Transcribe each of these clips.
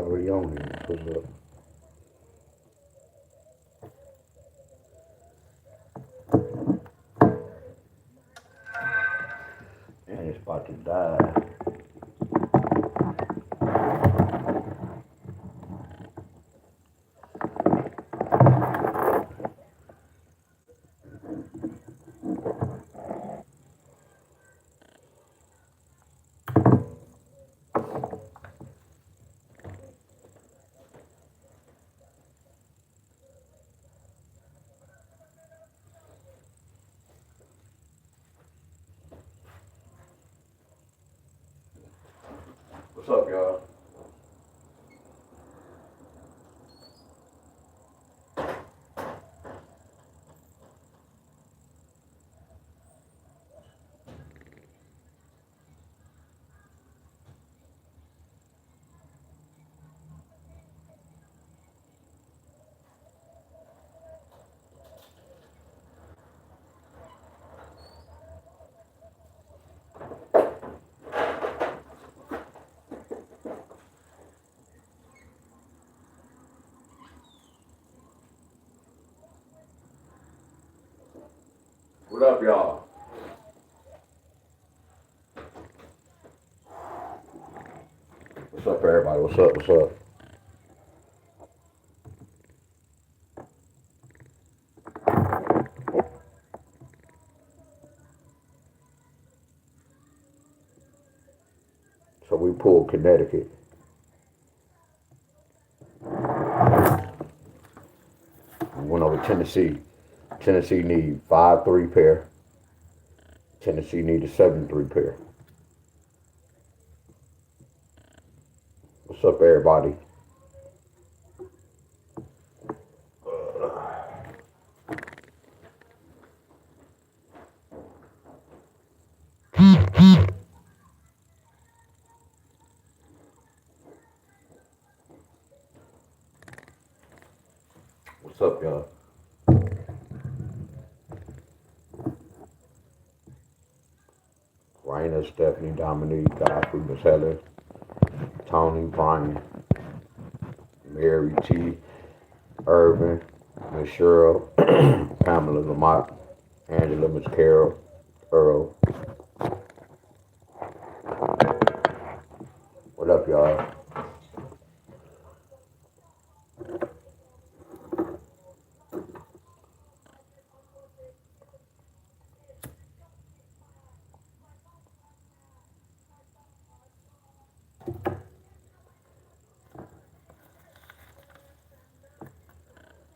already on here. What's up? And it's about to die. What's up, y'all? What up, y'all? What's up, everybody? What's up? What's up? So we pulled Connecticut. We went over Tennessee. Tennessee need 5-3 pair. Tennessee need a 7-3 pair. What's up, everybody? What's up, y'all? Raina, Stephanie, Dominique, Godfrey, Miss Heather, Tony, Brian, Mary T, Irvin, Miss Cheryl, Pamela Lamont, Angela, Miss Carol, Earl. What up, y'all?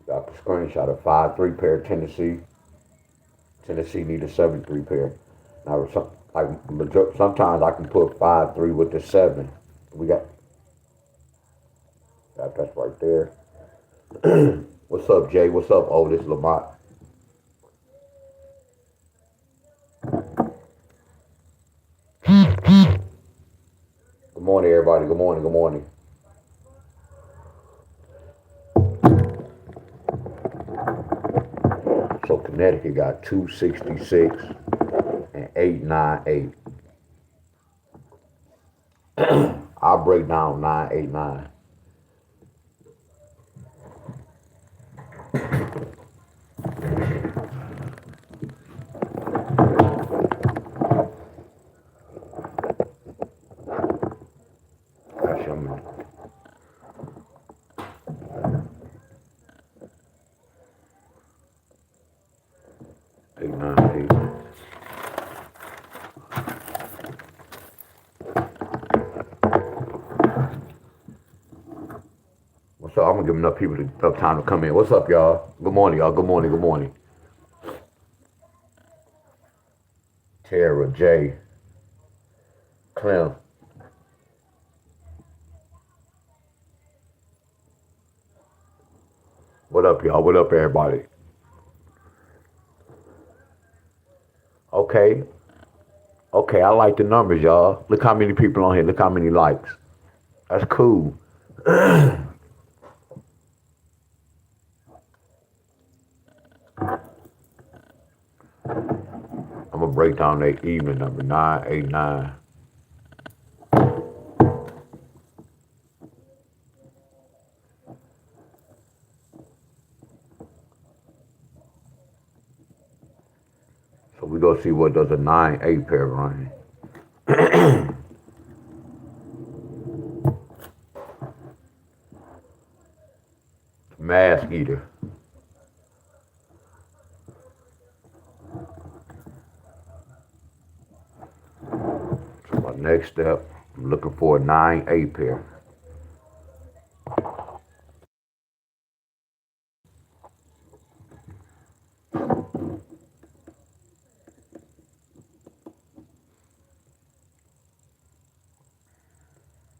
Got the screenshot of 5-3 pair Tennessee. Tennessee need a 7-3 pair. Now, sometimes I can put 5-3 with the 7. We got that's right there. What's up, Jay? What's up, Otis Lamont? Good morning, everybody. Good morning. Good morning. So Connecticut got 266 and 898. I'll break down 989. That's your man. 898. What's up? I'm gonna give enough people enough time to come in. What's up, y'all? Good morning, y'all. Good morning. Good morning. Tara, Jay, Clem. What up, y'all? What up, everybody? Okay. Okay, I like the numbers, y'all. Look how many people on here. Look how many likes. That's cool. I'm gonna break down that evening number 989. We go see what does a 9-8 pair run. Mask eater. So my next step, I'm looking for a 9-8 pair.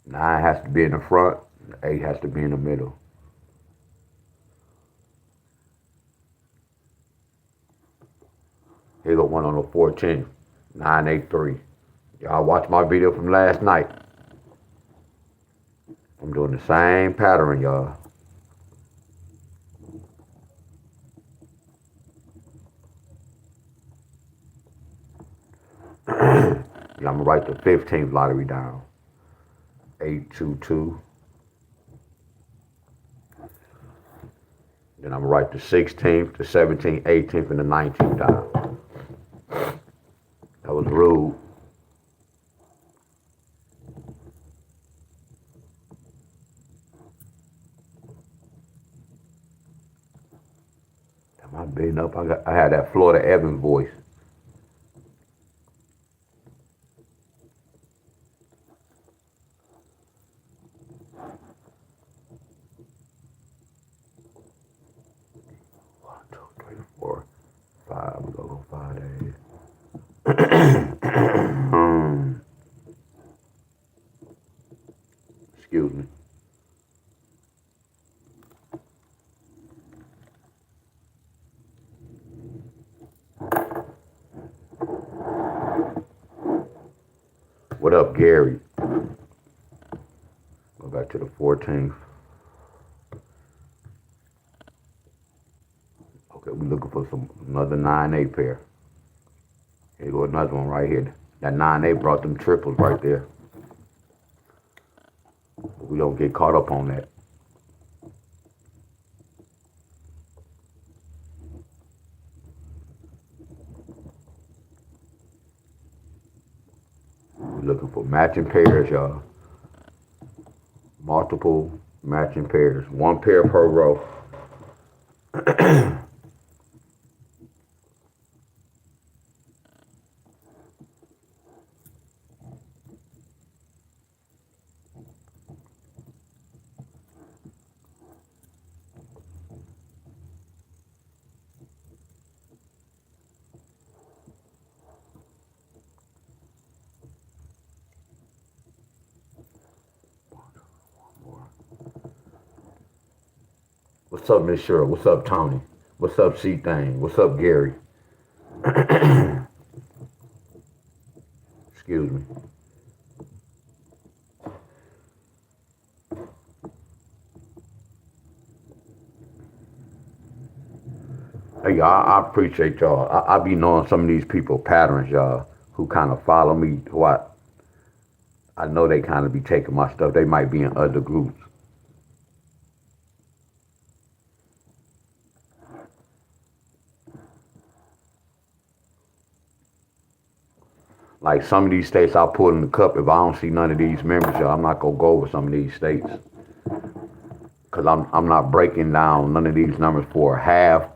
Nine has to be in the front, 8 has to be in the middle. Here go one on the 14th, 983. Y'all watch my video from last night. I'm doing the same pattern, y'all. I'm gonna write the 15th lottery down. 822. Then I'm gonna write the 16th, the 17th, 18th, and the 19th down. That was rude. Am I bidding up? I had that Florida Evans voice. One, two, three, four, five. We go 5 days. Excuse me. What up, Gary? Go back to the 14th. Okay, we're looking for another 9-8 pair. Here go another one right here. That 9-8 brought them triples right there. We don't get caught up on that. We're looking for matching pairs, y'all. Multiple matching pairs. One pair per row. What's up, Miss Cheryl? What's up, Tony? What's up, C-Thing? What's up, Gary? Excuse me. Hey, y'all, I appreciate y'all. I be knowing some of these people patterns, y'all, who kind of follow me. Who I know they kind of be taking my stuff. They might be in other groups. Like some of these states I put in the cup, if I don't see none of these members, y'all, I'm not gonna go over some of these states. Cause I'm not breaking down none of these numbers for halftime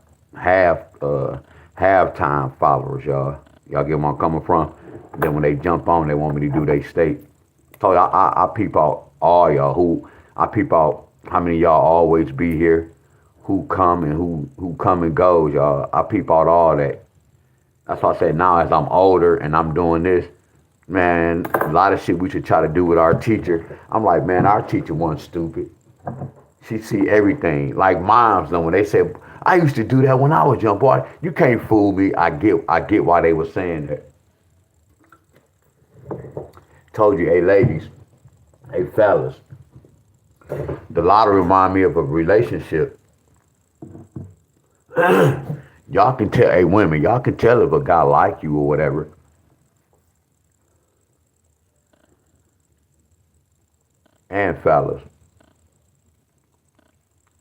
followers, y'all. Y'all get where I'm coming from? Then when they jump on, they want me to do their state. So I peep out all y'all I peep out how many of y'all always be here, who come and who come and goes, y'all. I peep out all that. That's why I say now as I'm older and I'm doing this, man, a lot of shit we should try to do with our teacher. I'm like, man, our teacher wasn't stupid. She see everything. Like moms know when they say, I used to do that when I was young, boy. You can't fool me. I get why they were saying that. Told you, hey ladies, hey fellas, the lottery remind me of a relationship. Y'all can tell, hey women, y'all can tell if a guy like you or whatever. And fellas,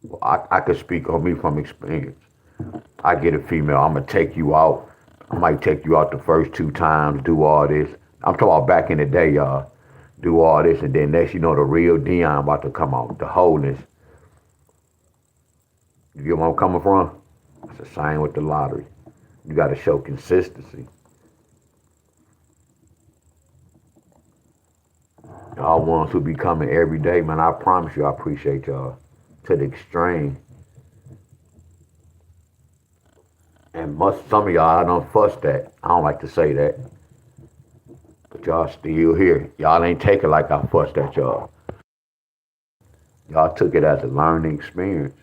well, I could speak on me from experience. I get a female, I'm gonna take you out. I might take you out the first 2 times, do all this. I'm talking about back in the day, y'all. Do all this, and then next you know the real Deon about to come out. The wholeness. You get where I'm coming from? It's the same with the lottery. You got to show consistency. Y'all ones who be coming every day, man, I promise you I appreciate y'all to the extreme. And some of y'all, I don't fuss that. I don't like to say that. But y'all still here. Y'all ain't take it like I fussed at y'all. Y'all took it as a learning experience.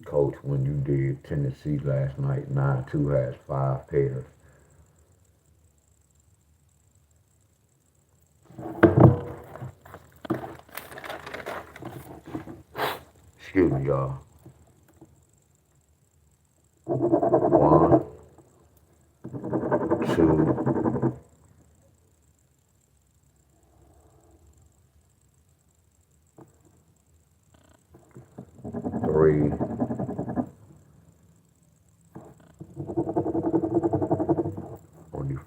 Coach, when you did Tennessee last night, 9-2 has 5 pairs. Excuse me, y'all. 1, 2, 3,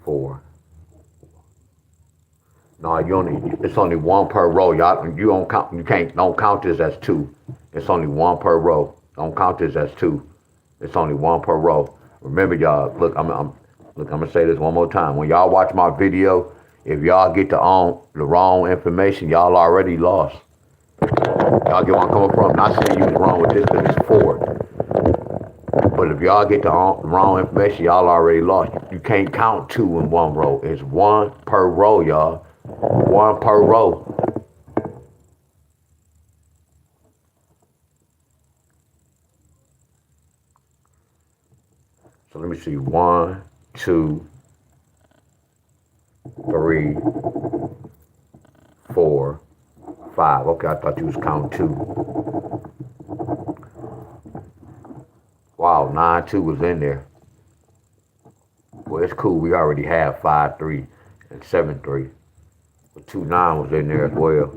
4. No, it's only 1 per row. Y'all, don't count this as 2. It's only 1 per row. Don't count this as 2. It's only 1 per row. Remember, y'all. Look, I'm gonna say this one more time. When y'all watch my video, if y'all get the wrong information, y'all already lost. Y'all get where I'm coming from. Not saying you was wrong with this because it's 4. But if y'all get the wrong information, y'all already lost. You can't count 2 in 1 row. It's 1 per row, y'all. 1 per row. So let me see. 1, 2, 3, 4, 5. Okay, I thought you was counting 2. Wow, 9-2 was in there. Well, it's cool. We already have 5-3 and 7-3. But 2-9 was in there as well.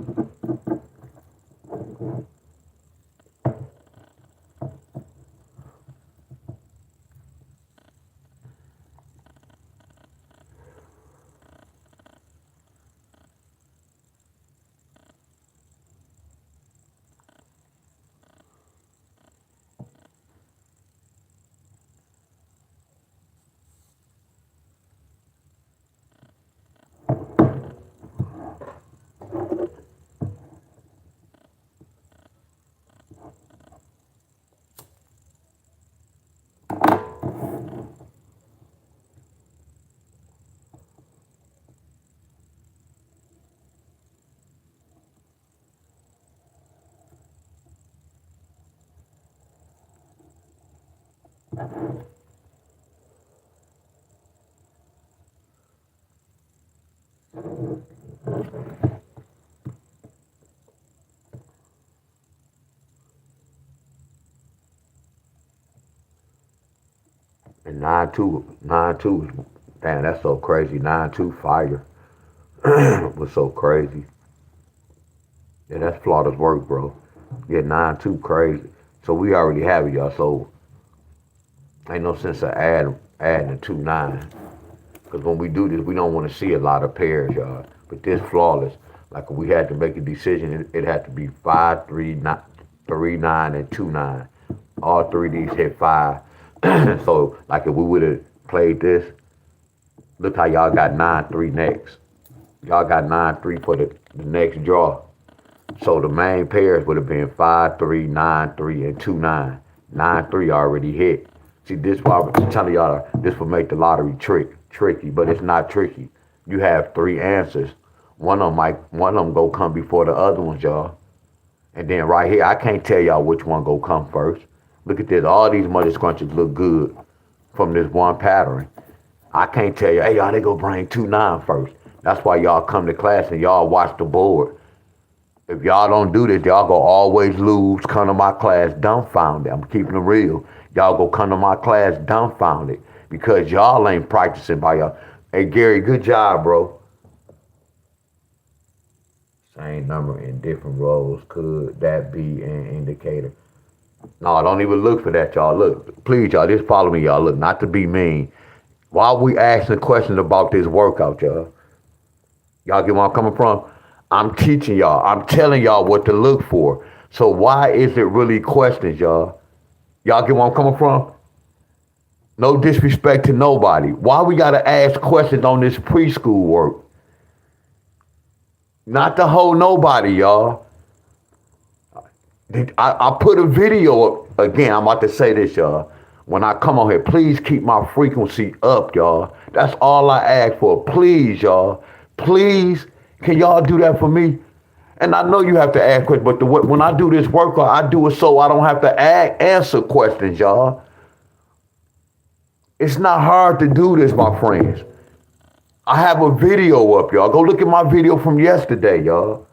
And 9-2, damn, that's so crazy. 9-2 fire was so crazy. Yeah, that's flawless work, bro. Yeah, 9-2 crazy. So we already have it, y'all. So ain't no sense of adding a 2-9. Because when we do this, we don't want to see a lot of pairs, y'all. But this flawless. Like if we had to make a decision, it had to be 5, 3, 9, and 2-9. All 3 of these hit 5. So like if we would have played this, look how y'all got 9-3 next. Y'all got 9-3 for the next draw. So the main pairs would have been 5-3, 9-3, and 2-9. 9-3 already hit. See, this why I'm telling y'all, this will make the lottery tricky, but it's not tricky. You have 3 answers. One of them go come before the other ones, y'all. And then right here, I can't tell y'all which one go come first. Look at this. All these mother scrunches look good from this one pattern. I can't tell you, hey, y'all, they go bring 2-9 first. That's why y'all come to class and y'all watch the board. If y'all don't do this, y'all go always lose. Come to my class dumbfounded. I'm keeping it real. Y'all go come to my class dumbfounded because y'all ain't practicing by y'all. Hey, Gary, good job, bro. Same number in different rows. Could that be an indicator? No, don't even look for that, y'all. Look, please, y'all, just follow me, y'all. Look, not to be mean. While we asking questions about this workout, y'all, y'all get where I'm coming from? I'm teaching y'all. I'm telling y'all what to look for. So why is it really questions, y'all? Y'all get where I'm coming from? No disrespect to nobody. Why we gotta ask questions on this preschool work? Not to hold nobody, y'all. I put a video up. Again, I'm about to say this, y'all. When I come on here, please keep my frequency up, y'all. That's all I ask for. Please, y'all. Please, can y'all do that for me? And I know you have to ask questions, but when I do this workout, I do it so I don't have to answer questions, y'all. It's not hard to do this, my friends. I have a video up, y'all. Go look at my video from yesterday, y'all.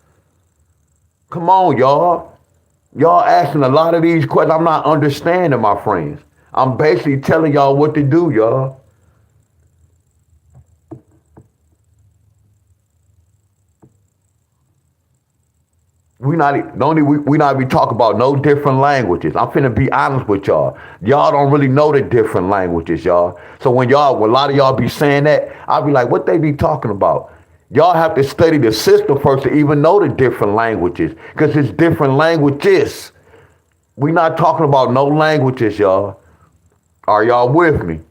Come on, y'all. Y'all asking a lot of these questions. I'm not understanding, my friends. I'm basically telling y'all what to do, y'all. We not be talking about no different languages. I'm finna be honest with y'all. Y'all don't really know the different languages, y'all. So when a lot of y'all be saying that, I'll be like, what they be talking about? Y'all have to study the system first to even know the different languages, because it's different languages. We not talking about no languages, y'all. Are y'all with me?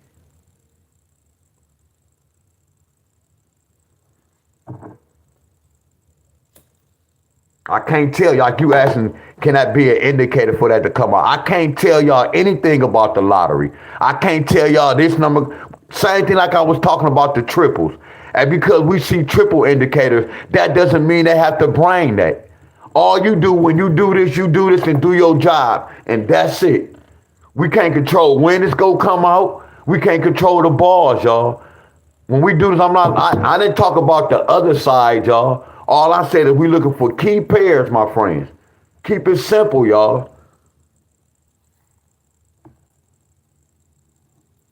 I can't tell y'all. You asking, can that be an indicator for that to come out? I can't tell y'all anything about the lottery. I can't tell y'all this number. Same thing like I was talking about the triples. And because we see triple indicators, that doesn't mean they have to bring that. All you do when you do this and do your job. And that's it. We can't control when it's going to come out. We can't control the balls, y'all. When we do this, I didn't talk about the other side, y'all. All I said is we looking for key pairs, my friends. Keep it simple, y'all.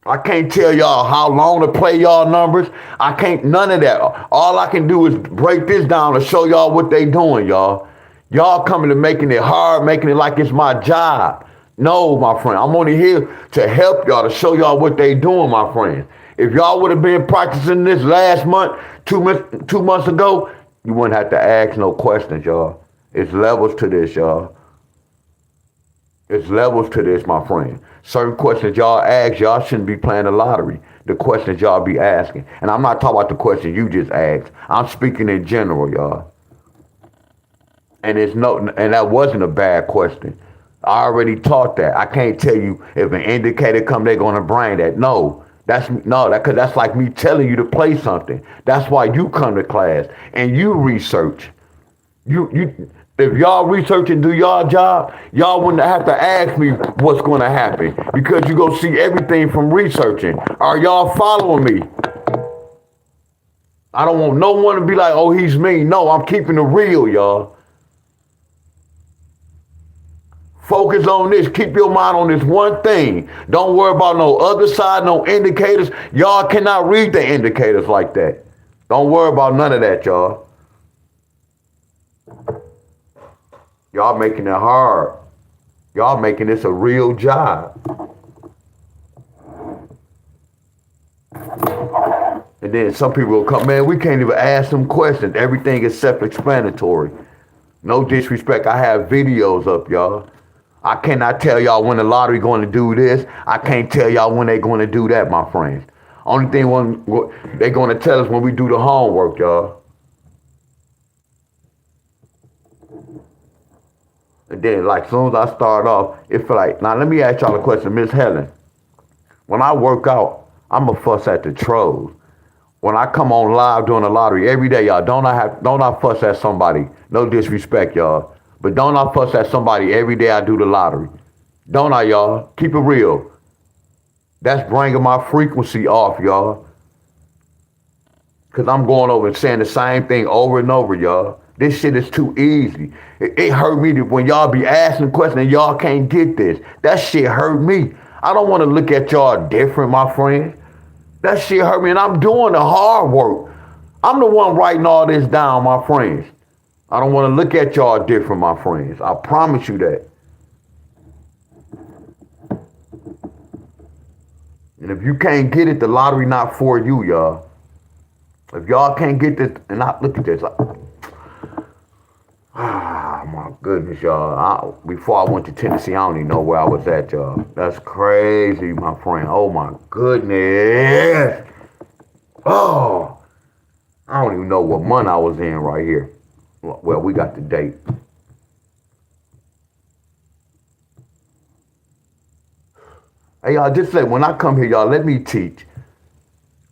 I can't tell y'all how long to play y'all numbers. I can't, none of that. All I can do is break this down and show y'all what they doing, y'all. Y'all coming to making it hard, making it like it's my job. No, my friend, I'm only here to help y'all, to show y'all what they doing, my friends. If y'all would have been practicing this last month, 2 months ago, you wouldn't have to ask no questions, y'all. It's levels to this, y'all. It's levels to this, my friend. Certain questions y'all ask, y'all shouldn't be playing the lottery. The questions y'all be asking. And I'm not talking about the question you just asked. I'm speaking in general, y'all. And that wasn't a bad question. I already taught that. I can't tell you if an indicator come, they're gonna bring that. No. Because that's like me telling you to play something. That's why you come to class and you research. If y'all research and do y'all job, y'all wouldn't have to ask me what's going to happen, because you go see everything from researching. Are y'all following me? I don't want no one to be like, oh, he's mean. No, I'm keeping it real, y'all. Focus on this. Keep your mind on this one thing. Don't worry about no other side, no indicators. Y'all cannot read the indicators like that. Don't worry about none of that, y'all. Y'all making it hard. Y'all making this a real job. And then some people will come, man, we can't even ask them questions. Everything is self-explanatory. No disrespect. I have videos up, y'all. I cannot tell y'all when the lottery going to do this. I can't tell y'all when they going to do that, my friends. Only thing they going to tell us when we do the homework, y'all. And then, like, as soon as I start off, it feel like, now let me ask y'all a question, Miss Helen. When I work out, I'm a fuss at the trolls. When I come on live doing the lottery every day, y'all, don't I fuss at somebody? No disrespect, y'all. But don't I fuss at somebody every day I do the lottery? Don't I, y'all? Keep it real. That's bringing my frequency off, y'all. Because I'm going over and saying the same thing over and over, y'all. This shit is too easy. It hurt me when y'all be asking questions and y'all can't get this. That shit hurt me. I don't want to look at y'all different, my friend. That shit hurt me, and I'm doing the hard work. I'm the one writing all this down, my friends. I don't want to look at y'all different, my friends. I promise you that. And if you can't get it, the lottery not for you, y'all. If y'all can't get this, and I look at this, my goodness, y'all. Before I went to Tennessee, I don't even know where I was at, y'all. That's crazy, my friend. Oh my goodness. Oh, I don't even know what month I was in right here. Well, we got the date. Hey, y'all, just say, when I come here, y'all, let me teach.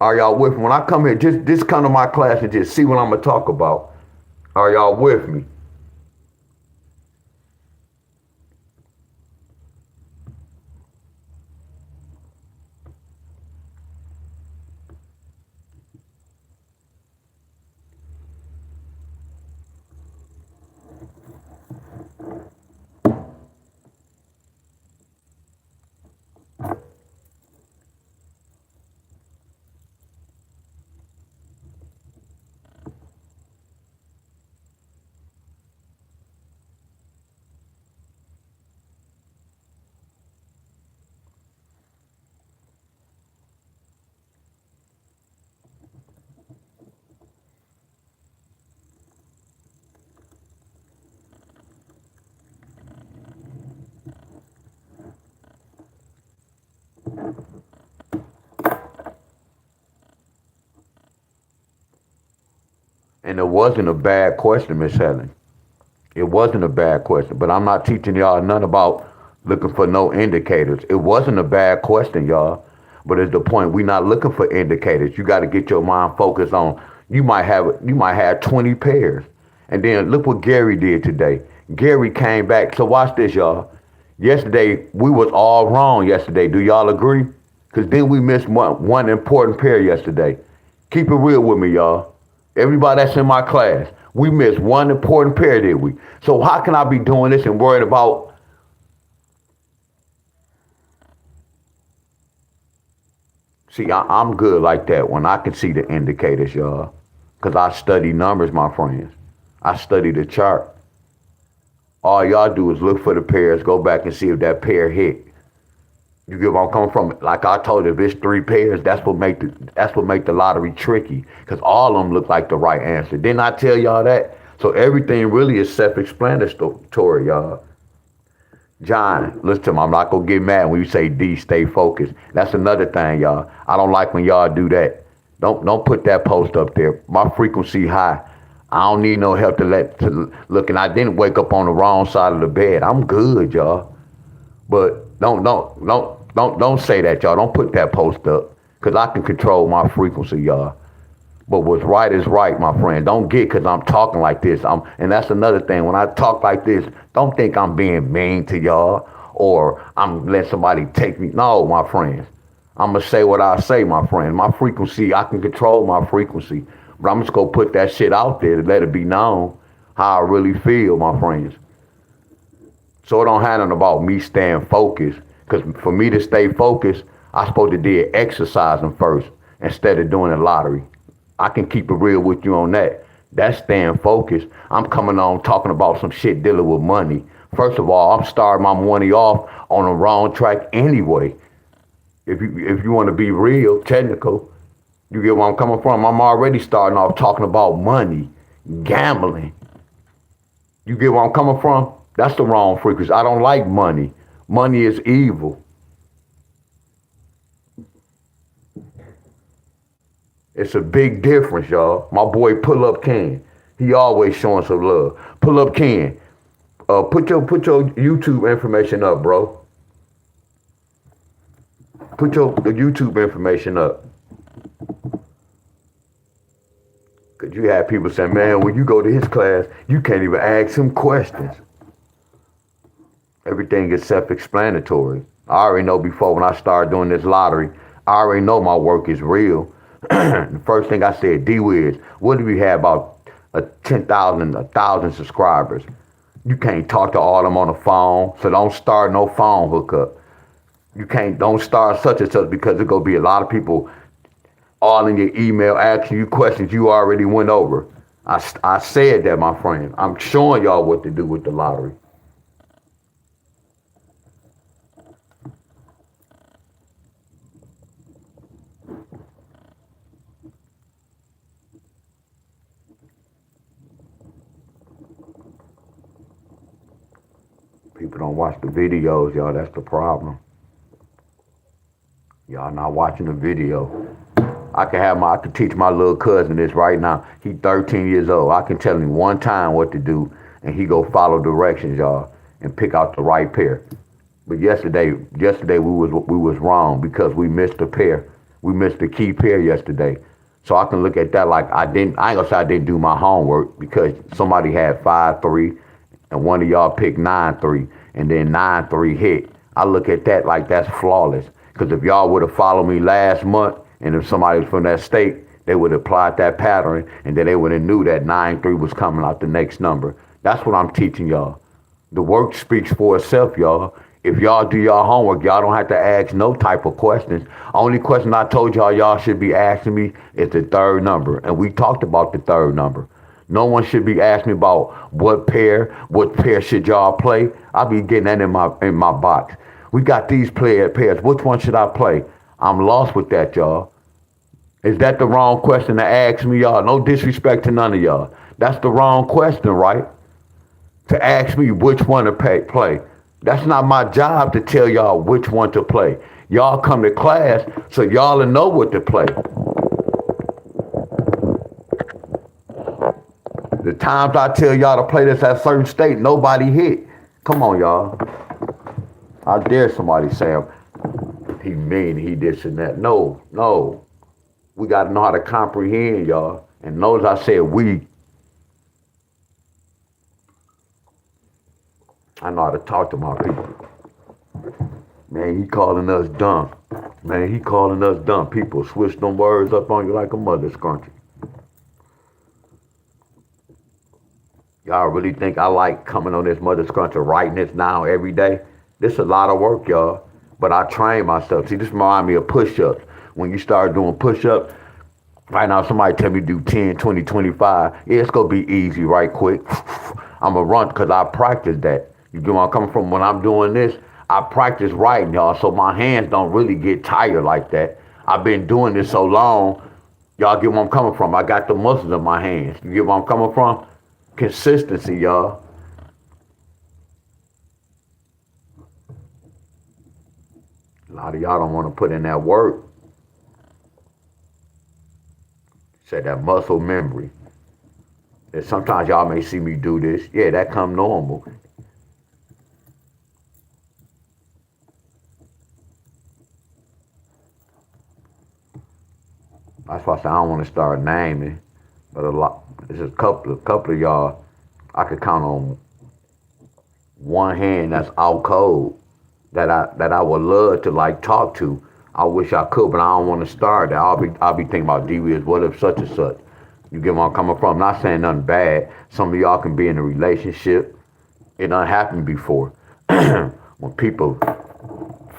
Are y'all with me? When I come here, just come to my class and just see what I'm going to talk about. Are y'all with me? And it wasn't a bad question, Miss Helen. It wasn't a bad question, but I'm not teaching y'all nothing about looking for no indicators. It wasn't a bad question, y'all. But it's the point, we not looking for indicators. You got to get your mind focused on, you might have 20 pairs. And then look what Gary did today. Gary came back. So watch this, y'all. Yesterday, we was all wrong yesterday. Do y'all agree? Because then we missed one important pair yesterday. Keep it real with me, y'all. Everybody that's in my class, we missed one important pair, did we? So how can I be doing this and worried about? See, I'm good like that when I can see the indicators, y'all. Because I study numbers, my friends. I study the chart. All y'all do is look for the pairs, go back and see if that pair hit. You get where I'm coming from? Like I told you, if it's 3 pairs, that's what make the lottery tricky. Because all of them look like the right answer. Didn't I tell y'all that? So everything really is self-explanatory, y'all. John, listen to me. I'm not gonna get mad when you say D, stay focused. That's another thing, y'all. I don't like when y'all do that. Don't put that post up there. My frequency high. I don't need no help to look. And I didn't wake up on the wrong side of the bed. I'm good, y'all. But don't say that, y'all. Don't put that post up, cause I can control my frequency, y'all. But what's right is right, my friend. Don't get because I'm talking like this. And that's another thing. When I talk like this, don't think I'm being mean to y'all or I'm letting somebody take me. No, my friends. I'm going to say what I say, my friend. My frequency, I can control my frequency. But I'm just going to put that shit out there to let it be known how I really feel, my friends. So it don't have nothing about me staying focused. Because for me to stay focused, I'm supposed to do exercising first instead of doing a lottery. I can keep it real with you on that. That's staying focused. I'm coming on talking about some shit dealing with money. First of all, I'm starting my money off on the wrong track anyway. If you want to be real, technical, you get where I'm coming from. I'm already starting off talking about money, gambling. You get where I'm coming from? That's the wrong frequency. I don't like money. Money is evil. It's a big difference, y'all. My boy Pull Up Ken, he always showing some love. Pull Up Ken, put your YouTube information up, bro. Put your YouTube information up. Cause you have people saying, man, when you go to his class, you can't even ask him questions. Everything is self-explanatory. I already know before when I started doing this lottery, I already know my work is real. The first thing I said, D-Wiz, what do we have about 10,000, 1,000 subscribers? You can't talk to all of them on the phone, so don't start no phone hookup. Don't start such and such because there's going to be a lot of people all in your email asking you questions you already went over. I said that, my friend. I'm showing y'all what to do with the lottery. People don't watch the videos, y'all. That's the problem. Y'all not watching the video. I can teach my little cousin this right now. He 13 years old. I can tell him one time what to do, and he go follow directions, y'all, and pick out the right pair. But yesterday we was wrong because we missed a pair. We missed the key pair yesterday. So I can look at that like I ain't gonna say I didn't do my homework because somebody had 5-3 and one of y'all picked 9-3 and then 9-3 hit. I look at that like that's flawless. Because if y'all would have followed me last month and if somebody was from that state, they would have applied that pattern and then they would have knew that 9-3 was coming out the next number. That's what I'm teaching y'all. The work speaks for itself, y'all. If y'all do y'all homework, y'all don't have to ask no type of questions. Only question I told y'all should be asking me is the third number. And we talked about the third number. No one should be asking me about what pair should y'all play. I'll be getting that in my box. We got these pairs. Which one should I play? I'm lost with that, y'all. Is that the wrong question to ask me, y'all? No disrespect to none of y'all. That's the wrong question, right? To ask me which one to play. That's not my job to tell y'all which one to play. Y'all come to class so y'all will know what to play. The times I tell y'all to play this at a certain state, nobody hit. Come on, y'all. I dare somebody say he mean, he this and that. No. We got to know how to comprehend, y'all. And notice I said we. I know how to talk to my people. Man, he calling us dumb. People switch them words up on you like a mother scrunchie. Y'all really think I like coming on this mother scrunchie writing this now every day? This is a lot of work, y'all. But I train myself. See, this reminds me of push-ups. When you start doing push-ups, right now somebody tell me to do 10, 20, 25. Yeah, it's going to be easy right quick. I'm going to run because I practice that. You get where I'm coming from? When I'm doing this, I practice writing, y'all, so my hands don't really get tired like that. I've been doing this so long, y'all get where I'm coming from. I got the muscles in my hands. You get where I'm coming from? Consistency, y'all. A lot of y'all don't want to put in that work. Say that muscle memory. And sometimes y'all may see me do this. Yeah, that come normal. That's why I say I don't want to start naming, but there's a couple of y'all I could count on one hand that's out cold that I would love to like talk to. I wish I could, but I don't want to start that. I'll be thinking about D-Wiz, what if such and such. You get where I'm coming from? I'm not saying nothing bad. Some of y'all can be in a relationship. It done happened before. When people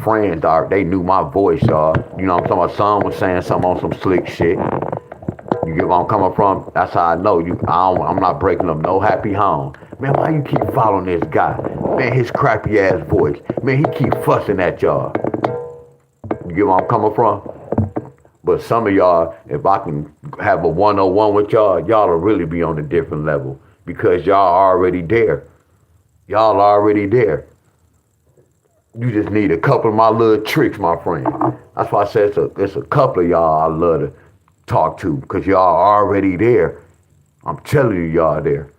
friends they knew my voice, y'all. You know what I'm talking about? Son was saying something on some slick shit. You get where I'm coming from? That's how I know I'm not breaking up no happy home. Man, why you keep following this guy? Man, his crappy ass voice. Man, he keep fussing at y'all. You get where I'm coming from? But some of y'all, if I can have a one-on-one with y'all will really be on a different level because y'all already there. Y'all already there. You just need a couple of my little tricks, my friend. That's why I said it's a couple of y'all I love to talk to because y'all already there. I'm telling you, y'all there.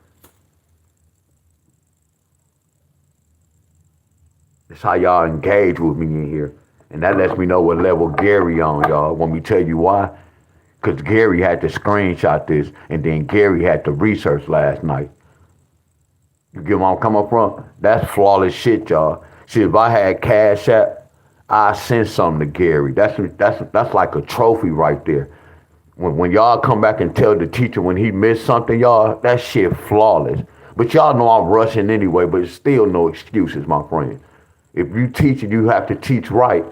It's how y'all engage with me in here. And that lets me know what level Gary on, y'all. Want me to tell you why? Because Gary had to screenshot this, and then Gary had to research last night. You get where I'm coming from? That's flawless shit, y'all. See, if I had Cash App, I'd send something to Gary. That's like a trophy right there. When y'all come back and tell the teacher when he missed something, y'all, that shit flawless. But y'all know I'm rushing anyway, but it's still no excuses, my friend. If you teach it, you have to teach right.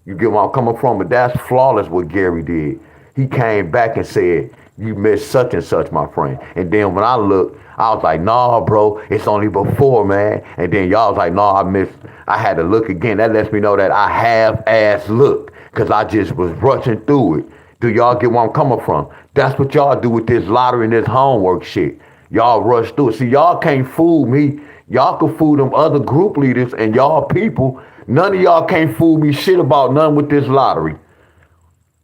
You get where I'm coming from, but that's flawless what Gary did. He came back and said, you missed such and such, my friend. And then when I looked, I was like, nah, bro, it's only before, man. And then y'all was like, nah, I missed. I had to look again. That lets me know that I half-ass look because I just was rushing through it. Do y'all get where I'm coming from? That's what y'all do with this lottery and this homework shit. Y'all rush through it. See, y'all can't fool me. Y'all can fool them other group leaders and y'all people. None of y'all can't fool me shit about none with this lottery.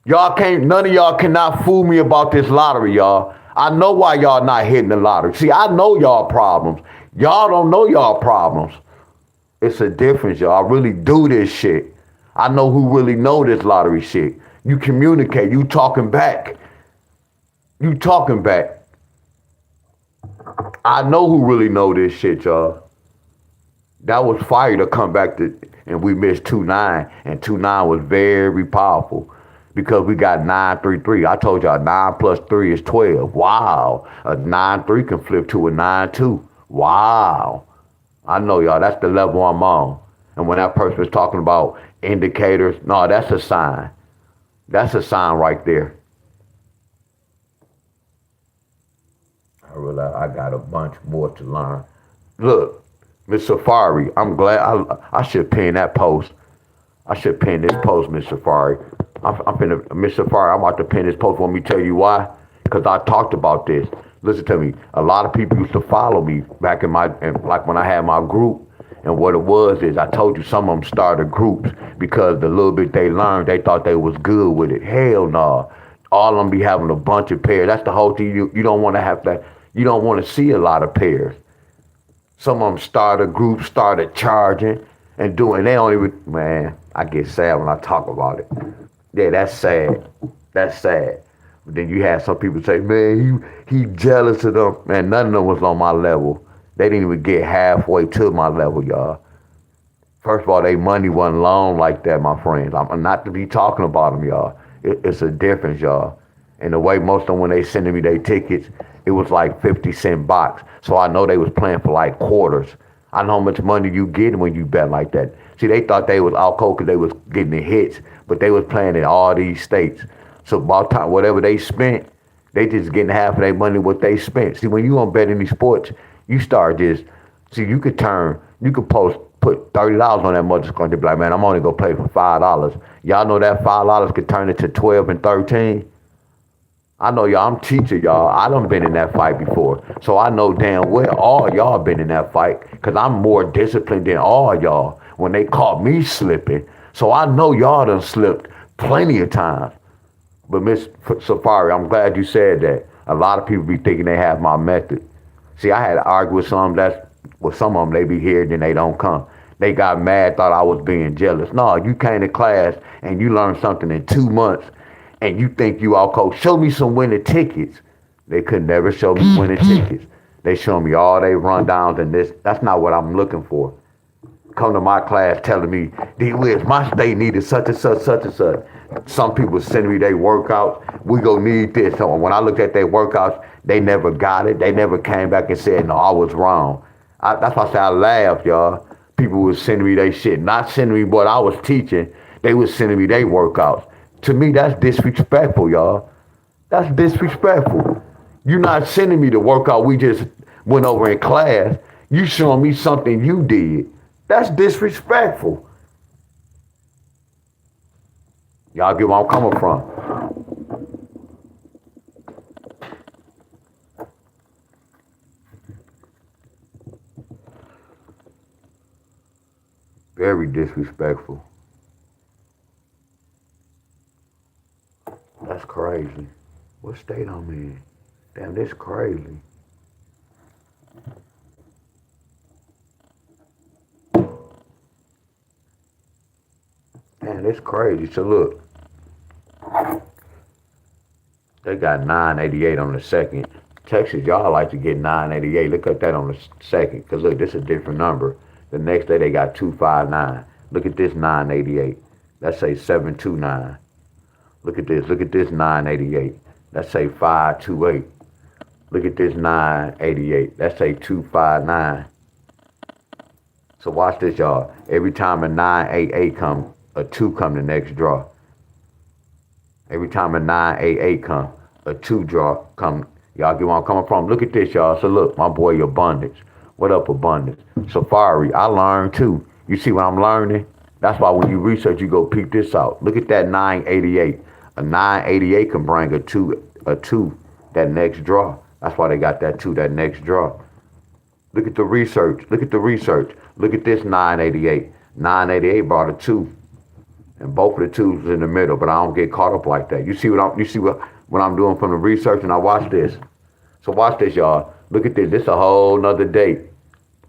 None of y'all cannot fool me about this lottery, y'all. I know why y'all not hitting the lottery. See, I know y'all problems. Y'all don't know y'all problems. It's a difference, y'all. I really do this shit. I know who really know this lottery shit. You communicate. You talking back. You talking back. I know who really know this shit, y'all. That was fire to come back to, and we missed 2-9, and 2-9 was very powerful because we got 9-3-3. I told y'all 9 plus 3 is 12. Wow. A 9-3 can flip to a 9-2. Wow. I know, y'all, that's the level I'm on. And when that person was talking about indicators, no, that's a sign. That's a sign right there. I realize I got a bunch more to learn. Look, Miss Safari, I'm glad I should pin that post. I should pin this post, Miss Safari. Miss Safari, I'm about to pin this post. Want me to tell you why? Because I talked about this. Listen to me. A lot of people used to follow me back like when I had my group. And what it was is I told you some of them started groups because the little bit they learned, they thought they was good with it. Hell no. All of them be having a bunch of pairs. That's the whole thing. You don't want to have that. You don't want to see a lot of pairs. Some of them started groups, started charging and doing. They don't even, man, I get sad when I talk about it. Yeah, that's sad. That's sad. But then you have some people say, man, he jealous of them. Man, none of them was on my level. They didn't even get halfway to my level, y'all. First of all, they money wasn't long like that, my friends. I'm not to be talking about them, y'all. It's a difference, y'all. And the way most of them, when they sending me their tickets, it was like 50-cent box. So I know they was playing for like quarters. I know how much money you get when you bet like that. See, they thought they was out cold because they was getting the hits, but they was playing in all these states. So about time, whatever they spent, they just getting half of their money what they spent. See, when you on bet any sports, you start just, see, you could put $30 on that mother's going to be like, man, I'm only going to play for $5. Y'all know that $5 could turn into 12 and 13? I know y'all, I'm teaching y'all. I done been in that fight before. So I know damn well all y'all been in that fight because I'm more disciplined than all y'all when they caught me slipping. So I know y'all done slipped plenty of times. But Miss Safari, I'm glad you said that. A lot of people be thinking they have my method. See, I had to argue with some of them, they be here, then they don't come. They got mad, thought I was being jealous. No, you came to class and you learned something in 2 months and you think you all coach. Show me some winning tickets. They could never show me winning tickets. They show me all they rundowns and this. That's not what I'm looking for. Come to my class telling me, D-Wiz, my state needed such and such, such and such. Some people send me their workouts. We go need this. So when I looked at their workouts, they never got it. They never came back and said, no, I was wrong. That's why I say I laughed, y'all. People was sending me their shit, not sending me what I was teaching. They was sending me their workouts. To me, that's disrespectful, y'all. That's disrespectful. You're not sending me the workout we just went over in class. You showing me something you did. That's disrespectful. Y'all get where I'm coming from. Very disrespectful. That's crazy. What state I'm in? Damn, this crazy. Man, it's crazy. So look, they got 988 on the second. Texas, y'all like to get 988. Look at that on the second. Because look, this is a different number. The next day they got 259. Look at this 988. Let's say 729. Look at this 988. Let's say 528. Look at this 988. Let's say 259. So watch this, y'all. Every time a 988 come, a 2 come the next draw. Every time a 988 come, a 2 draw come. Y'all get where I'm coming from? Look at this, y'all. So look, my boy Abundance. What up, Abundance? Safari, I learned too. You see what I'm learning? That's why when you research, you go peep this out. Look at that 988. A 988 can bring a two, that next draw. That's why they got that 2, that next draw. Look at the research. Look at the research. Look at this 988. 988 brought a 2. And both of the 2s in the middle, but I don't get caught up like that. You see what I'm doing from the research, and I watch this. So watch this, y'all. Look at this. This a whole nother date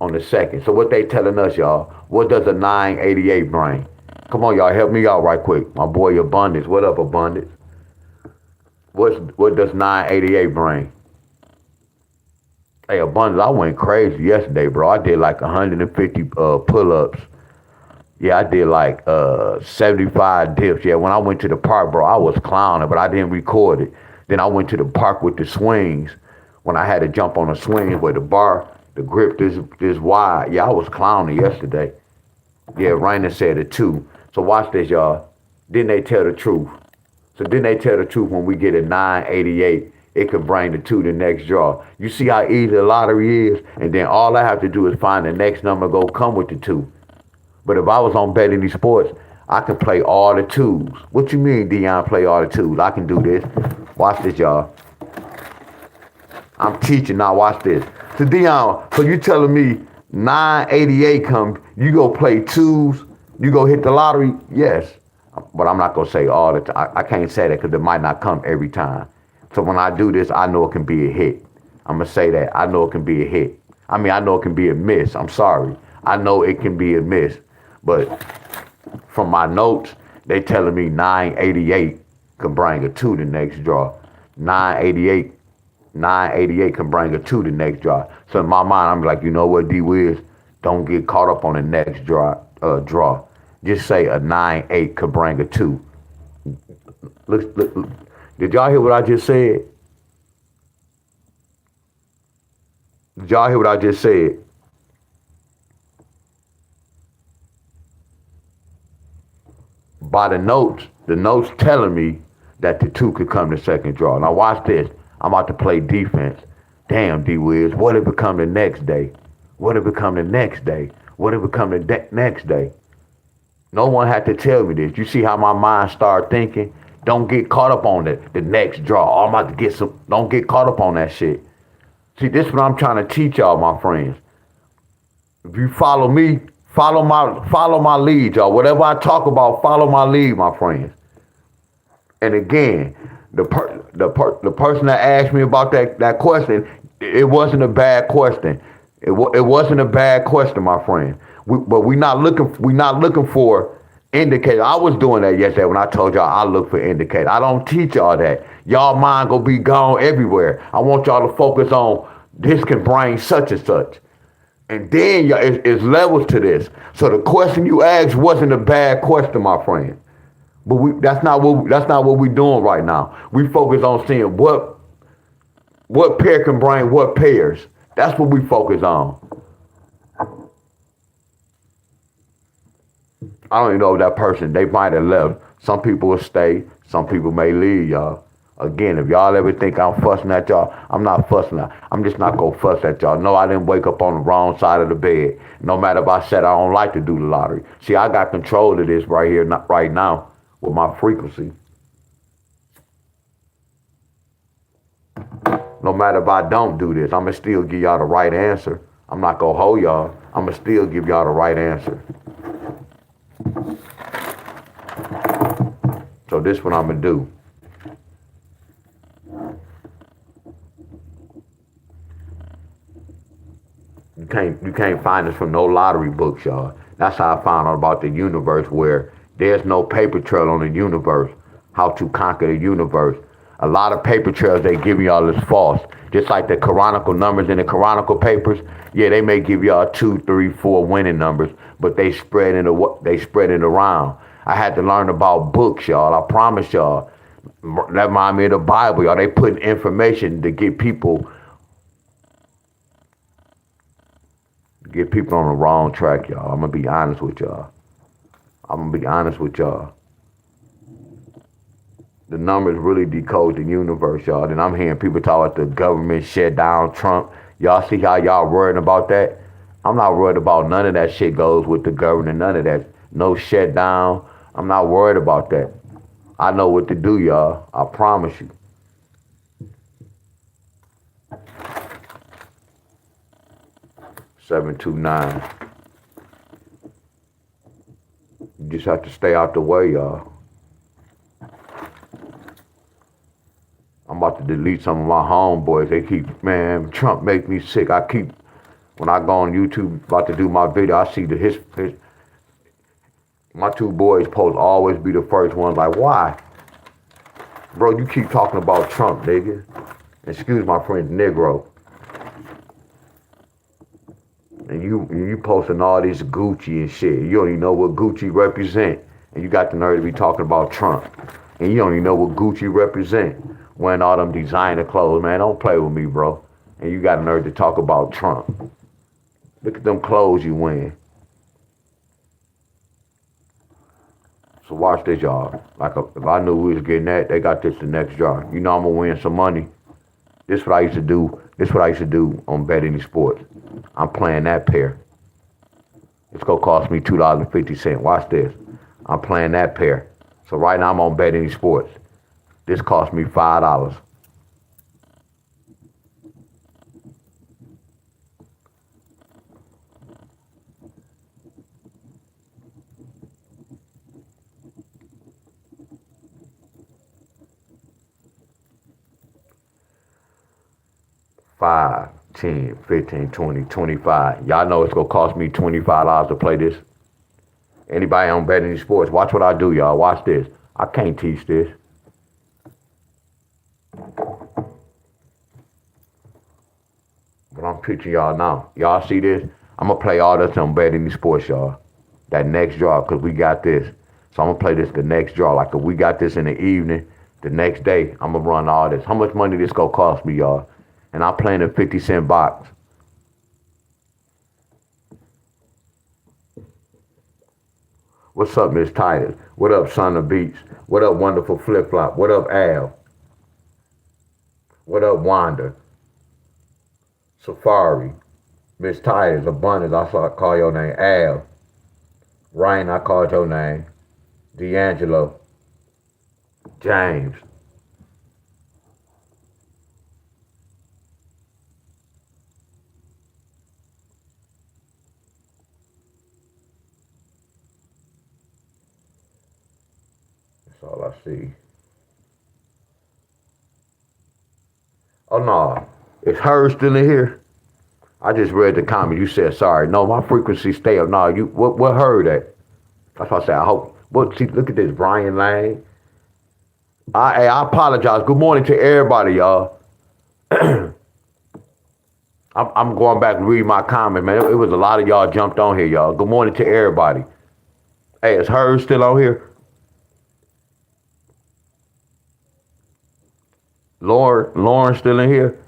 on the 2nd. So what they telling us, y'all? What does a 988 bring? Come on, y'all, help me out right quick. My boy Abundance. What up, Abundance? What does 988 bring? Hey, Abundance, I went crazy yesterday, bro. I did like 150 pull-ups. Yeah, I did like 75 dips. Yeah, when I went to the park, bro, I was clowning, but I didn't record it. Then I went to the park with the swings when I had to jump on the swings where the grip this wide. Yeah, I was clowning yesterday. Yeah, Rainer said it too. So watch this, y'all. Didn't they tell the truth? So didn't they tell the truth when we get a 988, it could bring the 2 the next draw. You see how easy the lottery is? And then all I have to do is find the next number go come with the 2. But if I was on betting these sports, I can play all the 2s. What you mean, Deon, play all the 2s? I can do this. Watch this, y'all. I'm teaching now. Watch this. So Deon, so you telling me 988 comes, you go play 2s, you go hit the lottery? Yes. But I'm not going to say all the time. I can't say that because it might not come every time. So when I do this, I know it can be a hit. I'm going to say that. I know it can be a hit. I mean, I know it can be a miss. I'm sorry. I know it can be a miss. But from my notes, they telling me 988 can bring a 2 the next draw. 988 can bring a 2 the next draw. So in my mind, I'm like, you know what, D-Wiz? Don't get caught up on the next draw. Just say a 9-8 could bring a 2. Look. Did y'all hear what I just said? Did y'all hear what I just said? By the notes telling me that the 2 could come the second draw. Now watch this. I'm about to play defense. Damn, D-Wiz, what if it come the next day? What if it come the next day? What if it come the next day? No one had to tell me this. You see how my mind started thinking? Don't get caught up on the next draw. Oh, I'm about to get some. Don't get caught up on that shit. See, this is what I'm trying to teach y'all, my friends. If you follow me, follow my lead, y'all. Whatever I talk about, follow my lead, my friends. And again, the person that asked me about that question, it wasn't a bad question. It wasn't a bad question, my friend. But we're not looking for indicators. I was doing that yesterday when I told y'all I look for indicators. I don't teach y'all that. Y'all mind gonna be gone everywhere. I want y'all to focus on this can bring such and such. And then y'all, it's levels to this. So the question you asked wasn't a bad question, my friend. But that's not what we're doing right now. We focus on seeing what pair can bring what pairs. That's what we focus on. I don't even know if that person, they might have left. Some people will stay. Some people may leave, y'all. Again, if y'all ever think I'm fussing at y'all, I'm not fussing at. I'm just not going to fuss at y'all. No, I didn't wake up on the wrong side of the bed. No matter if I said I don't like to do the lottery. See, I got control of this right here, not right now, with my frequency. No matter if I don't do this, I'm going to still give y'all the right answer. I'm not going to hold y'all. I'm going to still give y'all the right answer. So this is what I'm going to do. You can't find this from no lottery books, y'all. That's how I found out about the universe, where there's no paper trail on the universe, how to conquer the universe. A lot of paper trails they give y'all is false. Just like the Chronicle numbers in the Chronicle papers, yeah, they may give y'all 2, 3, 4 winning numbers, but they spread it around. I had to learn about books, y'all. I promise y'all. That remind me of the Bible, y'all. They put information to get people on the wrong track, y'all. I'm gonna be honest with y'all. The numbers really decode the universe, y'all. And I'm hearing people talk about the government shut down Trump. Y'all see how y'all worrying about that? I'm not worried about none of that shit goes with the government, none of that. No shutdown. I'm not worried about that. I know what to do, y'all. I promise you. $729. You just have to stay out the way, y'all. I'm about to delete some of my homeboys. They keep, man, Trump make me sick. When I go on YouTube about to do my video, I see my two boys post always be the first ones. Like, why? Bro, you keep talking about Trump, nigga. Excuse my friend, Negro. And you posting all this Gucci and shit. You don't even know what Gucci represent. And you got the nerve to be talking about Trump. And you don't even know what Gucci represent. Wearing all them designer clothes, man. Don't play with me, bro. And you got the nerve to talk about Trump. Look at them clothes you wearing. So watch this, y'all. If I knew we was getting that, they got this the next jar. You know I'm gonna win some money. This is what I used to do. This is what I used to do on Bet Any Sports. I'm playing that pair. It's gonna cost me $2.50. Watch this. I'm playing that pair. So right now I'm on Bet Any Sports. This cost me $5. $5, $10, $15, $20, $25. Y'all know it's gonna cost me $25 to play this. Anybody on Bet Any Sports, watch what I do, y'all. Watch this. I can't teach this. But I'm teaching y'all now. Y'all see this? I'm gonna play all this on Bet Any Sports, y'all. That next draw, because we got this. So I'm gonna play this the next draw. Like if we got this in the evening, the next day, I'm gonna run all this. How much money this gonna cost me, y'all? And I'm playing a 50-cent box. What's up, Miss Titus? What up, Son of Beats? What up, Wonderful Flip Flop? What up, Al? What up, Wanda? Safari. Miss Titus, Abundance, I call your name. Al. Ryan, I called your name. D'Angelo. James. That's all I see. Oh no, is her still in here? I just read the comment. You said sorry. No, my frequency stay up. No, you what heard that? That's what I said. I hope. What? See, look at this, Brian Lang. I apologize. Good morning to everybody, y'all. I'm going back and read my comment, man. It was a lot of y'all jumped on here, y'all. Good morning to everybody. Hey, is her still on here? Lauren still in here?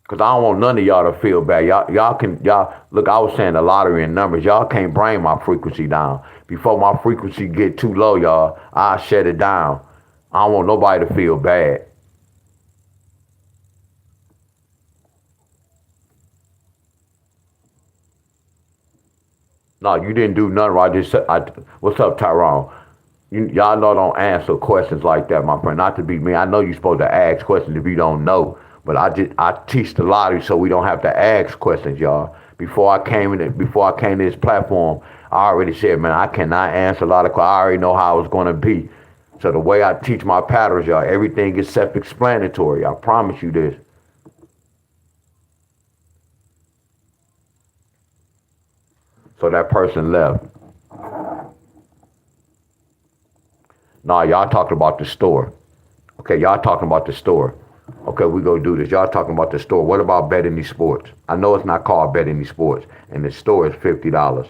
Cause I don't want none of y'all to feel bad. Y'all look, I was saying the lottery and numbers. Y'all can't bring my frequency down. Before my frequency get too low, y'all, I'll shut it down. I don't want nobody to feel bad. No, you didn't do nothing right. What's up, Tyrone? Y'all know don't answer questions like that, my friend. Not to be me. I know you're supposed to ask questions if you don't know. But I teach the lottery so we don't have to ask questions, y'all. Before I came to this platform, I already said, man, I cannot answer a lot of questions. I already know how it's gonna be. So the way I teach my patterns, y'all, everything is self-explanatory. I promise you this. So that person left. Nah, y'all talking about the store. Okay, y'all talking about the store. Okay, we go do this. Y'all talking about the store. What about Bet Any Sports? I know it's not called Bet Any Sports, and the store is $50.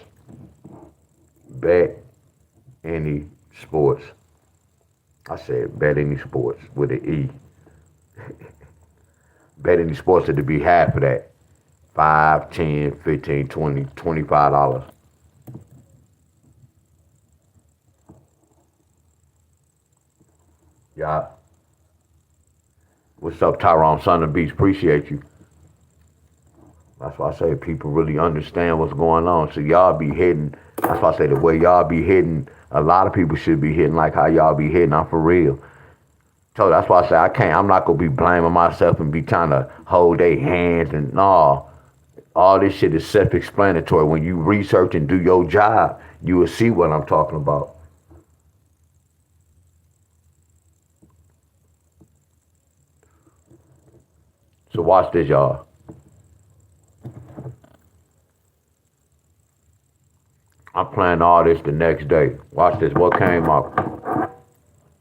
Bet Any Sports. I said bet any sports with an E. Bet any sports to be half of that. 5, 10, 15, 20, $25. Yeah. What's up, Tyrone, son of Beach? Appreciate you. That's why I say people really understand what's going on. So y'all be hitting. That's why I say the way y'all be hitting, a lot of people should be hitting like how y'all be hitting. I'm for real. So that's why I say I can't. I'm not gonna be blaming myself and be trying to hold their hands and no. All this shit is self-explanatory. When you research and do your job, you will see what I'm talking about. So watch this, y'all. I'm playing all this the next day. Watch this. What came up?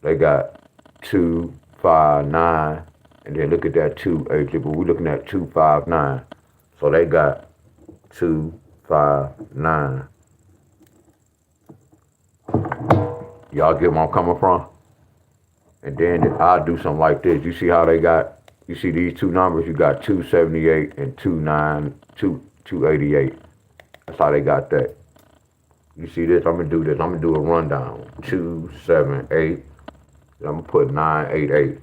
They got 259, and then look at that 280. But we're looking at 259. So they got 259. Y'all get where I'm coming from? And then I'll do something like this. You see how they got? You see these two numbers? You got 278 and 288. That's how they got that. You see this? I'm gonna do this. I'm gonna do a rundown. 278. I'm gonna put 988.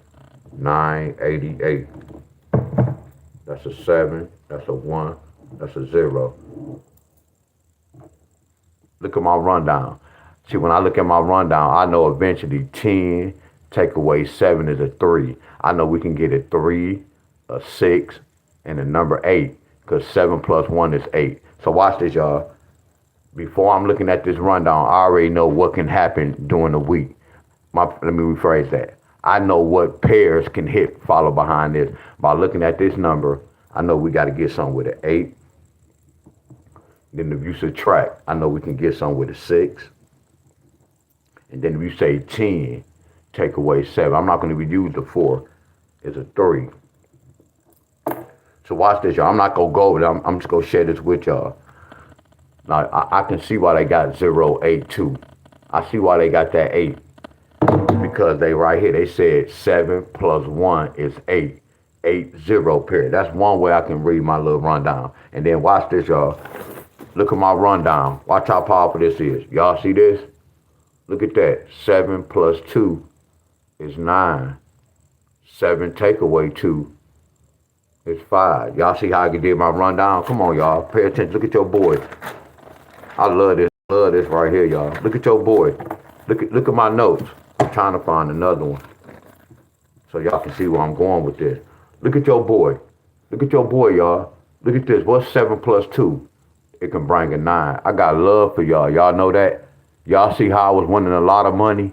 988. That's a 7. That's a 1. That's a 0. Look at my rundown. See, when I look at my rundown, I know eventually 10 take away 7 is a 3. I know we can get a 3, a 6, and a number 8, because 7 plus 1 is 8. So watch this, y'all. Before I'm looking at this rundown, I already know what can happen during the week. Let me rephrase that. I know what pairs can hit, follow behind this. By looking at this number, I know we got to get something with an 8. Then if you subtract, I know we can get something with a 6. And then if you say 10, take away 7. I'm not going to use the 4. It's a 3. So watch this, y'all. I'm not going to go over it. I'm just going to share this with y'all. Now, I can see why they got 082. I see why they got that 8. Because they right here, they said 7 plus 1 is 8. 8, 0, period. That's one way I can read my little rundown. And then watch this, y'all. Look at my rundown. Watch how powerful this is. Y'all see this? Look at that. 7 plus 2 is 9. 7 take away 2 is 5. Y'all see how I can do my rundown? Come on, y'all. Pay attention. Look at your boy. I love this. Love this right here, y'all. Look at your boy. Look at my notes. I'm trying to find another one so y'all can see where I'm going with this. Look at your boy. Look at your boy, y'all. Look at this. What's 7 plus 2? It can bring a 9. I got love for y'all. Y'all know that? Y'all see how I was winning a lot of money?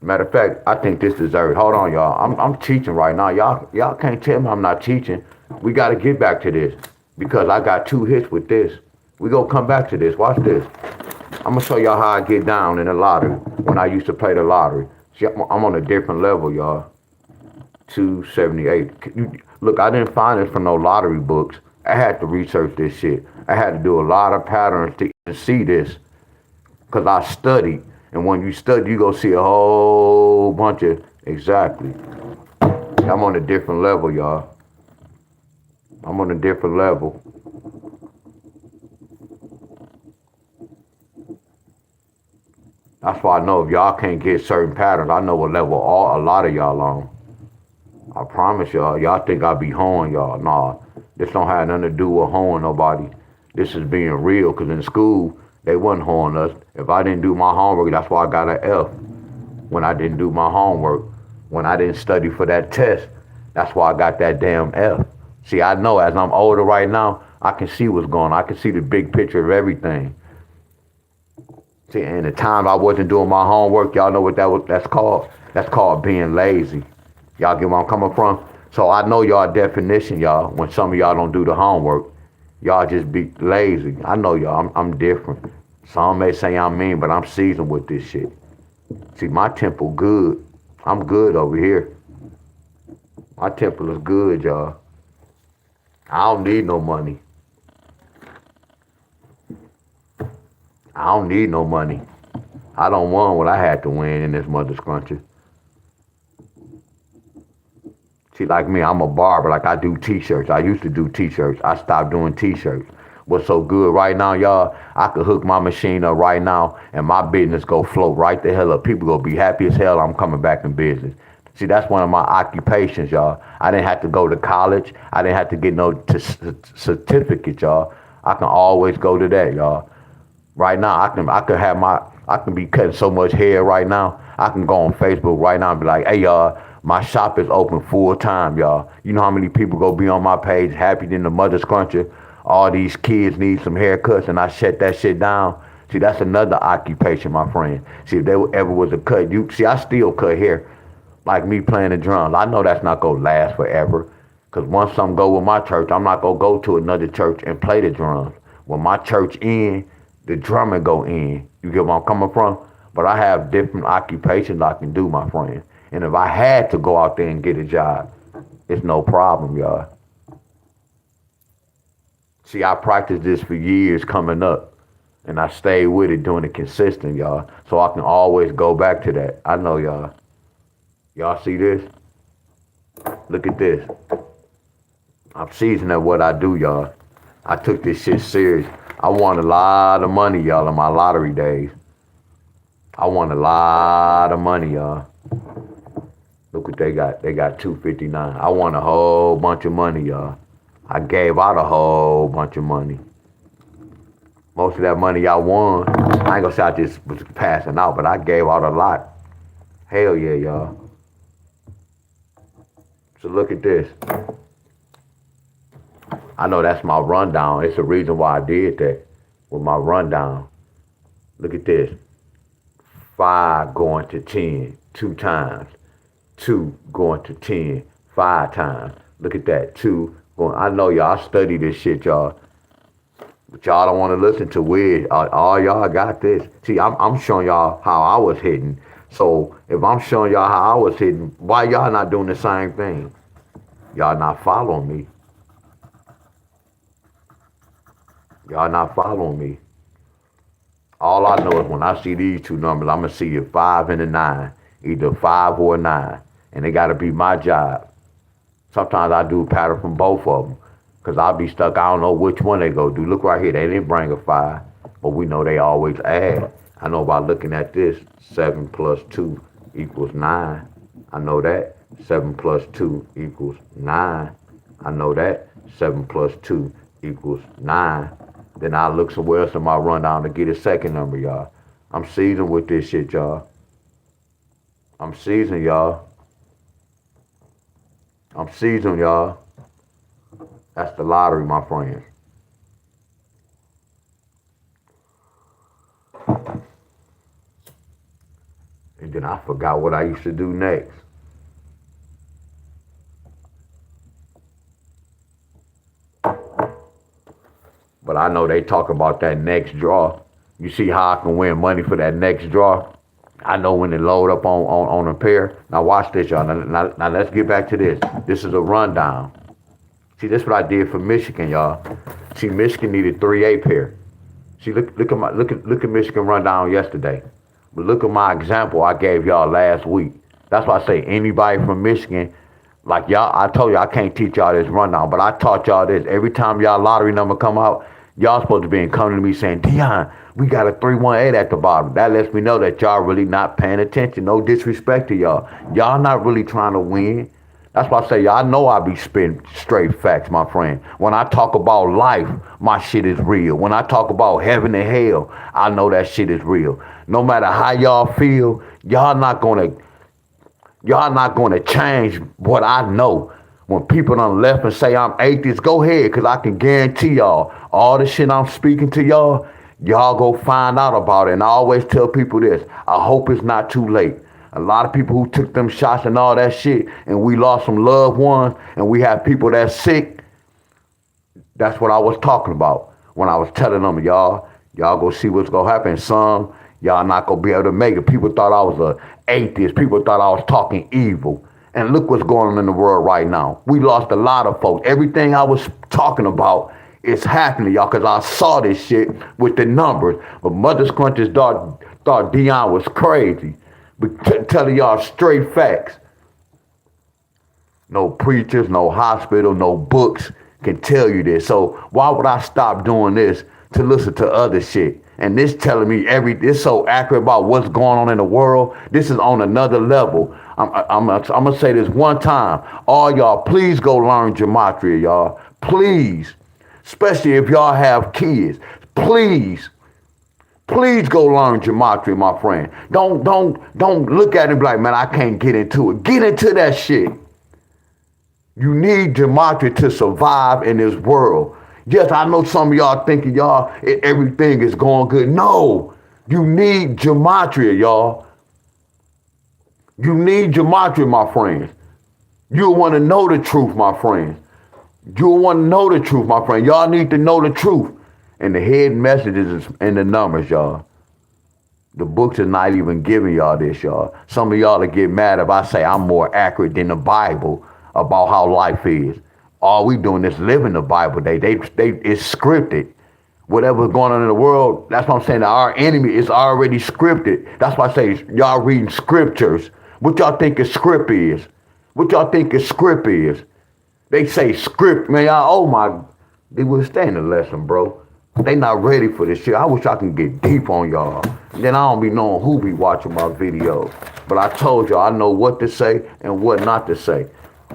Matter of fact, I think this deserves. Hold on, y'all. I'm teaching right now. Y'all can't tell me I'm not teaching. We got to get back to this because I got 2 hits with this. We gonna come back to this. Watch this. I'm gonna show y'all how I get down in the lottery when I used to play the lottery. See, I'm on a different level, y'all. 278. Look, I didn't find this from no lottery books. I had to research this shit. I had to do a lot of patterns to see this because I studied. And when you study, you go see a whole bunch of, exactly. I'm on a different level, y'all. I'm on a different level. That's why I know if y'all can't get certain patterns, I know what level a lot of y'all on. I promise y'all. Y'all think I be hoeing y'all. Nah, this don't have nothing to do with hoeing nobody. This is being real, because in school, they wasn't hoeing us. If I didn't do my homework, that's why I got an F. When I didn't do my homework, when I didn't study for that test, that's why I got that damn F. See, I know as I'm older right now, I can see what's going on. I can see the big picture of everything. See, and the time I wasn't doing my homework, y'all know what that's called? That's called being lazy. Y'all get where I'm coming from? So I know y'all definition, y'all, when some of y'all don't do the homework. Y'all just be lazy. I know y'all, I'm different. Some may say I'm mean, but I'm seasoned with this shit. See, my temple good. I'm good over here. My temple is good, y'all. I don't need no money. I don't need no money. I don't won what I had to win in this mother scruncher. See, like me, I'm a barber. Like I do t-shirts. I used to do t-shirts. I stopped doing t-shirts. What's so good right now, y'all? I could hook my machine up right now and my business go float right the hell up. People gonna be happy as hell I'm coming back in business. See, that's one of my occupations, y'all. I didn't have to go to college. I didn't have to get no certificate, y'all. I can always go to that, y'all. Right now, I can be cutting so much hair right now. I can go on Facebook right now and be like, hey, y'all, my shop is open full time, y'all. You know how many people go be on my page happy than the mother scruncher? All these kids need some haircuts, and I shut that shit down. See, that's another occupation, my friend. See, if there ever was a cut, I still cut hair. Like me playing the drums. I know that's not gonna last forever. Cause once something go with my church, I'm not gonna go to another church and play the drums. When my church in, the drumming go in. You get where I'm coming from? But I have different occupations I can do, my friend. And if I had to go out there and get a job, it's no problem, y'all. See, I practiced this for years coming up. And I stayed with it, doing it consistent, y'all. So I can always go back to that. I know, y'all. Y'all see this? Look at this. I'm seasoned at what I do, y'all. I took this shit serious. I won a lot of money, y'all, in my lottery days. I won a lot of money, y'all. Look what they got. They got 259. I won a whole bunch of money, y'all. I gave out a whole bunch of money. Most of that money I won, I ain't gonna say I just was passing out, but I gave out a lot. Hell yeah, y'all. So look at this. I know that's my rundown. It's the reason why I did that with my rundown. Look at this. 5 going to 10 2 times. 2 going to 10 5 times. Look at that. 2 going. I know y'all study this shit, y'all. But y'all don't want to listen to weird. All y'all got this. See, I'm showing y'all how I was hitting. So if I'm showing y'all how I was hitting, why y'all not doing the same thing? Y'all not following me. Y'all not following me. All I know is when I see these two numbers, I'm going to see a 5 and a 9. Either 5 or a 9. And it got to be my job. Sometimes I do a pattern from both of them. Because I'll be stuck. I don't know which one they go do. Look right here. They didn't bring a 5. But we know they always add. I know by looking at this, 7 plus 2 equals 9. I know that. 7 plus 2 equals 9. I know that. 7 plus 2 equals 9. Then I look somewhere else in my rundown to get a second number, y'all. I'm seasoned with this shit, y'all. I'm seasoned, y'all. I'm seasoned, y'all. That's the lottery, my friends. And then I forgot what I used to do next. But I know they talk about that next draw. You see how I can win money for that next draw? I know when it load up on a pair. Now watch this, y'all. Now let's get back to this. This is a rundown. See, this is what I did for Michigan, y'all. See, Michigan needed 3A pair. See, look at Michigan rundown yesterday. But look at my example I gave y'all last week. That's why I say anybody from Michigan, like y'all, I told you I can't teach y'all this rundown, but I taught y'all this. Every time y'all lottery number come out, y'all supposed to be coming to me saying, Deon, we got a 318 at the bottom. That lets me know that y'all really not paying attention. No disrespect to y'all. Y'all not really trying to win. That's why I say, y'all know I be spitting straight facts, my friend. When I talk about life, my shit is real. When I talk about heaven and hell, I know that shit is real. No matter how y'all feel, y'all not gonna change what I know. When people done left and say I'm atheist, go ahead, because I can guarantee y'all, all the shit I'm speaking to y'all, y'all go find out about it. And I always tell people this, I hope it's not too late. A lot of people who took them shots and all that shit, and we lost some loved ones, and we have people that's sick. That's what I was talking about when I was telling them, y'all go see what's gonna happen. Some, y'all not gonna be able to make it. People thought I was an atheist. People thought I was talking evil. And look what's going on in the world right now. We lost a lot of folks. Everything I was talking about is happening, y'all, because I saw this shit with the numbers. But Mother Scrunch's daughter thought Deon was crazy. But telling y'all straight facts. No preachers, no hospital, no books can tell you this. So why would I stop doing this to listen to other shit? And this telling me this so accurate about what's going on in the world. This is on another level. I'm gonna say this one time. All y'all, please go learn gematria, y'all. Please, especially if y'all have kids. Please go learn gematria, my friend. Don't look at it and be like, man, I can't get into it. Get into that shit. You need gematria to survive in this world. Yes, I know some of y'all thinking everything is going good. No, you need gematria, y'all. You need gematria, my friends. You'll want to know the truth, my friends. You'll want to know the truth, my friend. Y'all need to know the truth. And the hidden messages and the numbers, y'all. The books are not even giving y'all this, y'all. Some of y'all will get mad if I say I'm more accurate than the Bible about how life is. All we doing is living the Bible. It's scripted. Whatever's going on in the world, that's what I'm saying. Our enemy is already scripted. That's why I say y'all reading scriptures. What y'all think a script is? What y'all think a script is? They say script, man. They will stay in the lesson, bro. They not ready for this shit. I wish I can get deep on y'all. Then I don't be knowing who be watching my videos. But I told y'all I know what to say and what not to say.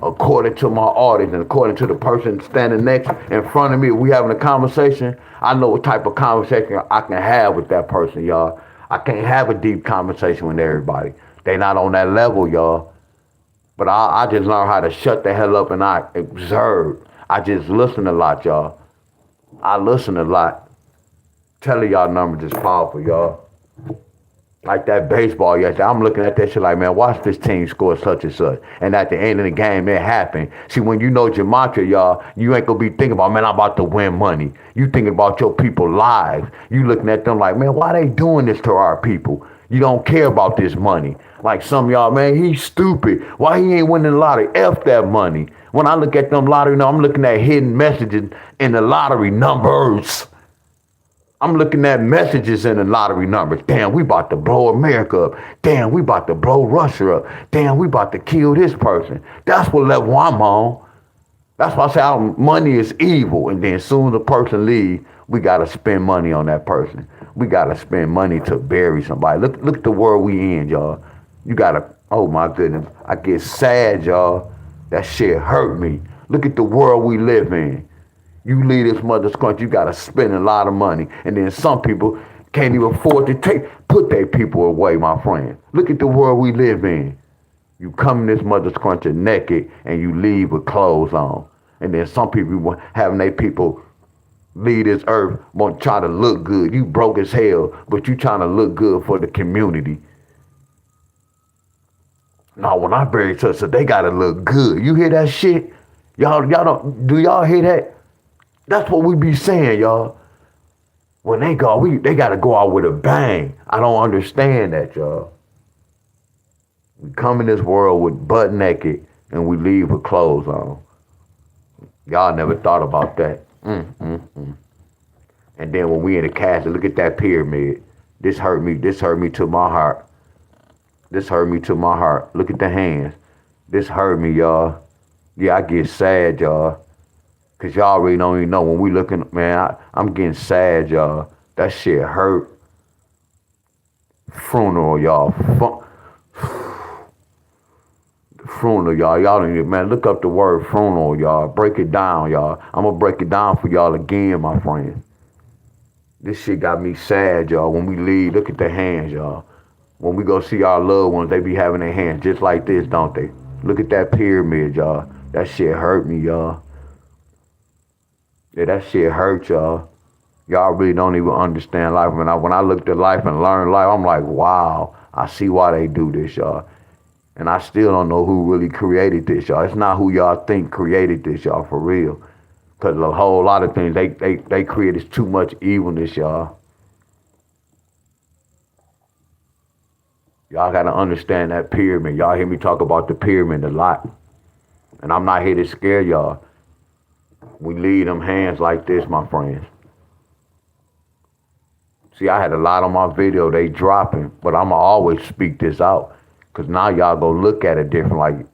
According to my audience and according to the person standing next in front of me, we having a conversation, I know what type of conversation I can have with that person, y'all. I can't have a deep conversation with everybody. They not on that level, y'all. But I just learned how to shut the hell up and I observe. I just listen a lot, y'all. I listen a lot. Telling y'all numbers is powerful, y'all. Like that baseball yesterday, I'm looking at that shit like, man, watch this team score such and such. And at the end of the game, it happened. See, when you know gematria, y'all, you ain't gonna be thinking about, man, I'm about to win money. You thinking about your people's lives. You looking at them like, man, why they doing this to our people? You don't care about this money. Like some of y'all, man, he's stupid. Why he ain't winning the lottery? F that money. When I look at them lottery, I'm looking at hidden messages in the lottery numbers. I'm looking at messages in the lottery numbers. Damn, we about to blow America up. Damn, we about to blow Russia up. Damn, we about to kill this person. That's what level I'm on. That's why I say money is evil. And then as soon as the person leaves, we got to spend money on that person. We got to spend money to bury somebody. Look at the world we in, y'all. You got to, oh my goodness. I get sad, y'all. That shit hurt me. Look at the world we live in. You leave this mother's country, you gotta spend a lot of money. And then some people can't even afford to put their people away, my friend. Look at the world we live in. You come in this mother's country naked and you leave with clothes on. And then some people having their people leave this earth, want to try to look good. You broke as hell, but you trying to look good for the community. Now, when I bury such, they gotta look good. You hear that shit? Y'all do y'all hear that? That's what we be saying, y'all. When they go, they got to go out with a bang. I don't understand that, y'all. We come in this world with butt naked and we leave with clothes on. Y'all never thought about that. And then when we in the casket, look at that pyramid. This hurt me to my heart. This hurt me to my heart. Look at the hands. This hurt me, y'all. Yeah, I get sad, y'all. Cause y'all really don't even know when we looking, man, I'm getting sad, y'all. That shit hurt. Funeral, y'all. Funeral, y'all. Y'all don't even, man, look up the word funeral, y'all. Break it down, y'all. I'm gonna break it down for y'all again, my friend. This shit got me sad, y'all. When we leave, look at the hands, y'all. When we go see our loved ones, they be having their hands just like this, don't they? Look at that pyramid, y'all. That shit hurt me, y'all. Yeah, that shit hurt, y'all. Y'all really don't even understand life. When I looked at life and learned life, I'm like, wow, I see why they do this, y'all. And I still don't know who really created this, y'all. It's not who y'all think created this, y'all, for real. Because a whole lot of things, they created too much evilness, y'all. Y'all got to understand that pyramid. Y'all hear me talk about the pyramid a lot. And I'm not here to scare y'all. We leave them hands like this, my friends. See, I had a lot on my video, they dropping, but I'ma always speak this out. Cause now y'all go look at it different. Like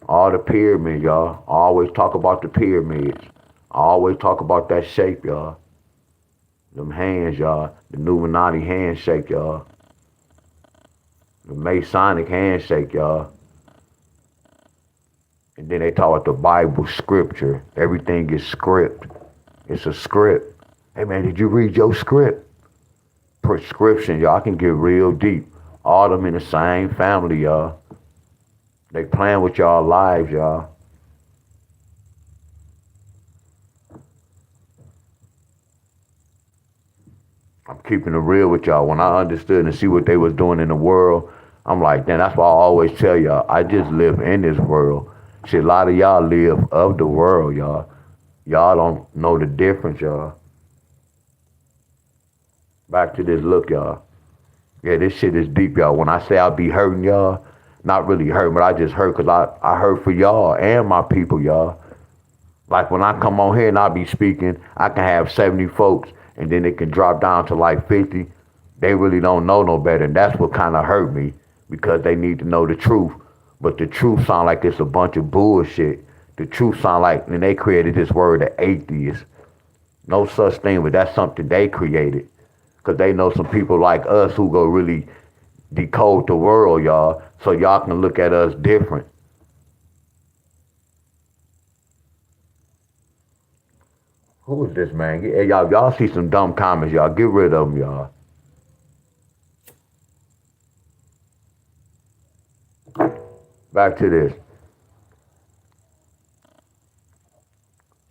all the pyramids, y'all. I always talk about the pyramids. I always talk about that shape, y'all. Them hands, y'all. The Illuminati handshake, y'all. The Masonic handshake, y'all. And then they talk about the Bible scripture. Everything is script. It's a script. Hey man, did you read your script? Prescription, y'all. I can get real deep. All them in the same family, y'all. They playing with y'all lives, y'all. I'm keeping it real with y'all. When I understood and see what they was doing in the world, I'm like, damn, that's why I always tell y'all, I just live in this world. See, a lot of y'all live of the world, y'all. Y'all don't know the difference, y'all. Back to this look, y'all. Yeah, this shit is deep, y'all. When I say I be hurting y'all, not really hurting, but I just hurt because I hurt for y'all and my people, y'all. Like when I come on here and I be speaking, I can have 70 folks and then it can drop down to like 50. They really don't know no better. And that's what kind of hurt me because they need to know the truth. But the truth sound like it's a bunch of bullshit. The truth sound like, and they created this word, the atheist. No such thing, but that's something they created. Because they know some people like us who go really decode the world, y'all. So y'all can look at us different. Who is this, man? Hey, y'all see some dumb comments, y'all. Get rid of them, y'all. Back to this.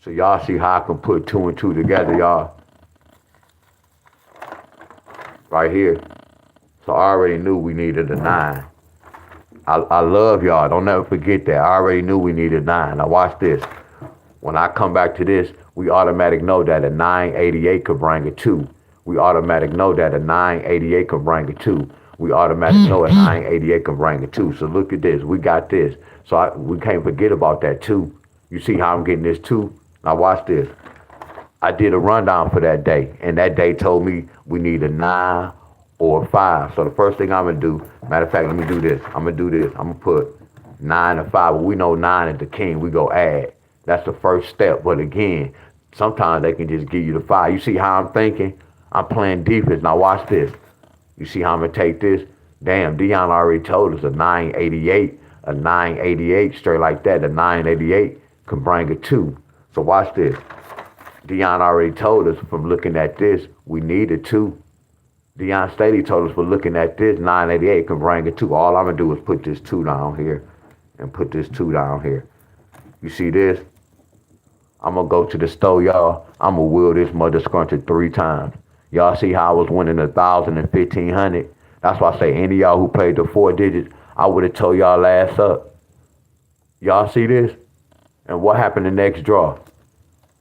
So y'all see how I can put two and two together, y'all. Right here. So I already knew we needed a 9. I love y'all. Don't never forget that. I already knew we needed 9. Now watch this. When I come back to this, we automatic know that a 988 could bring a 2. We automatic know that a 988 could bring a 2. We automatic know a 988 could bring a 2. So look at this. We got this. So we can't forget about that 2. You see how I'm getting this 2? Now watch this. I did a rundown for that day, and that day told me we need a 9 or a 5. So the first thing I'm going to do, matter of fact, let me do this. I'm going to do this. I'm going to put 9 and 5. Well, we know 9 is the king. We go add. That's the first step. But again, sometimes they can just give you the 5. You see how I'm thinking? I'm playing defense. Now watch this. You see how I'm going to take this? Damn, Deon already told us a 988, a 988, straight like that, a 988 can bring a 2. So watch this. Deon already told us from looking at this, we need a 2. Deon Staley told us for looking at this, 988 can bring a 2. All I'm going to do is put this 2 down here and put this 2 down here. You see this? I'm going to go to the store, y'all. I'm going to wheel this mother scruncher 3 times. Y'all see how I was winning 1,000 and 1,500? That's why I say any of y'all who played the 4 digits, I would have told y'all last up. Y'all see this? And what happened the next draw?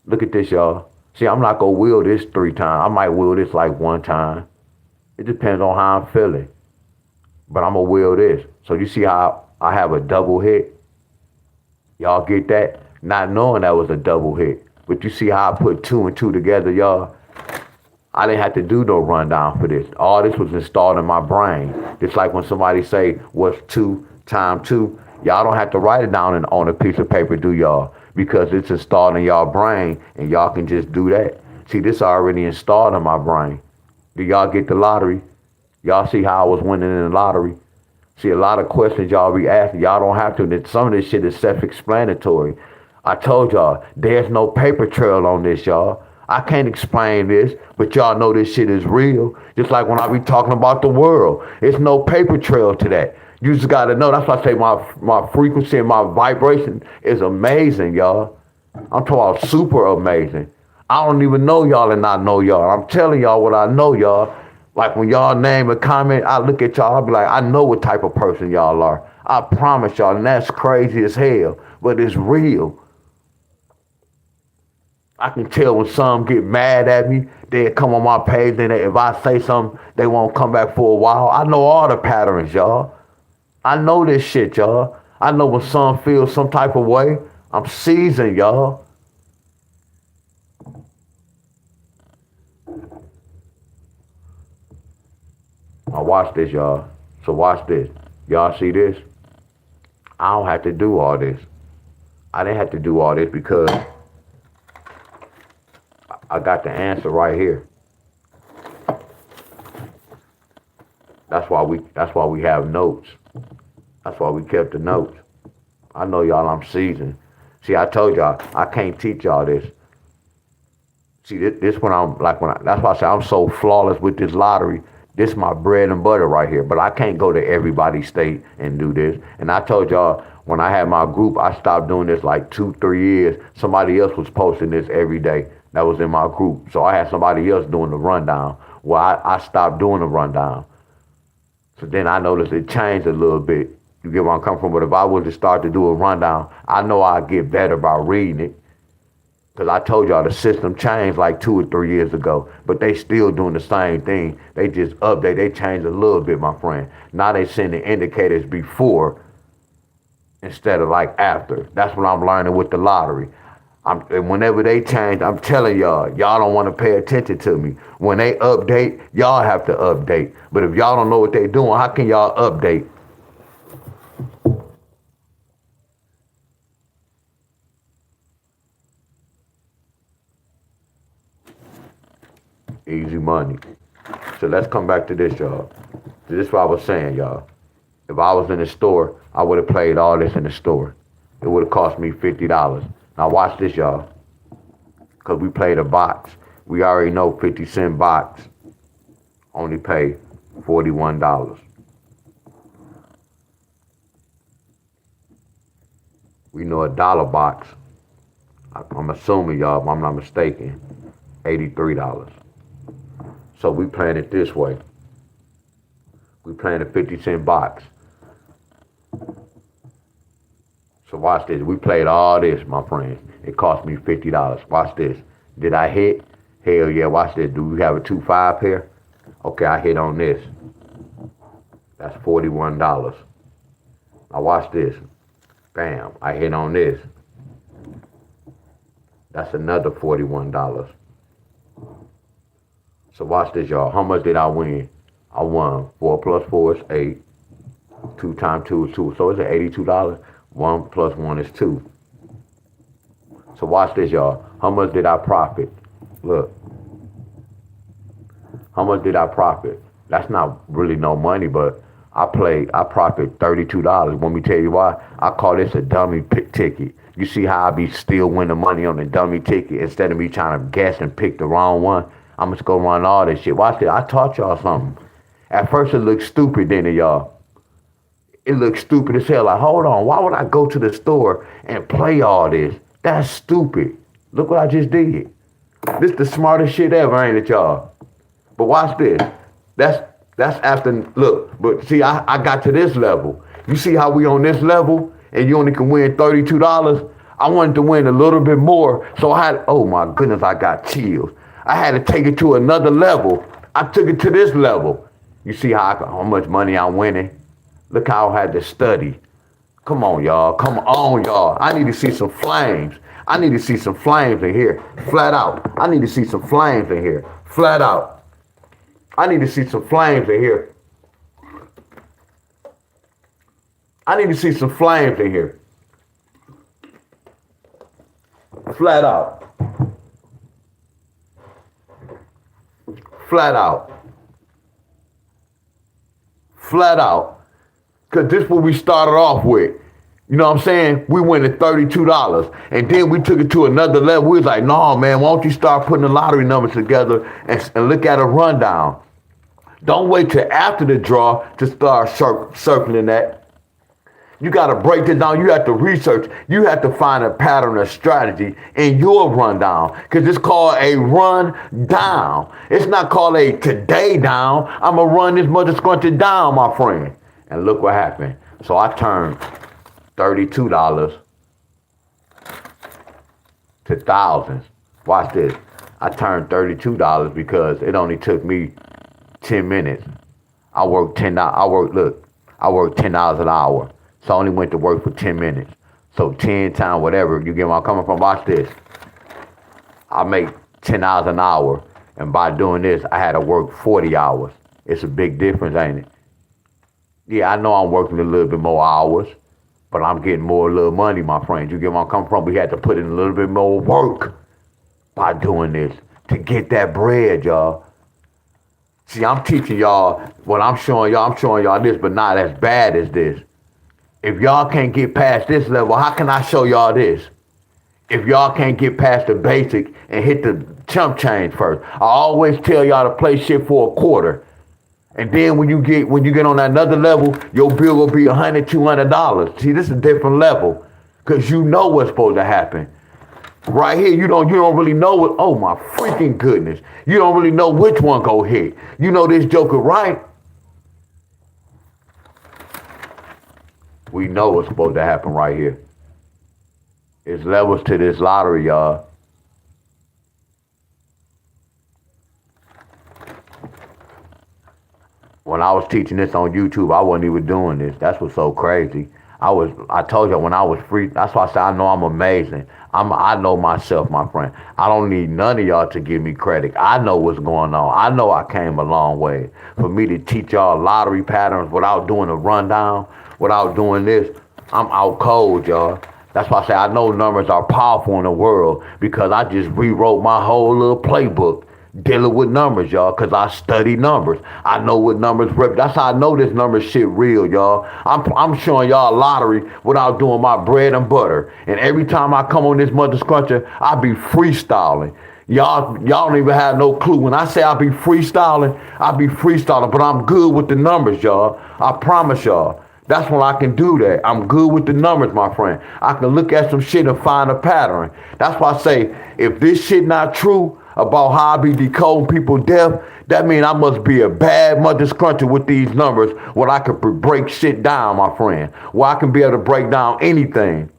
Look at this, y'all. See, I'm not going to wheel this 3 times. I might wheel this like 1 time. It depends on how I'm feeling. But I'm going to wheel this. So you see how I have a double hit? Y'all get that? Not knowing that was a double hit. But you see how I put 2 and 2 together, y'all? I didn't have to do no rundown for this. All this was installed in my brain. It's like when somebody say, what's 2 times 2? Y'all don't have to write it down on a piece of paper, do y'all? Because it's installed in y'all brain, and y'all can just do that. See, this already installed in my brain. Do y'all get the lottery? Y'all see how I was winning in the lottery? See, a lot of questions y'all be asking, y'all don't have to. Some of this shit is self-explanatory. I told y'all, there's no paper trail on this, y'all. I can't explain this, but y'all know this shit is real. Just like when I be talking about the world. It's no paper trail to that. You just got to know. That's why I say my frequency and my vibration is amazing, y'all. I'm talking about super amazing. I don't even know y'all and I know y'all. I'm telling y'all what I know, y'all. Like when y'all name a comment, I look at y'all, I'll be like, I know what type of person y'all are. I promise y'all, and that's crazy as hell, but it's real. I can tell when some get mad at me, they come on my page, and if I say something, they won't come back for a while. I know all the patterns, y'all. I know this shit, y'all. I know when some feel some type of way, I'm seasoned, y'all. watch this, y'all. So watch this. Y'all see this? I don't have to do all this. I didn't have to do all this because I got the answer right here. That's why we have notes. That's why we kept the notes. I know y'all I'm seasoned. See, I told y'all I can't teach y'all this. See, this when I'm like that's why I say I'm so flawless with this lottery. This my bread and butter right here. But I can't go to everybody's state and do this. And I told y'all when I had my group, I stopped doing this like 2-3 years. Somebody else was posting this every day. That was in my group. So I had somebody else doing the rundown. Well, I stopped doing the rundown. So then I noticed it changed a little bit. You get where I'm coming from? But if I was to start to do a rundown, I know I'd get better by reading it. Because I told y'all the system changed like 2 or 3 years ago, but they still doing the same thing. They just update, they changed a little bit, my friend. Now they send the indicators before instead of like after. That's what I'm learning with the lottery. And whenever they change, I'm telling y'all don't want to pay attention to me. When they update, y'all have to update. But if y'all don't know what they doing, how can y'all update? Easy money. So let's come back to this, y'all. This is what I was saying, y'all. If I was in the store, I would have played all this in the store. It would have cost me $50. Now watch this, y'all. Because we played a box. We already know 50-cent box only pay $41. We know a dollar box, I'm assuming y'all, if I'm not mistaken, $83. So we playing it this way. We playing a 50-cent box. So watch this. We played all this, my friends. It cost me $50. Watch this. Did I hit? Hell yeah. Watch this. Do we have a 2-5 here? Okay, I hit on this. That's $41. Now watch this. Bam. I hit on this. That's another $41. So watch this, y'all. How much did I win? I won 4 plus 4 is 8. 2 times 2 is 2. So it's $82. 1 plus 1 is 2. So watch this, y'all. How much did I profit? Look. How much did I profit? That's not really no money, but I profit $32. Let me tell you why. I call this a dummy ticket. You see how I be still winning money on a dummy ticket instead of me trying to guess and pick the wrong one? I'm just gonna run all this shit. Watch this. I taught y'all something. At first it looked stupid, didn't it, y'all? It looked stupid as hell. Like, hold on, why would I go to the store and play all this? That's stupid. Look what I just did. This the smartest shit ever, ain't it, y'all? But watch this. That's after, look, but see, I got to this level. You see how we on this level and you only can win $32? I wanted to win a little bit more, so I had, oh my goodness, I got chills. I had to take it to another level. I took it to this level. You see how much money I'm winning? Look how I had to study. Come on, y'all. Come on, y'all. I need to see some flames. I need to see some flames in here. Flat out. I need to see some flames in here. Flat out. I need to see some flames in here. I need to see some flames in here. Flat out. Flat out. Flat out. Because this is what we started off with. You know what I'm saying? We went at $32. And then we took it to another level. We was like, no, man, why don't you start putting the lottery numbers together and look at a rundown? Don't wait till after the draw to start circling that. You got to break it down. You have to research. You have to find a pattern or strategy in your rundown. Because it's called a rundown. It's not called a today down. I'm going to run this mother scrunchie down, my friend. And look what happened. So I turned $32 to thousands. Watch this. I turned $32 because it only took me 10 minutes. I worked $10 an hour. So I only went to work for 10 minutes. So 10 times whatever, you get where I'm coming from? Watch this. I make $10 an hour. And by doing this, I had to work 40 hours. It's a big difference, ain't it? Yeah, I know I'm working a little bit more hours, but I'm getting more little money, my friend. You get where I'm coming from? We had to put in a little bit more work by doing this to get that bread, y'all. See, I'm teaching y'all what I'm showing y'all this, but not as bad as this. If y'all can't get past this level, how can I show y'all this? If y'all can't get past the basic and hit the chump change first. I always tell y'all to play shit for a quarter. And then when you get on another level, your bill will be $100, $200. See, this is a different level. Cause you know what's supposed to happen. Right here, you don't really know what, oh my freaking goodness. You don't really know which one go hit. You know this joker, right? We know what's supposed to happen right here. It's levels to this lottery, y'all. When I was teaching this on YouTube, I wasn't even doing this. That's what's so crazy. I told you when I was free, that's why I said I know I'm amazing. I know myself, my friend. I don't need none of y'all to give me credit. I know what's going on. I know I came a long way. For me to teach y'all lottery patterns without doing a rundown, without doing this, I'm out cold, y'all. That's why I say I know numbers are powerful in the world because I just rewrote my whole little playbook dealing with numbers, y'all, because I study numbers. I know what numbers rep. That's how I know this number shit real, y'all. I'm showing y'all a lottery without doing my bread and butter. And every time I come on this mother scruncher, I be freestyling. Y'all don't even have no clue. When I say I be freestyling, but I'm good with the numbers, y'all. I promise y'all. That's when I can do that. I'm good with the numbers, my friend. I can look at some shit and find a pattern. That's why I say, if this shit not true about how I be decoding people death, that means I must be a bad mother scruncher with these numbers where I can break shit down, my friend. Where I can be able to break down anything.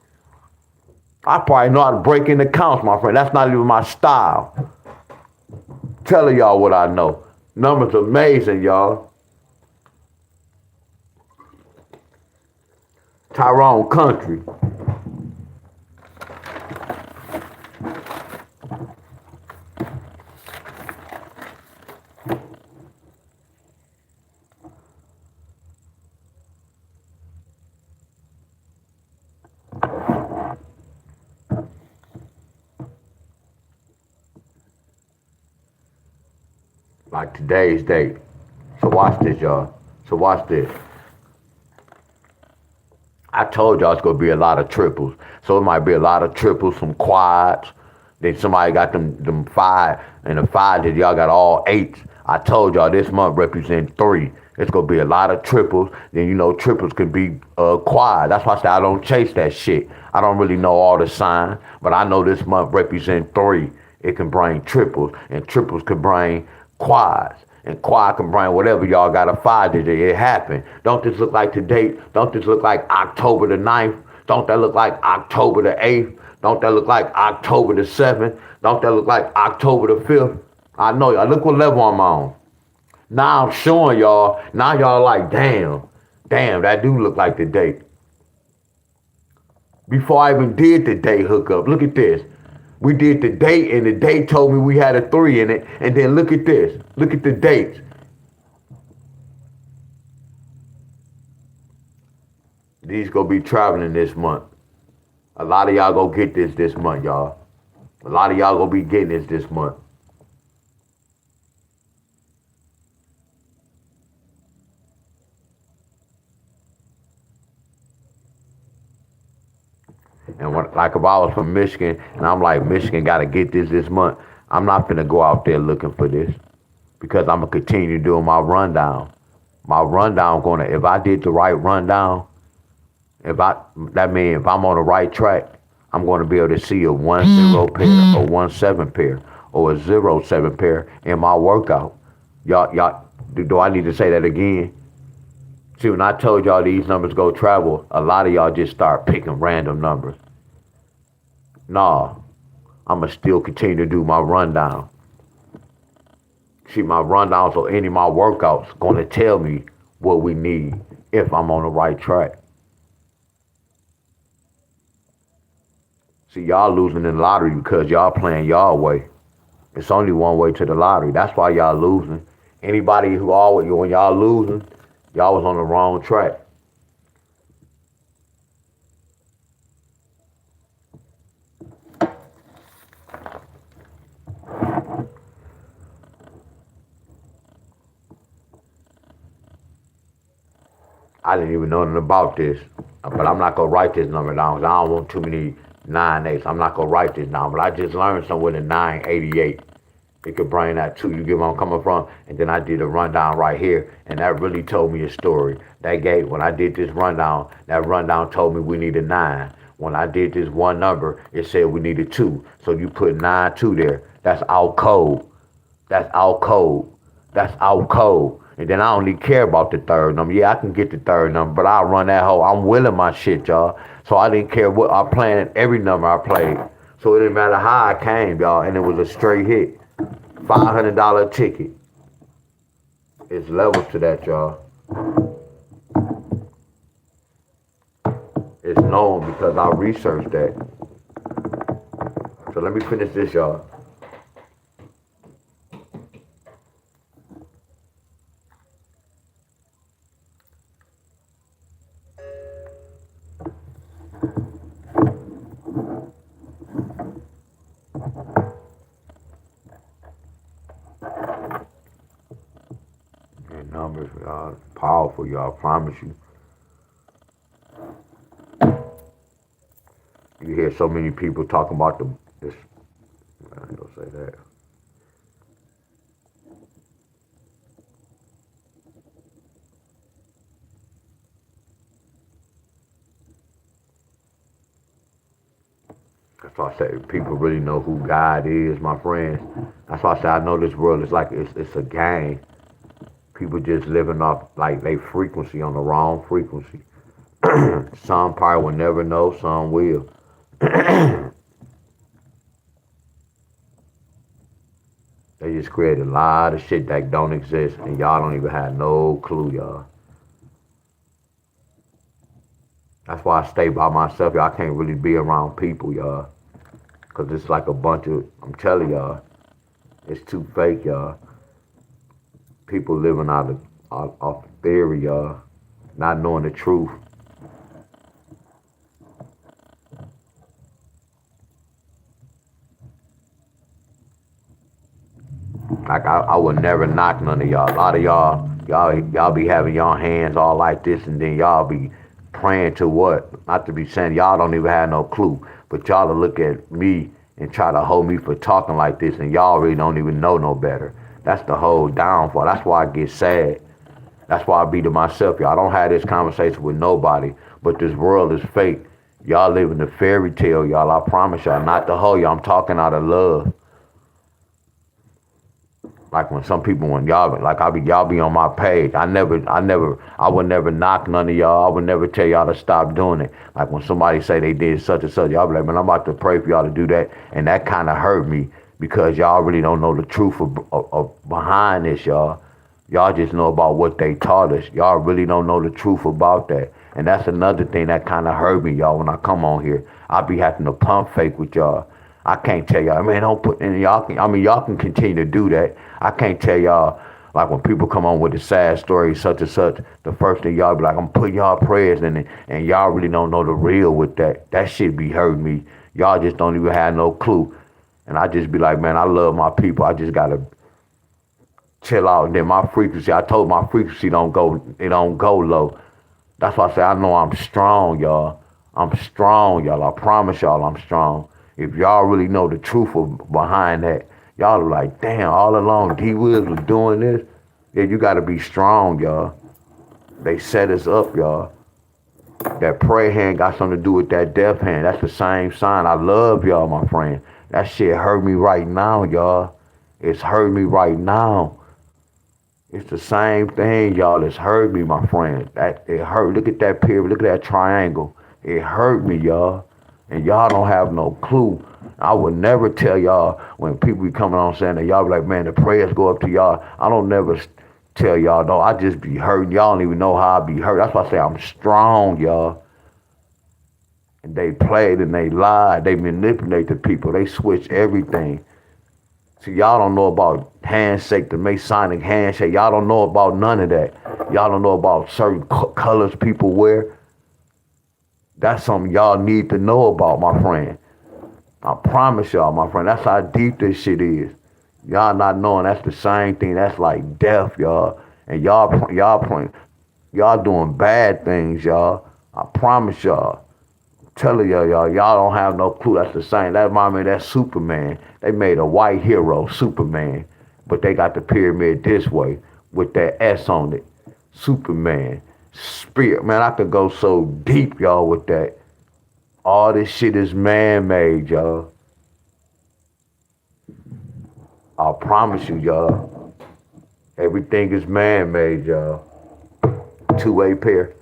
I probably know how to break in accounts, my friend. That's not even my style. Telling y'all what I know. Numbers amazing, y'all. Tyrone Country. Like today's date. So watch this, y'all. So watch this. I told y'all it's gonna be a lot of triples. So it might be a lot of triples, some quads. Then somebody got them five, and the five that y'all got all eights. I told y'all this month represent 3. It's gonna be a lot of triples. Then you know triples could be quad. That's why I say I don't chase that shit. I don't really know all the signs, but I know this month represent 3. It can bring triples, and triples could bring quads. And quad can bring whatever y'all got a 5 digit. It happened. Don't this look like today? Don't this look like October the 9th? Don't that look like October the 8th? Don't that look like October the 7th? Don't that look like October the 5th? I know y'all. Look what level I'm on. Now I'm showing y'all. Now y'all like, damn, that do look like the date. Before I even did the date hookup, look at this. We did the date, and the date told me we had a 3 in it. And then look at this. Look at the dates. These gonna be traveling this month. A lot of y'all gonna get this month, y'all. A lot of y'all gonna be getting this month. And like if I was from Michigan and I'm like, Michigan got to get this month, I'm not going to go out there looking for this because I'm going to continue doing my rundown. My rundown if I did the right rundown, that means if I'm on the right track, I'm going to be able to see a 1-0 pair or 1-7 pair or a 0-7 pair in my workout. Y'all, do I need to say that again? See, when I told y'all these numbers go travel, a lot of y'all just start picking random numbers. Nah, I'm going to still continue to do my rundown. See, my rundowns or any of my workouts going to tell me what we need if I'm on the right track. See, y'all losing in the lottery because y'all playing y'all way. It's only one way to the lottery. That's why y'all losing. Anybody who always, when y'all losing, y'all was on the wrong track. I didn't even know nothing about this, but I'm not gonna write this number down 'cause I don't want too many 9/8. I'm not gonna write this down, but I just learned somewhere in 988. It could bring that too. You get where I'm coming from? And then I did a rundown right here, and that really told me a story. That gave, when I did this rundown, that rundown told me we needed 9. When I did this one number, it said we needed 2. So you put 9-2 there. That's out code. That's out code. That's out code. And then I don't even care about the third number. Yeah, I can get the third number, but I'll run that whole. I'm willing my shit, y'all. So I didn't care what I planned every number I played. So it didn't matter how I came, y'all, and it was a straight hit. $500 ticket. It's levels to that, y'all. It's known because I researched that. So let me finish this, y'all. And numbers, y'all, powerful, y'all. I promise you. You hear so many people talking about this. I ain't gonna say that. That's why I say people really know who God is, my friends. That's why I say I know this world is like it's a game. People just living off like they frequency on the wrong frequency. Some probably will never know, some will. They just create a lot of shit that don't exist, and y'all don't even have no clue, y'all. That's why I stay by myself, y'all. I can't really be around people, y'all. Because it's like a bunch of, I'm telling y'all, it's too fake, y'all. People living off theory, y'all. Not knowing the truth. Like I would never knock none of y'all. A lot of y'all be having y'all hands all like this, and then y'all be praying to what? Not to be saying y'all don't even have no clue, but y'all to look at me and try to hold me for talking like this, and y'all really don't even know no better. That's the whole downfall. That's why I get sad. That's why I be to myself, y'all. I don't have this conversation with nobody, but this world is fake. Y'all live in a fairy tale, y'all. I promise y'all, not to hold y'all. I'm talking out of love. Like when some people, when y'all, like y'all be on my page. I would never knock none of y'all. I would never tell y'all to stop doing it. Like when somebody say they did such and such, y'all be like, man, I'm about to pray for y'all to do that. And that kind of hurt me because y'all really don't know the truth of behind this, y'all. Y'all just know about what they taught us. Y'all really don't know the truth about that. And that's another thing that kind of hurt me, y'all, when I come on here. I be having to pump fake with y'all. I can't tell y'all, man, don't put in y'all can, I mean, y'all can continue to do that. I can't tell y'all, like when people come on with a sad story, such and such, the first thing y'all be like, I'm putting y'all prayers in it, and y'all really don't know the real with that. That shit be hurting me. Y'all just don't even have no clue. And I just be like, man, I love my people. I just gotta chill out. And then my frequency, I told my frequency it don't go low. That's why I say I know I'm strong, y'all. I'm strong, y'all. I promise y'all I'm strong. If y'all really know the truth behind that, y'all are like, damn, all along D Wills was doing this. Yeah, you gotta be strong, y'all. They set us up, y'all. That prayer hand got something to do with that death hand. That's the same sign. I love y'all, my friend. That shit hurt me right now, y'all. It's hurt me right now. It's the same thing, y'all. It's hurt me, my friend. That it hurt. Look at that period. Look at that triangle. It hurt me, y'all. And y'all don't have no clue. I would never tell y'all when people be coming on saying that y'all be like, man, the prayers go up to y'all. I don't never tell y'all, no. I just be hurting. Y'all don't even know how I be hurt. That's why I say I'm strong, y'all. And they played and they lied. They manipulate the people. They switch everything. See, y'all don't know about handshake, the Masonic handshake. Y'all don't know about none of that. Y'all don't know about certain colors people wear. That's something y'all need to know about, my friend. I promise y'all, my friend. That's how deep this shit is. Y'all not knowing that's the same thing. That's like death, y'all. And y'all doing bad things, y'all. I promise y'all. Telling y'all don't have no clue. That's the same. That remind me of that Superman. They made a white hero, Superman, but they got the pyramid this way with that S on it. Superman. Spirit. Man, I could go so deep, y'all, with that. All this shit is man-made, y'all. I promise you, y'all. Everything is man-made, y'all. Two-way pair.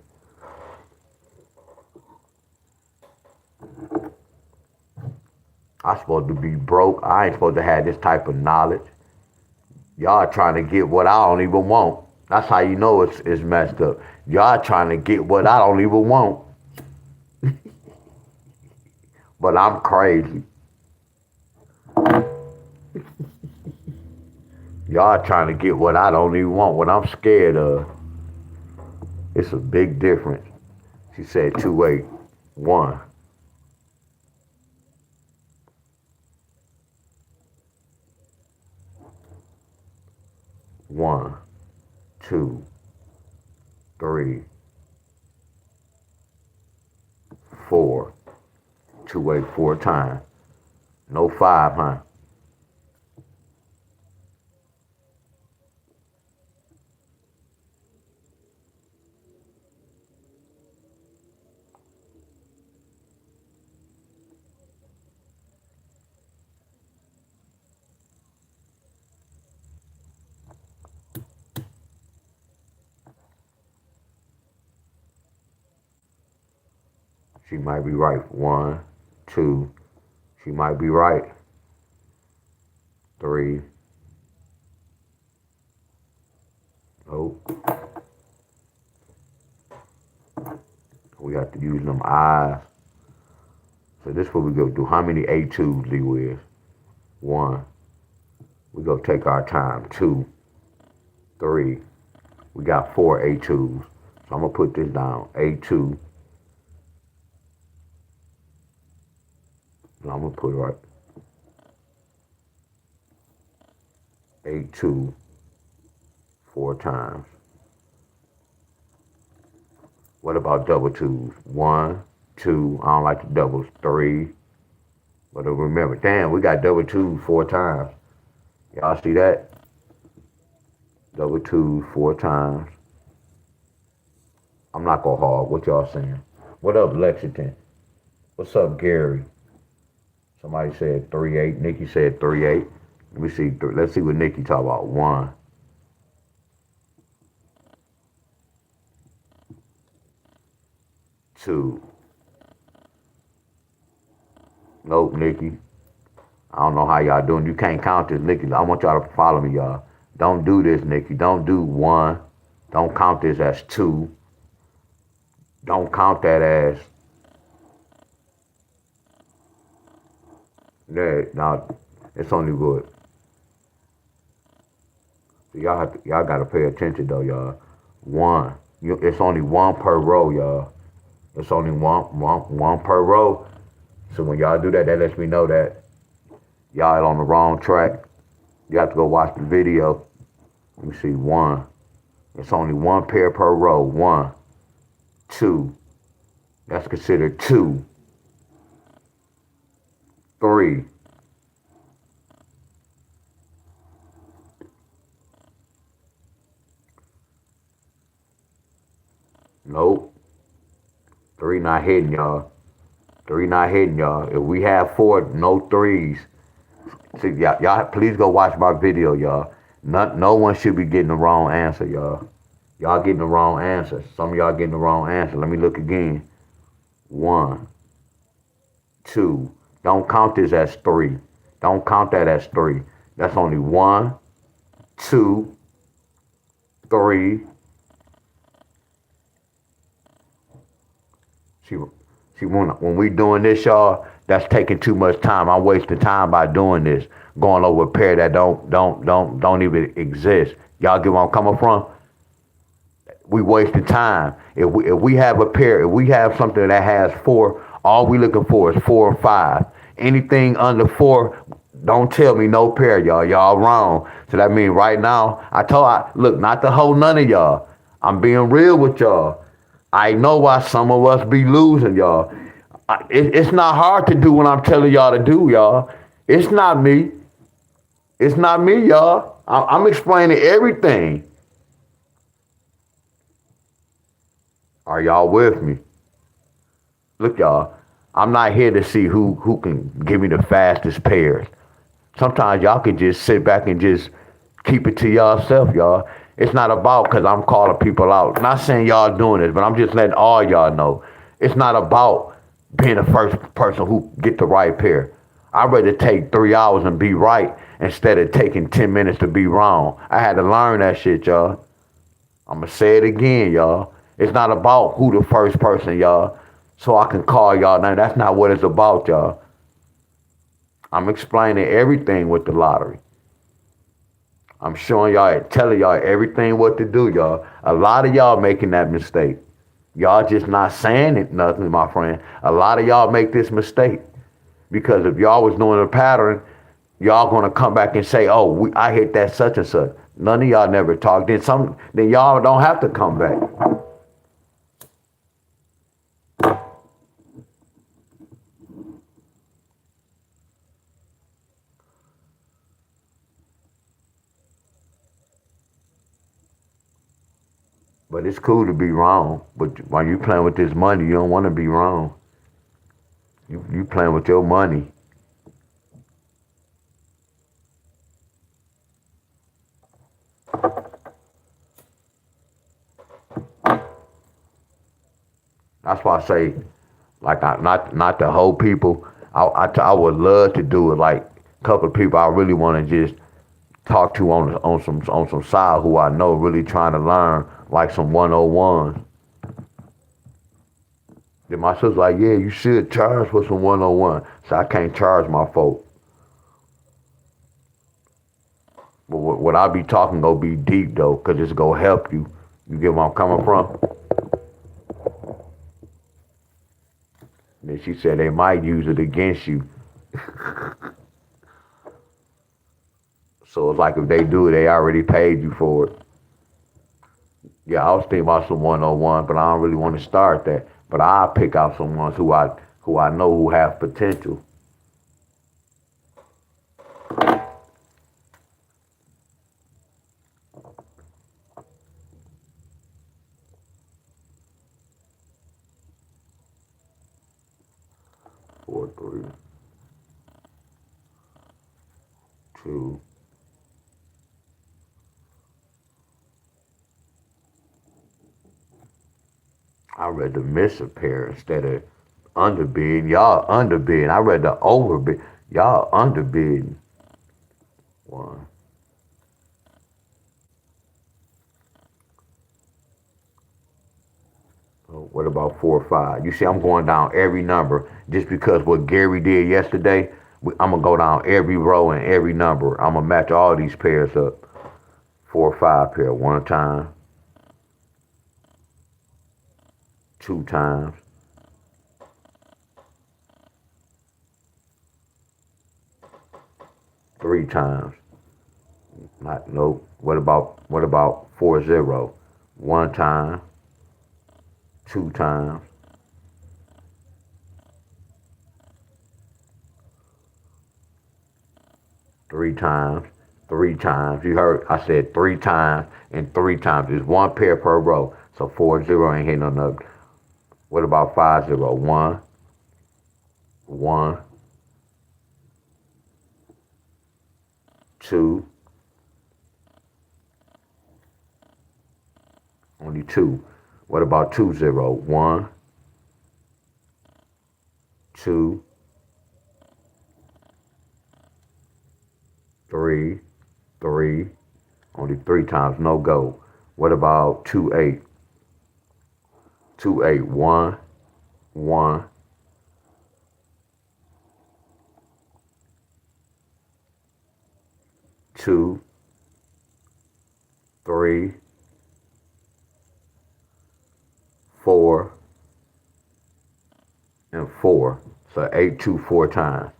I'm supposed to be broke. I ain't supposed to have this type of knowledge. Y'all trying to get what I don't even want. That's how you know it's messed up. Y'all trying to get what I don't even want. But I'm crazy. Y'all trying to get what I don't even want, what I'm scared of. It's a big difference. She said 281. One, two, three, four. 284 times. No five, huh? She might be right. One, two. She might be right. Three. Nope. We have to use them eyes. So this is what we go do. How many A2s do you is? One. We go take our time. Two. Three. We got four A2s. So I'm going to put this down. A2. And I'm going to put it right. A2 four times. What about double twos? One, two. I don't like the doubles. Three. But remember, damn, we got double twos four times. Y'all see that? Double twos four times. I'm not gonna hog. What y'all saying? What up, Lexington? What's up, Gary? Somebody said 3-8. Nikki said 3-8. Let me see. Let's see what Nikki talk about. One. Two. Nope, Nikki. I don't know how y'all doing. You can't count this, Nikki. I want y'all to follow me, y'all. Don't do this, Nikki. Don't do one. Don't count this as two. Don't count that as. Yeah, now it's only good. So y'all gotta pay attention though, y'all. One. It's only one per row, y'all. It's only one per row. So when y'all do that, that lets me know that y'all on the wrong track. You have to go watch the video. Let me see. One. It's only one pair per row. One. Two. That's considered two. Three. Nope. Three not hitting, y'all. Three not hitting, y'all. If we have four, no threes. See, y'all please go watch my video, y'all. No one should be getting the wrong answer, y'all. Y'all getting the wrong answer. Some of y'all getting the wrong answer. Let me look again. One. Two. Don't count this as three. Don't count that as three. That's only one, two, three. See, when we doing this, y'all, That's taking too much time. I'm wasting time by doing this, going over a pair that don't even exist. Y'all get where I'm coming from? We wasting time. If we have a pair, if we have something that has four, all we looking for is 4 or 5. Anything under 4, don't tell me no pair, y'all. Y'all wrong. So that means right now, look, not to hold none of y'all. I'm being real with y'all. I know why some of us be losing, y'all. It's not hard to do what I'm telling y'all to do, y'all. It's not me. It's not me, y'all. I'm explaining everything. Are y'all with me? Look, y'all, I'm not here to see who can give me the fastest pairs. Sometimes y'all can just sit back and just keep it to yourself, y'all. It's not about because I'm calling people out. Not saying y'all doing this, but I'm just letting all y'all know. It's not about being the first person who get the right pair. I'd rather take 3 hours and be right instead of taking 10 minutes to be wrong. I had to learn that shit, y'all. I'm going to say it again, y'all. It's not about who the first person, y'all, so I can call y'all. Now, that's not what it's about, y'all. I'm explaining everything with the lottery. I'm showing y'all, telling y'all everything what to do, y'all. A lot of y'all making that mistake. Y'all just not saying it, nothing, my friend. A lot of y'all make this mistake. Because if y'all was doing a pattern, y'all gonna come back and say, "Oh, I hit that such and such." None of y'all never talk. Then y'all don't have to come back. But it's cool to be wrong. But when you playing with this money, you don't want to be wrong. You playing with your money. That's why I say, like, not the whole people. I would love to do it. Like a couple of people I really want to just talk to on some side who I know really trying to learn, like some 101s. Then my sister's like, yeah, you should charge for some 101. So I can't charge my folk. But what I be talking gonna be deep though, cause it's gonna help you. You get where I'm coming from? And then she said they might use it against you. So it's like if they do it, they already paid you for it. Yeah, I was thinking about some 101, but I don't really want to start that. But I'll pick out some ones who I know who have potential. 4, 3, 2. I'd rather miss a pair instead of underbidding. Y'all underbidding. I'd rather overbid. Y'all underbidding. 1. Oh, what about 4, 5? You see, I'm going down every number just because what Gary did yesterday. I'm gonna go down every row and every number. I'm gonna match all these pairs up. 4, 5 pair. 1 time. 2 times. 3 times. Not nope. What about 4, 0? 1 time. 2 times. 3 times. 3 times. You heard I said 3 times and 3 times. There's 1 pair per row. So 4, 0 ain't hitting on nothing. What about 5, 0? 1. 1. 2. Only 2. What about 2, 0? 1. 2. 3. 3. Only 3 times. No go. What about 2, 8? 2, 8. 1. 1. 2, 3, 4, and 4. So 8, 2, 4 times.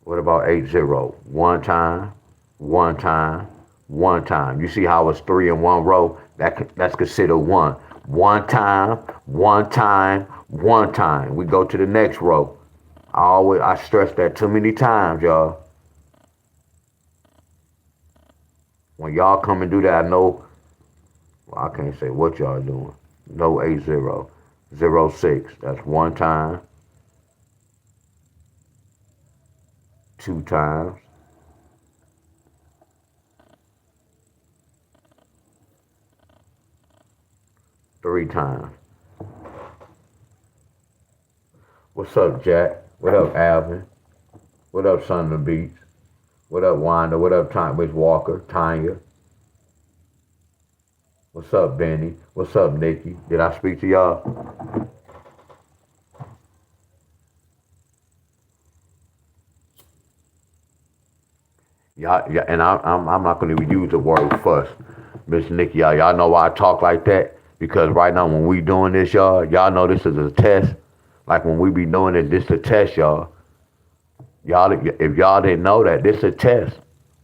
What about 8, 0? One time, one time, one time. You see how it's 3 in one row? That's considered 1. One time, one time, one time. We go to the next row. I stress that too many times, y'all. When y'all come and do that, I know, well, I can't say what y'all doing. No 8, 0. 0, 6. That's one time, 2 times, 3 times. What's up, Jack? What up, Alvin? What up, Son of the Beats? What up, Wanda? What up, Miss Walker? Tanya? What's up, Benny? What's up, Nikki? Did I speak to y'all? Yeah, and I'm not going to use the word fuss, Miss Nikki. Y'all know why I talk like that? Because right now when we doing this, y'all know this is a test. Like when we be doing it, this is a test, y'all. If y'all didn't know that, this is a test.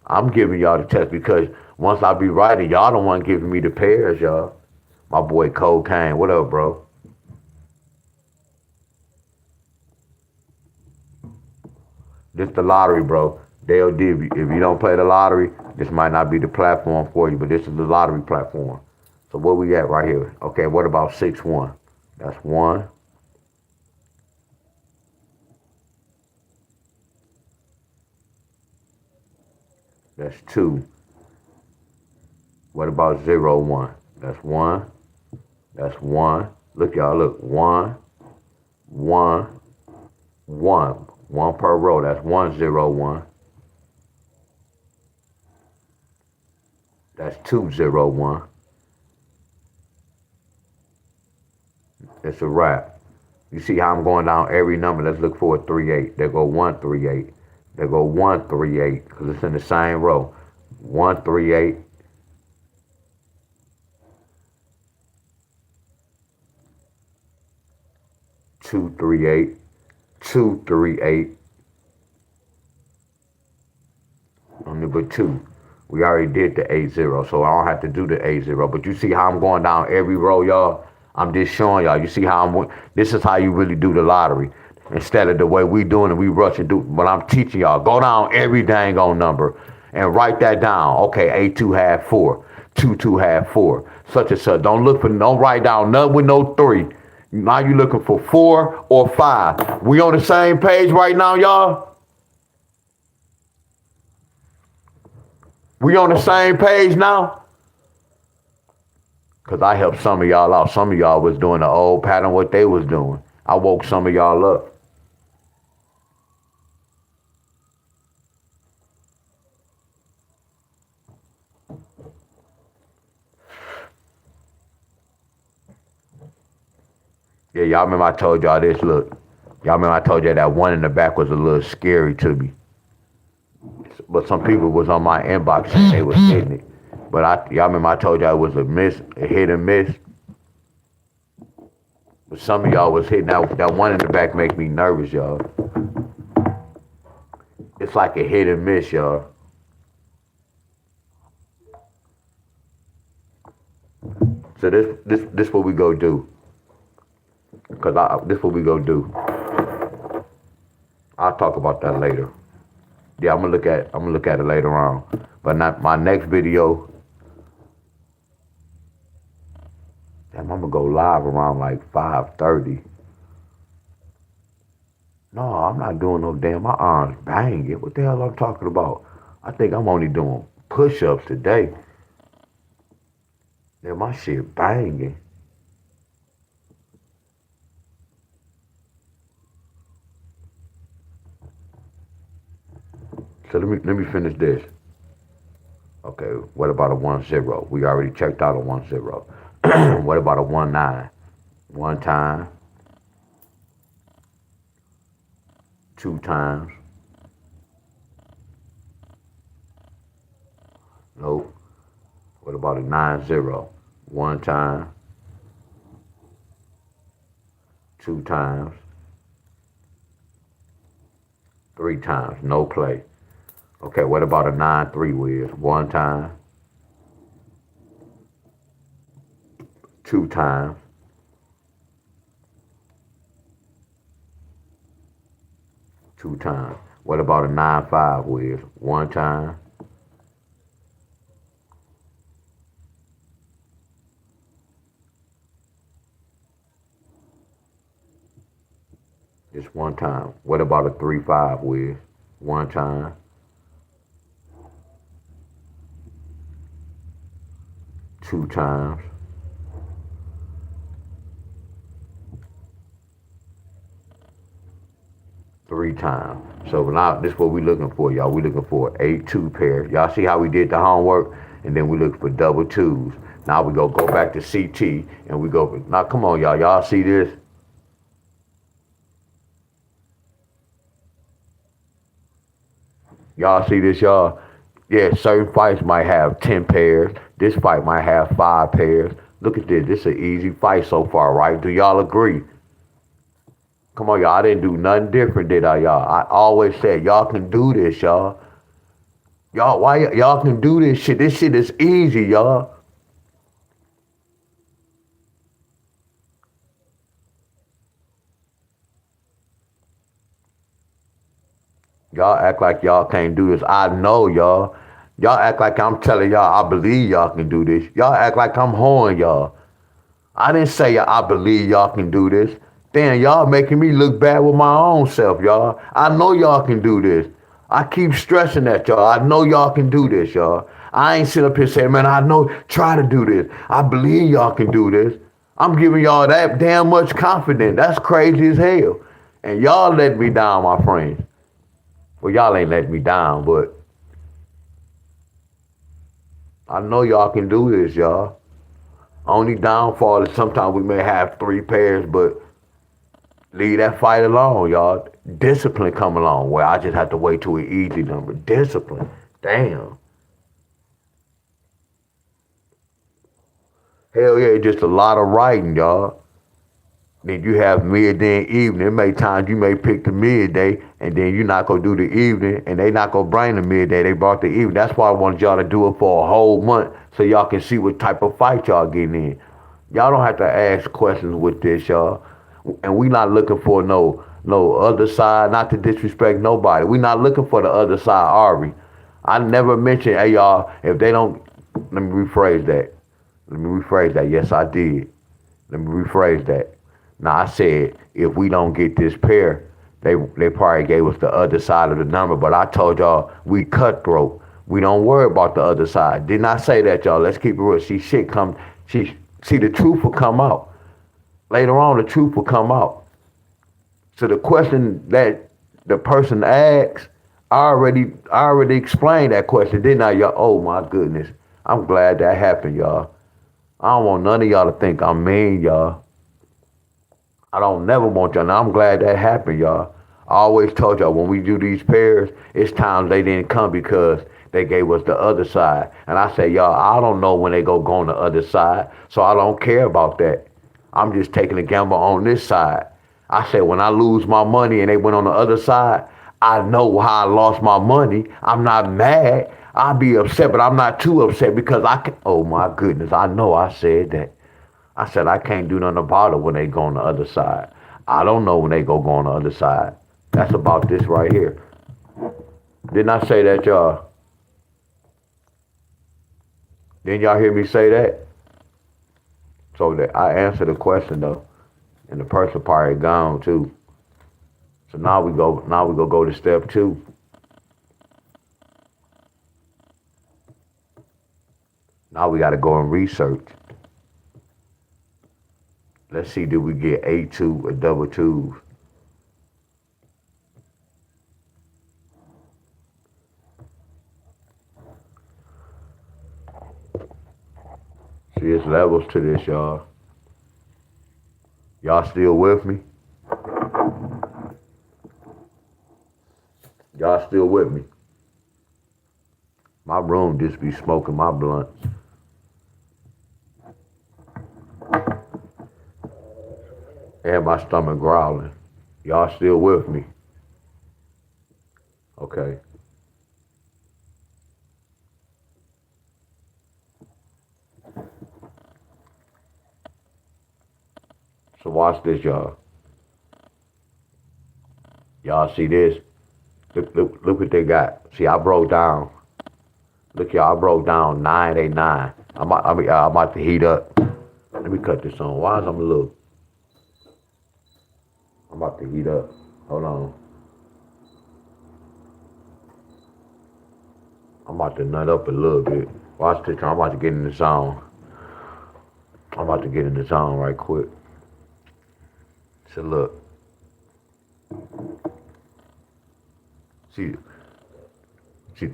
I'm giving y'all the test because once I be writing, y'all don't want giving me the pairs, y'all. My boy Cocaine, what up, bro? This the lottery, bro. They'll give you. If you don't play the lottery, this might not be the platform for you, but this is the lottery platform. So what we at right here? Okay, what about 6-1? That's 1. That's 2. What about 0-1? That's 1. That's 1. Look, y'all, look. 1, 1, 1. 1 per row. That's 1, 0, 1. That's 2, 0, 1. It's a wrap. You see how I'm going down every number? Let's look for a 3, 8. There go 1, 3, 8. There go 1, 3, 8, because it's in the same row. 1, 3, 8. 2, 3, 8. 2, 3, 8. On number 2. We already did the 8, 0, so I don't have to do the 8, 0. But you see how I'm going down every row, y'all? I'm just showing y'all. You see how this is how you really do the lottery. Instead of the way we doing it, we rush and do. But I'm teaching y'all. Go down every dang on number and write that down. Okay, A2 had 4. 2 had 4. Such and such. Don't write down none with no 3. Now you looking for 4 or 5. We on the same page right now, y'all? We on the same page now? Because I helped some of y'all out. Some of y'all was doing the old pattern, what they was doing. I woke some of y'all up. Yeah, y'all remember I told y'all this, look. Y'all remember I told y'all that 1 in the back was a little scary to me. But some people was on my inbox and they was hitting it. But y'all remember I told y'all it was a hit and miss. But some of y'all was hitting that 1 in the back make me nervous, y'all. It's like a hit and miss, y'all. So this what we go do. Cause this what we go do. I'll talk about that later. Yeah, I'm gonna look at it later on. But not my next video. Damn, I'm gonna go live around like 5:30. No, I'm not doing no damn. My arms banging. What the hell I'm talking about? I think I'm only doing push-ups today. Yeah, my shit banging. So let me finish this. Okay, what about a 1-0? We already checked out a 1-0. What about a 1-9? 1 time, 2 times, Nope. What about a 9-0? One time, two times, three times. No play. Okay, what about a 9-3, Wiz? One time, two times, two times. What about a 9-5, Wiz? One time, just one time. What about a 3-5, Wiz? One time, two times, three times. So now this is what we looking for, y'all. We looking for 8-2 pair. Y'all see how we did the homework? And then we look for double twos. Now we go back to CT and we go. Now come on, y'all. Y'all see this? Y'all see this, y'all? Yeah, certain fights might have 10 pairs. This fight might have 5 pairs. Look at this. This is an easy fight so far, right? Do y'all agree? Come on, y'all. I didn't do nothing different, did I, y'all? I always said y'all can do this, y'all. Y'all can do this shit? This shit is easy, y'all. Y'all act like y'all can't do this. I know, y'all. Y'all act like I'm telling y'all I believe y'all can do this. Y'all act like I'm hoeing y'all. I didn't say I believe y'all can do this. Damn, y'all making me look bad with my own self, y'all. I know y'all can do this. I keep stressing that, y'all. I know y'all can do this, y'all. I ain't sit up here saying, man, I know, try to do this. I believe y'all can do this. I'm giving y'all that damn much confidence. That's crazy as hell. And y'all let me down, my friends. Well, y'all ain't letting me down, but I know y'all can do this, y'all. Only downfall is sometimes we may have 3 pairs, but leave that fight alone, y'all. Discipline come along. Well, I just have to wait till an easy number. Discipline. Damn. Hell yeah, just a lot of writing, y'all. Then you have midday and evening. Many times you may pick the midday, and then you're not gonna do the evening, and they not gonna bring the midday. They brought the evening. That's why I wanted y'all to do it for a whole month, so y'all can see what type of fight y'all getting in. Y'all don't have to ask questions with this, y'all. And we not looking for no other side. Not to disrespect nobody. We not looking for the other side, are we? I never mentioned, hey y'all, if they don't. Let me rephrase that. Let me rephrase that. Yes, I did. Let me rephrase that. Now I said if we don't get this pair, they probably gave us the other side of the number. But I told y'all we cutthroat. We don't worry about the other side. Did not say that, y'all. Let's keep it real. See, shit come. See, the truth will come out later on. The truth will come out. So the question that the person asks, I already explained that question, didn't I, y'all? Oh my goodness, I'm glad that happened, y'all. I don't want none of y'all to think I'm mean, y'all. I don't never want y'all. Now I'm glad that happened, y'all. I always told y'all when we do these pairs, it's times they didn't come because they gave us the other side. And I say, y'all, I don't know when they go on the other side, so I don't care about that. I'm just taking a gamble on this side. I said when I lose my money and they went on the other side, I know how I lost my money. I'm not mad. I'll be upset, but I'm not too upset because I can. Oh my goodness, I know I said that. I said I can't do nothing about it when they go on the other side. I don't know when they go on the other side. That's about this right here. Didn't I say that, y'all? Didn't y'all hear me say that? So that I answered the question though, and the person probably gone too. So now we go. Now we go to step 2. Now we got to go and research. Let's see, did we get 8-2 or double twos? See, there's levels to this, y'all. Y'all still with me? Y'all still with me? My room just be smoking my blunts. And my stomach growling. Y'all still with me? Okay. So watch this, y'all. Y'all see this? Look what they got. See, I broke down. Look, y'all, I broke down 989. I'm about to heat up. Let me cut this on. Why is I'm a little? I'm about to heat up. Hold on. I'm about to nut up a little bit. Watch this. I'm about to get in the zone. I'm about to get in the zone right quick. So look. See, see,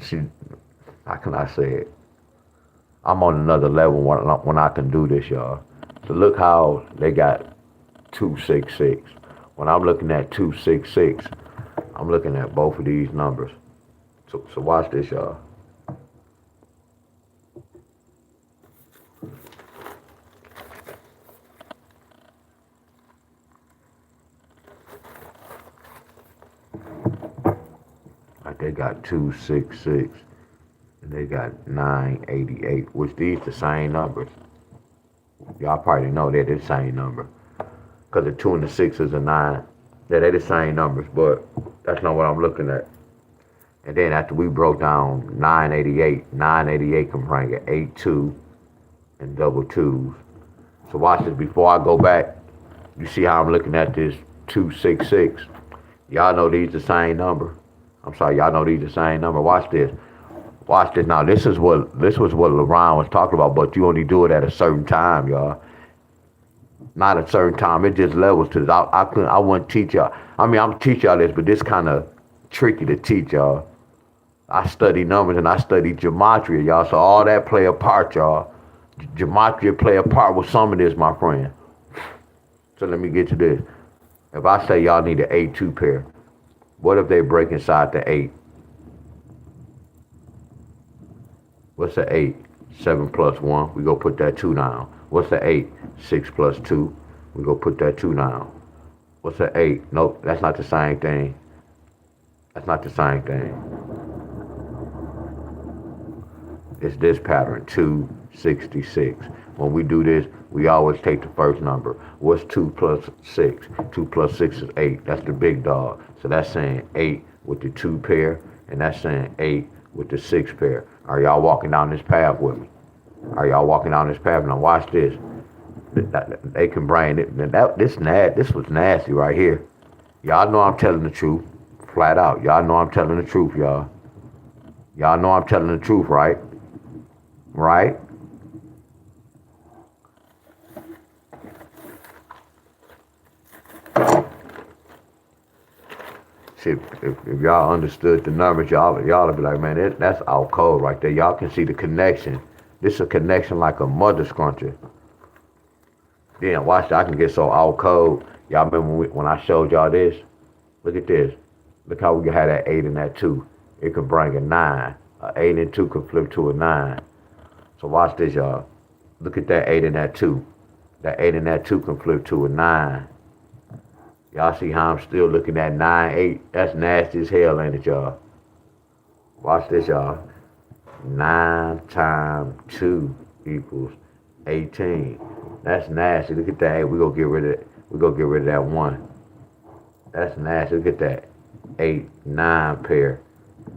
see. How can I say it? I'm on another level when I can do this, y'all. So look how they got 266. When I'm looking at 266, I'm looking at both of these numbers. So watch this, y'all. Like they got 266 and they got 988, which these the same numbers. Y'all probably know they're the same number. Because the 2 and the 6 is a 9. Yeah, they're the same numbers, but that's not what I'm looking at. And then after we broke down 988 can bring it 82 and double twos. So watch this. Before I go back, you see how I'm looking at this 266. Y'all know these the same number. I'm sorry, y'all know these the same number. Watch this. Watch this. Now this was what LeBron was talking about, but you only do it at a certain time, y'all. Not a certain time. It just levels to this. I wouldn't teach y'all. I mean, I'm teach y'all this, but this kind of tricky to teach y'all. I study numbers and I study gematria, y'all. So all that play a part, y'all. Gematria play a part with some of this, my friend. So let me get to this. If I say y'all need an 8-2 pair, what if they break inside the 8? What's the 8? 7 plus 1. We go put that 2 down. What's the 8? 6 plus 2. We go put that 2 down. What's the 8? Nope, that's not the same thing. That's not the same thing. It's this pattern, 266. When we do this, we always take the first number. What's 2 plus 6? 2 plus 6 is 8. That's the big dog. So that's saying 8 with the 2 pair, and that's saying 8 with the 6 pair. Are y'all walking down this path with me? Are y'all walking down this path? Now watch this. They can bring it. This was nasty right here. Y'all know I'm telling the truth, flat out. Y'all know I'm telling the truth, y'all. Y'all know I'm telling the truth, right? Right? See, if y'all understood the numbers, y'all would be like, man, that's out cold right there. Y'all can see the connection. This is a connection like a mother scruncher. Then watch that. I can get so out cold. Y'all remember when I showed y'all this? Look at this. Look how we can have that 8 and that 2. It could bring a 9. A 8 and 2 could flip to a 9. So watch this, y'all. Look at that 8 and that 2. That 8 and that 2 can flip to a 9. Y'all see how I'm still looking at 9-8? That's nasty as hell, ain't it, y'all? Watch this, y'all. 9 times 2 equals 18. That's nasty. Look at that. Hey, we gonna get rid of it. We gonna get rid of that 1. That's nasty. Look at that. 8-9 pair.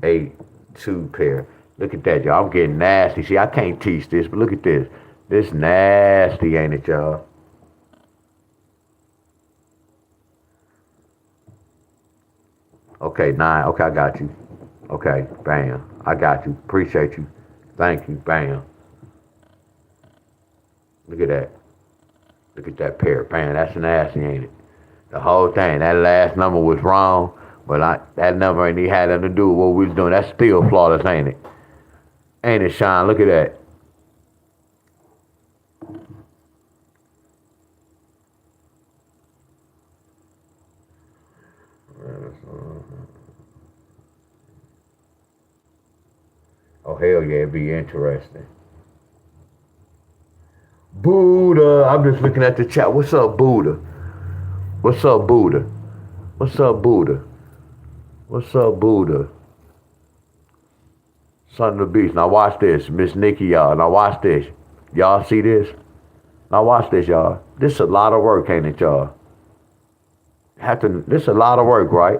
8-2 pair. Look at that, y'all. I'm getting nasty. See, I can't teach this, but look at this. This nasty, ain't it, y'all? Okay, 9. Okay, I got you. Okay, bam. I got you. Appreciate you. Thank you. Bam. Look at that. Look at that pair. Bam, that's nasty, ain't it? The whole thing. That last number was wrong, but that number ain't even had nothing to do with what we was doing. That's still flawless, ain't it? Ain't it, Sean? Look at that. Oh, hell yeah, it'd be interesting. Buddha, I'm just looking at the chat. What's up, Buddha? What's up, Buddha? What's up, Buddha? What's up, Buddha? Son of the Beast. Now watch this, Miss Nikki, y'all. Now watch this. Y'all see this? Now watch this, y'all. This is a lot of work, ain't it, y'all? This is a lot of work, right?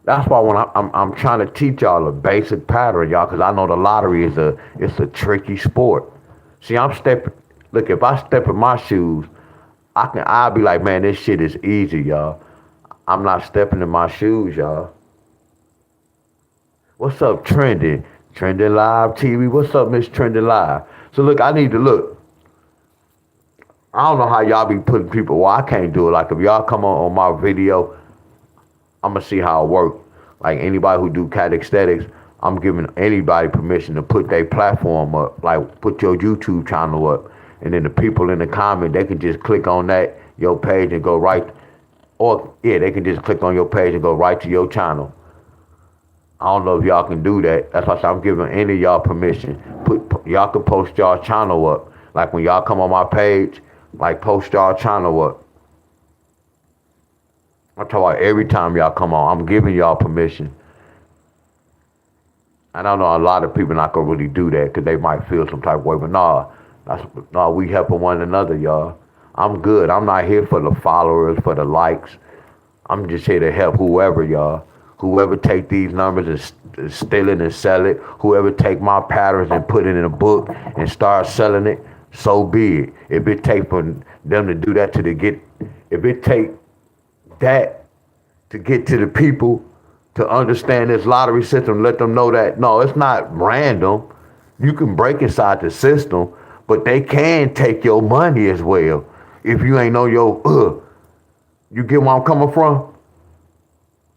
That's why when I'm trying to teach y'all a basic pattern, y'all, because I know the lottery it's a tricky sport. See, I'm stepping. Look, if I step in my shoes, I'll be like, man, this shit is easy, y'all. I'm not stepping in my shoes, y'all. What's up, Trending? Trending Live TV. What's up, Miss Trending Live? So look, I need to look. I don't know how y'all be putting people. Well, I can't do it. Like if y'all come on my video, I'm gonna see how it work. Like anybody who do cat aesthetics, I'm giving anybody permission to put their platform up. Like put your YouTube channel up, and then the people in the comment they can just click on that your page and go right. Or yeah, they can just click on your page and go right to your channel. I don't know if y'all can do that. That's why I said I'm giving any of y'all permission. Y'all can post y'all channel up. Like when y'all come on my page, like post y'all channel up. I'm talking about every time y'all come on, I'm giving y'all permission. And I know a lot of people not gonna really do that because they might feel some type of way, but nah, we helping one another, y'all. I'm good. I'm not here for the followers, for the likes. I'm just here to help whoever, y'all. Whoever take these numbers and steal it and sell it. Whoever take my patterns and put it in a book and start selling it, so be it. If it take for them to do that if it take that to get to the people to understand this lottery system, let them know that no, it's not random. You can break inside the system, but they can take your money as well. If you ain't know you get where I'm coming from?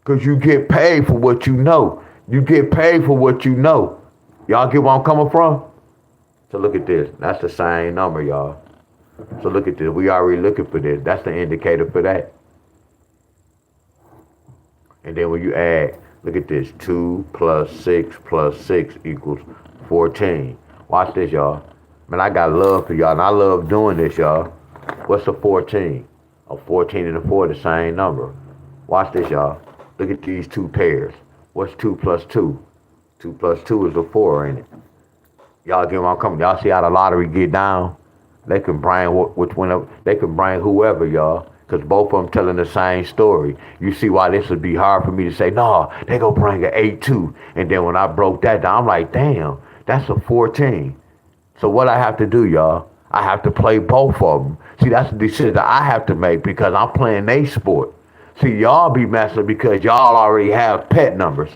Because you get paid for what you know. You get paid for what you know. Y'all get where I'm coming from? So look at this. That's the same number, y'all. So look at this. We already looking for this. That's the indicator for that. And then when you add, look at this. 2 plus 6 plus 6 equals 14. Watch this, y'all. Man, I got love for y'all, and I love doing this, y'all. What's a 14? A 14 and a 4 the same number. Watch this, y'all. Look at these two pairs. What's 2 plus 2? 2 plus 2 is a 4, ain't it? Y'all get where I'm coming. Y'all see how the lottery get down? They can bring they can bring whoever, y'all. Because both of them telling the same story. You see why this would be hard for me to say, no, they go bring an 8-2. And then when I broke that down, I'm like, damn, that's a 14. So what I have to do, y'all, I have to play both of them. See, that's the decision that I have to make because I'm playing a sport. See, y'all be messing because y'all already have pet numbers.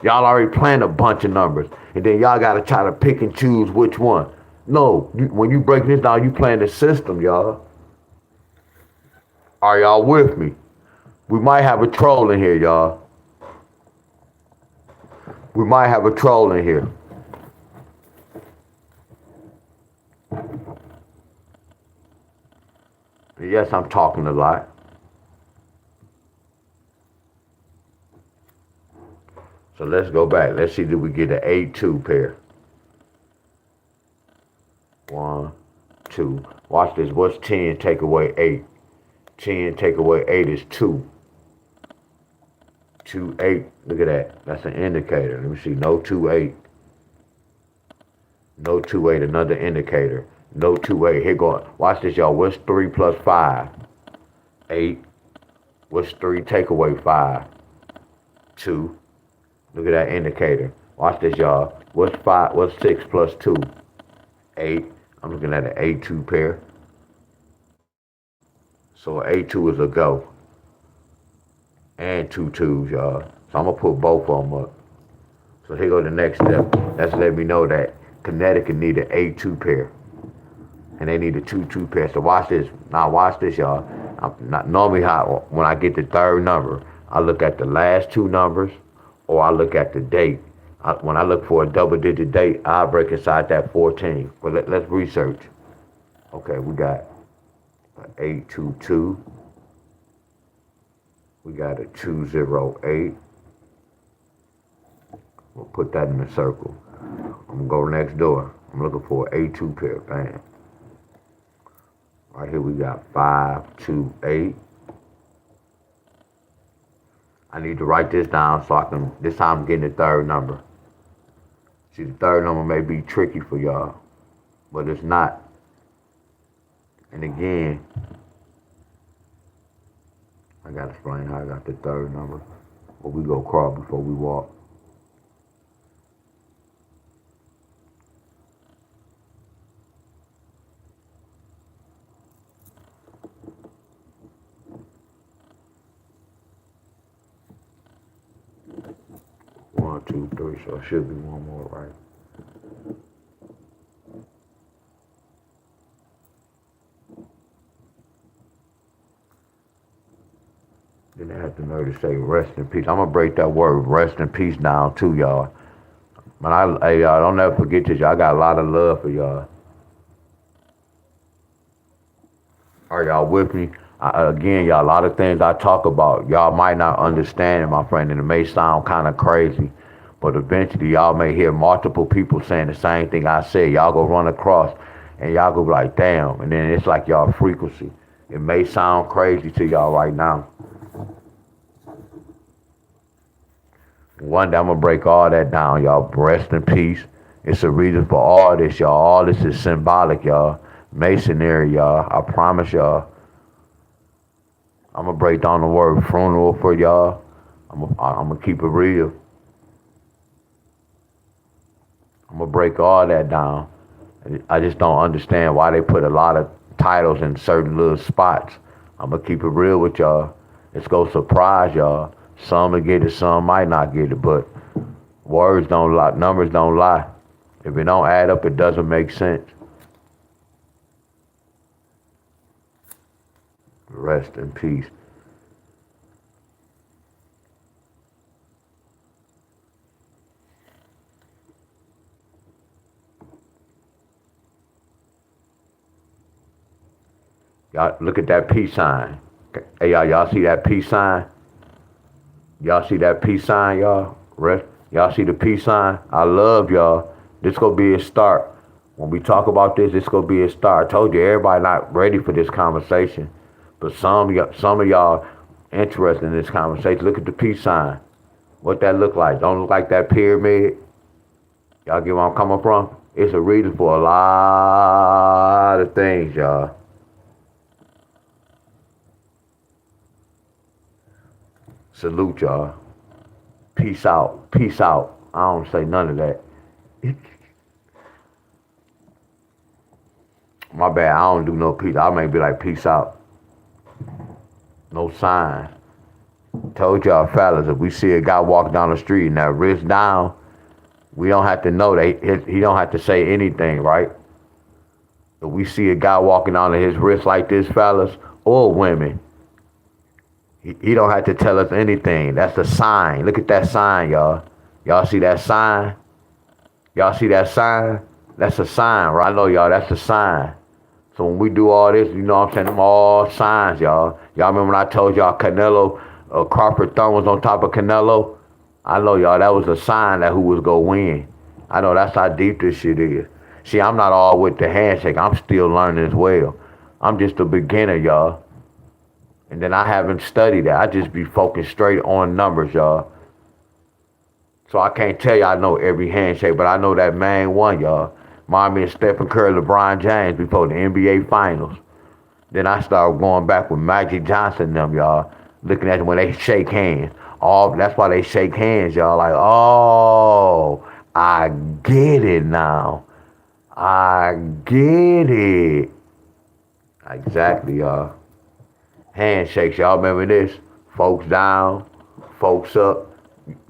Y'all already playing a bunch of numbers. And then y'all got to try to pick and choose which one. No, when you break this down, you playing the system, y'all. Are y'all with me? We might have a troll in here, y'all. We might have a troll in here. Yes, I'm talking a lot. So let's go back. Let's see, did we get an 8-2 pair? 1, 2. Watch this. What's 10 take away 8? 10 take away 8 is 2. 2, 8. Look at that. That's an indicator. Let me see. No 2, 8. No 2, 8. Another indicator. No 2, 8. Here go. Watch this, y'all. What's 3 plus 5? 8. What's 3 take away 5? 2. Look at that indicator. Watch this, y'all. What's 6 plus 2? 8. I'm looking at an 8-2 pair. So an 8-2 is a go. And 2 2s, y'all. So I'm going to put both of them up. So here go the next step. That's let me know that Connecticut need an 8-2 pair. And they need a 2-2 pair. So watch this. Now watch this, y'all. I'm not normally when I get the third number, I look at the last two numbers or I look at the date. When I look for a double-digit date, I'll break inside that 14. But let's research. Okay, we got an 822. We got a 208. We'll put that in the circle. I'm gonna go next door. I'm looking for an A2 pair. Bam. Right here we got 528. I need to write this down so I can, this time I'm getting the third number. See, the third number may be tricky for y'all, but it's not. And again, I gotta explain how I got the third number. But we go crawl before we walk. One, two, three, so it should be one more, right? Then they have the nerve to say rest in peace. I'm gonna break that word rest in peace down too, y'all. Man, hey, y'all, don't never forget this, y'all. I got a lot of love for y'all. Are y'all with me? Again, y'all, a lot of things I talk about, y'all might not understand it, my friend, and it may sound kind of crazy, but eventually y'all may hear multiple people saying the same thing I said. Y'all go run across, and y'all go be like, damn, and then it's like y'all frequency. It may sound crazy to y'all right now. One day I'm gonna break all that down, y'all. Rest in peace. It's a reason for all this, y'all. All this is symbolic, y'all. Masonry, y'all. I promise y'all. I'm gonna break down the word funeral for y'all. I'm gonna keep it real. I'm gonna break all that down. I just don't understand why they put a lot of titles in certain little spots. I'm gonna keep it real with y'all. It's gonna surprise y'all. Some will get it, some might not get it, but words don't lie, numbers don't lie. If it don't add up, it doesn't make sense. Rest in peace. Y'all look at that peace sign. Hey y'all see that peace sign? Y'all see that peace sign, y'all? Rest. Y'all see the peace sign? I love y'all. This gonna be a start. When we talk about this, this gonna be a start. I told you everybody not ready for this conversation, but some of y'all interested in this conversation. Look at the peace sign. What that look like? Don't look like that pyramid. Y'all get where I'm coming from? It's a reason for a lot of things, y'all. Salute y'all. Peace out. Peace out. I don't say none of that. My bad. I don't do no peace. I may be like peace out. No sign. Told y'all fellas, if we see a guy walk down the street and that wrist down, we don't have to know that he don't have to say anything, right? If we see a guy walking down his wrist like this, fellas, or women, he don't have to tell us anything. That's the sign. Look at that sign, y'all. Y'all see that sign? Y'all see that sign? That's a sign, right? I know y'all, that's a sign. So when we do all this, you know what I'm saying, them all signs, y'all. Y'all remember when I told y'all Canelo, Crawford thumb was on top of Canelo? I know y'all, that was a sign that who was gonna win. I know that's how deep this shit is. See, I'm not all with the handshake. I'm still learning as well. I'm just a beginner, y'all. And then I haven't studied that. I just be focused straight on numbers, y'all. So I can't tell you I know every handshake, but I know that main one, y'all. Remind me of Stephen Curry, LeBron James before the NBA Finals. Then I started going back with Magic Johnson and them, y'all. Looking at them when they shake hands. That's why they shake hands, y'all. Like, oh, I get it now. I get it. Exactly, y'all. Handshakes, y'all remember this? Folks down, folks up,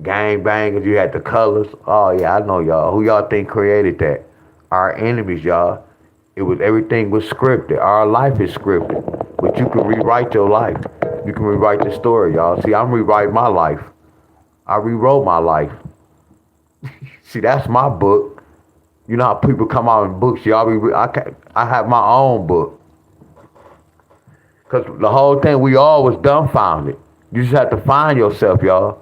gang bangers, you had the colors. Oh yeah, I know y'all. Who y'all think created that? Our enemies, y'all. Everything was scripted. Our life is scripted. But you can rewrite your life. You can rewrite the story, y'all. See, I'm rewriting my life. I rewrote my life. See, that's my book. You know how people come out in books, y'all. I have my own book. Because the whole thing, we all was dumbfounded. You just have to find yourself, y'all.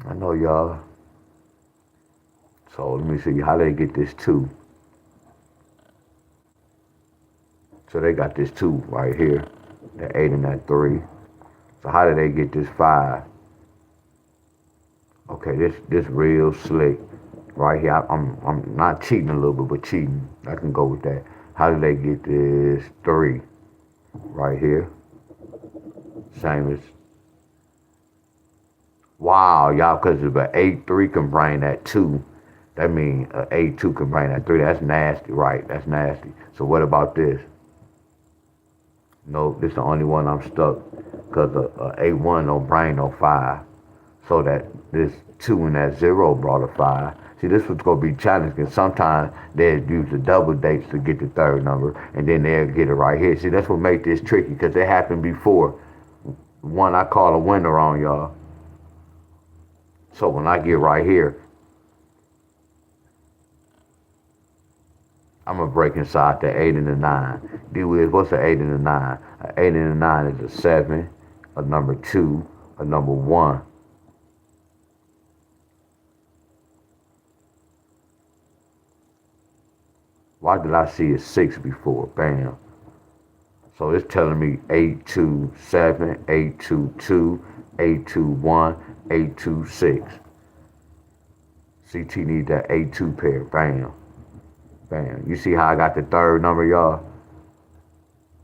I know y'all. So let me see how they get this 2. So they got this 2 right here. That 8 and that 3. So how did they get this 5? Okay, this real slick right here. I'm not cheating a little bit, but cheating. I can go with that. How did they get this 3 right here? Same as, wow, y'all, because if an 8-3 can bring that 2, that means an 8-2 can bring that 3. That's nasty, right? That's nasty. So what about this? No, this is the only one I'm stuck, because a 8-1 don't bring no 5. So that this 2 and that 0 brought a 5. See, this was going to be challenging, because sometimes they'd use the double dates to get the third number, and then they'll get it right here. See, that's what made this tricky, because it happened before. One I call a winner on, y'all. So when I get right here, I'm going to break inside the 8 and the 9. D-Wiz, what's the 8 and the 9? An 8 and a 9 is a 7, a number 2, a number 1. Why did I see a 6 before? Bam. So it's telling me 827, 822, 821, 826. CT need that 8-2 pair. Bam. Bam. You see how I got the third number, y'all?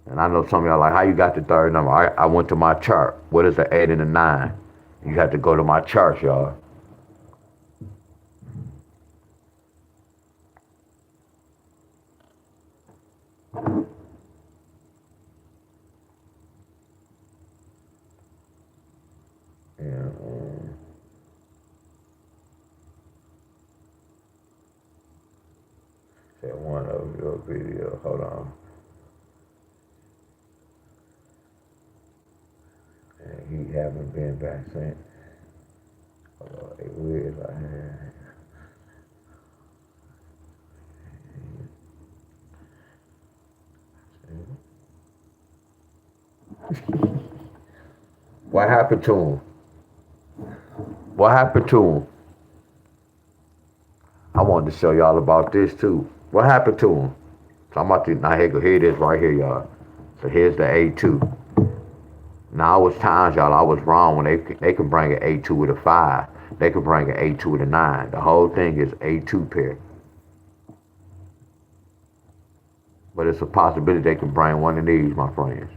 And I know some of y'all like, how you got the third number? I went to my chart. What is the 8 and the 9? You have to go to my chart, y'all. And, said one of your video. Hold on. And he haven't been back since. Hold on, it weird like that. What happened to him? What happened to him? I wanted to show y'all about this too. What happened to him? So I'm about to, now here it is right here, y'all. So here's the A2. Now, I was times, y'all, I was wrong when they can bring an A2 with a 5. They can bring an A2 with a 9. The whole thing is A2 pair. But it's a possibility they can bring one of these, my friends.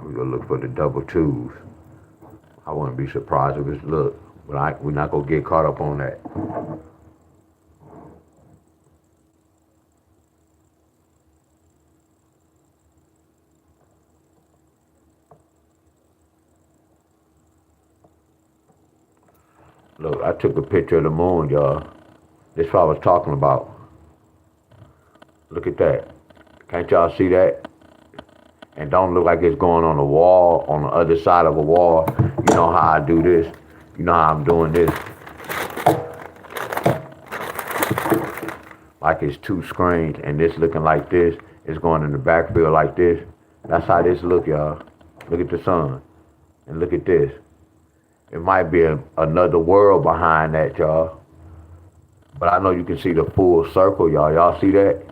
We're gonna look for the double 2s. I wouldn't be surprised if it's look, but we're not gonna get caught up on that. Look, I took a picture of the moon, y'all. This is what I was talking about. Look at that. Can't y'all see that? And don't look like it's going on a wall, on the other side of a wall. You know how I do this. You know how I'm doing this. Like it's 2 screens and this looking like this. It's going in the backfield like this. That's how this look, y'all. Look at the sun. And look at this. It might be another world behind that, y'all. But I know you can see the full circle, y'all. Y'all see that?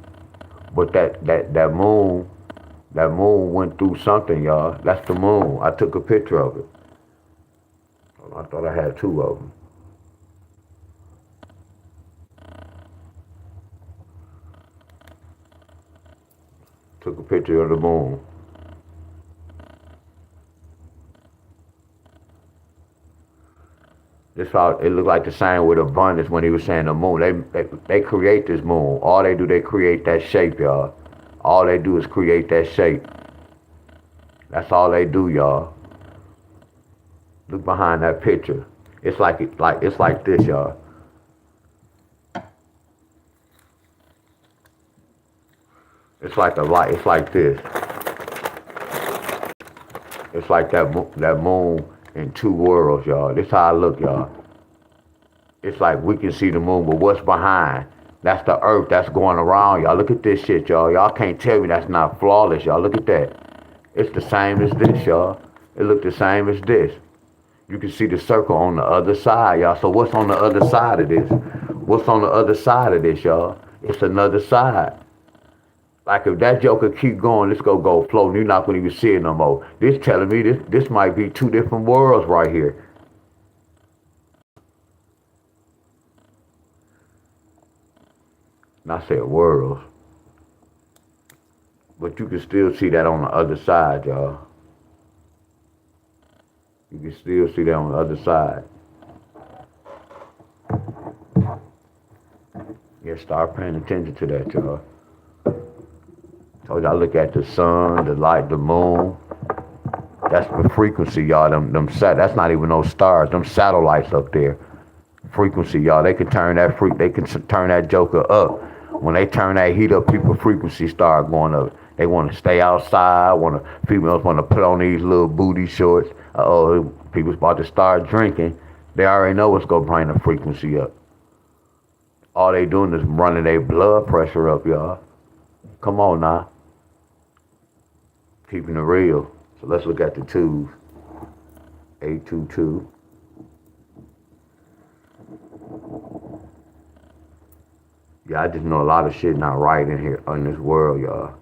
But that moon went through something, y'all. That's the moon. I took a picture of it. I thought I had 2 of them. Took a picture of the moon. This how it looked like the same with abundance when he was saying the moon. They create this moon. All they do, they create that shape, y'all. All they do is create that shape. That's all they do, y'all. Look behind that picture. It's like this, y'all. It's like a light. It's like this. It's like that moon in two worlds, y'all. This how I look, y'all. It's like we can see the moon, but what's behind? That's the earth that's going around, y'all. Look at this shit, y'all. Y'all can't tell me that's not flawless, y'all. Look at that. It's the same as this, y'all. It look the same as this. You can see the circle on the other side, y'all. So what's on the other side of this? What's on the other side of this, y'all? It's another side. Like if that joker keep going, this go floating. You're not gonna even see it no more. This telling me this might be two different worlds right here. And I said worlds, but you can still see that on the other side, y'all. You can still see that on the other side. Yeah, start paying attention to that, y'all. Told y'all look at the sun, the light, the moon. That's the frequency, y'all. That's not even no stars. Them satellites up there. Frequency, y'all. They can turn that joker up. When they turn that heat up, people frequency start going up. They want to stay outside. Females want to put on these little booty shorts. People's about to start drinking. They already know what's gonna bring the frequency up. All they doing is running their blood pressure up, y'all. Come on now. Keeping it real. So let's look at the twos. 822. Yeah, I just know a lot of shit not right in here in this world, y'all.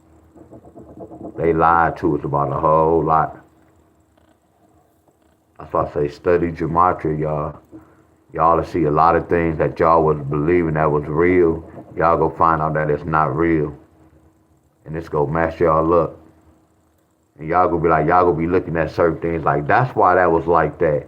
They lied to us about a whole lot. That's why I say study gematria, y'all. Y'all will see a lot of things that y'all was believing that was real. Y'all go find out that it's not real. And it's gonna mess y'all up. And y'all gonna be looking at certain things like, that's why that was like that.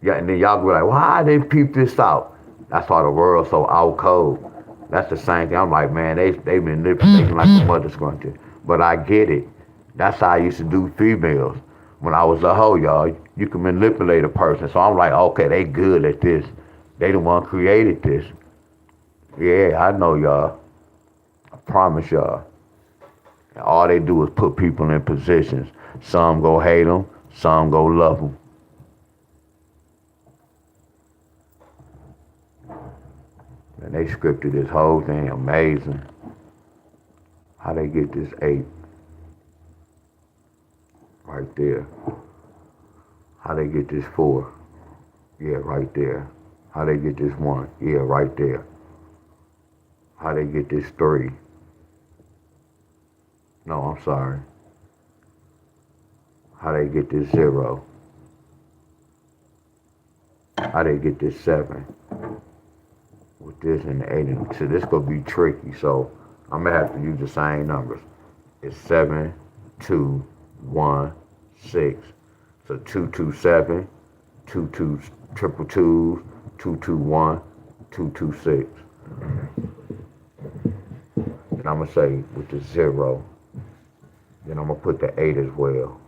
Yeah, and then y'all gonna be like, why they peep this out? That's why the world's so out cold. That's the same thing. I'm like, man, they manipulating like a mother scruncher. But I get it. That's how I used to do females. When I was a hoe, y'all, you can manipulate a person. So I'm like, okay, they good at this. They the one created this. Yeah, I know, y'all. I promise y'all. And all they do is put people in positions. Some go hate them, some go love them. And they scripted this whole thing amazing. How they get this 8 right there. How they get this 4. Yeah, right there. How they get this 1. Yeah, right there. How they get this 3. No, I'm sorry. How they get this 0. How they get this 7. With this and the 8. And so this gonna be tricky. So I'm gonna have to use the same numbers. It's 7, 2, 1, 6. So 227, 22 triple twos, 221, 226. And I'm gonna say with the 0. Then I'm gonna put the 8 as well.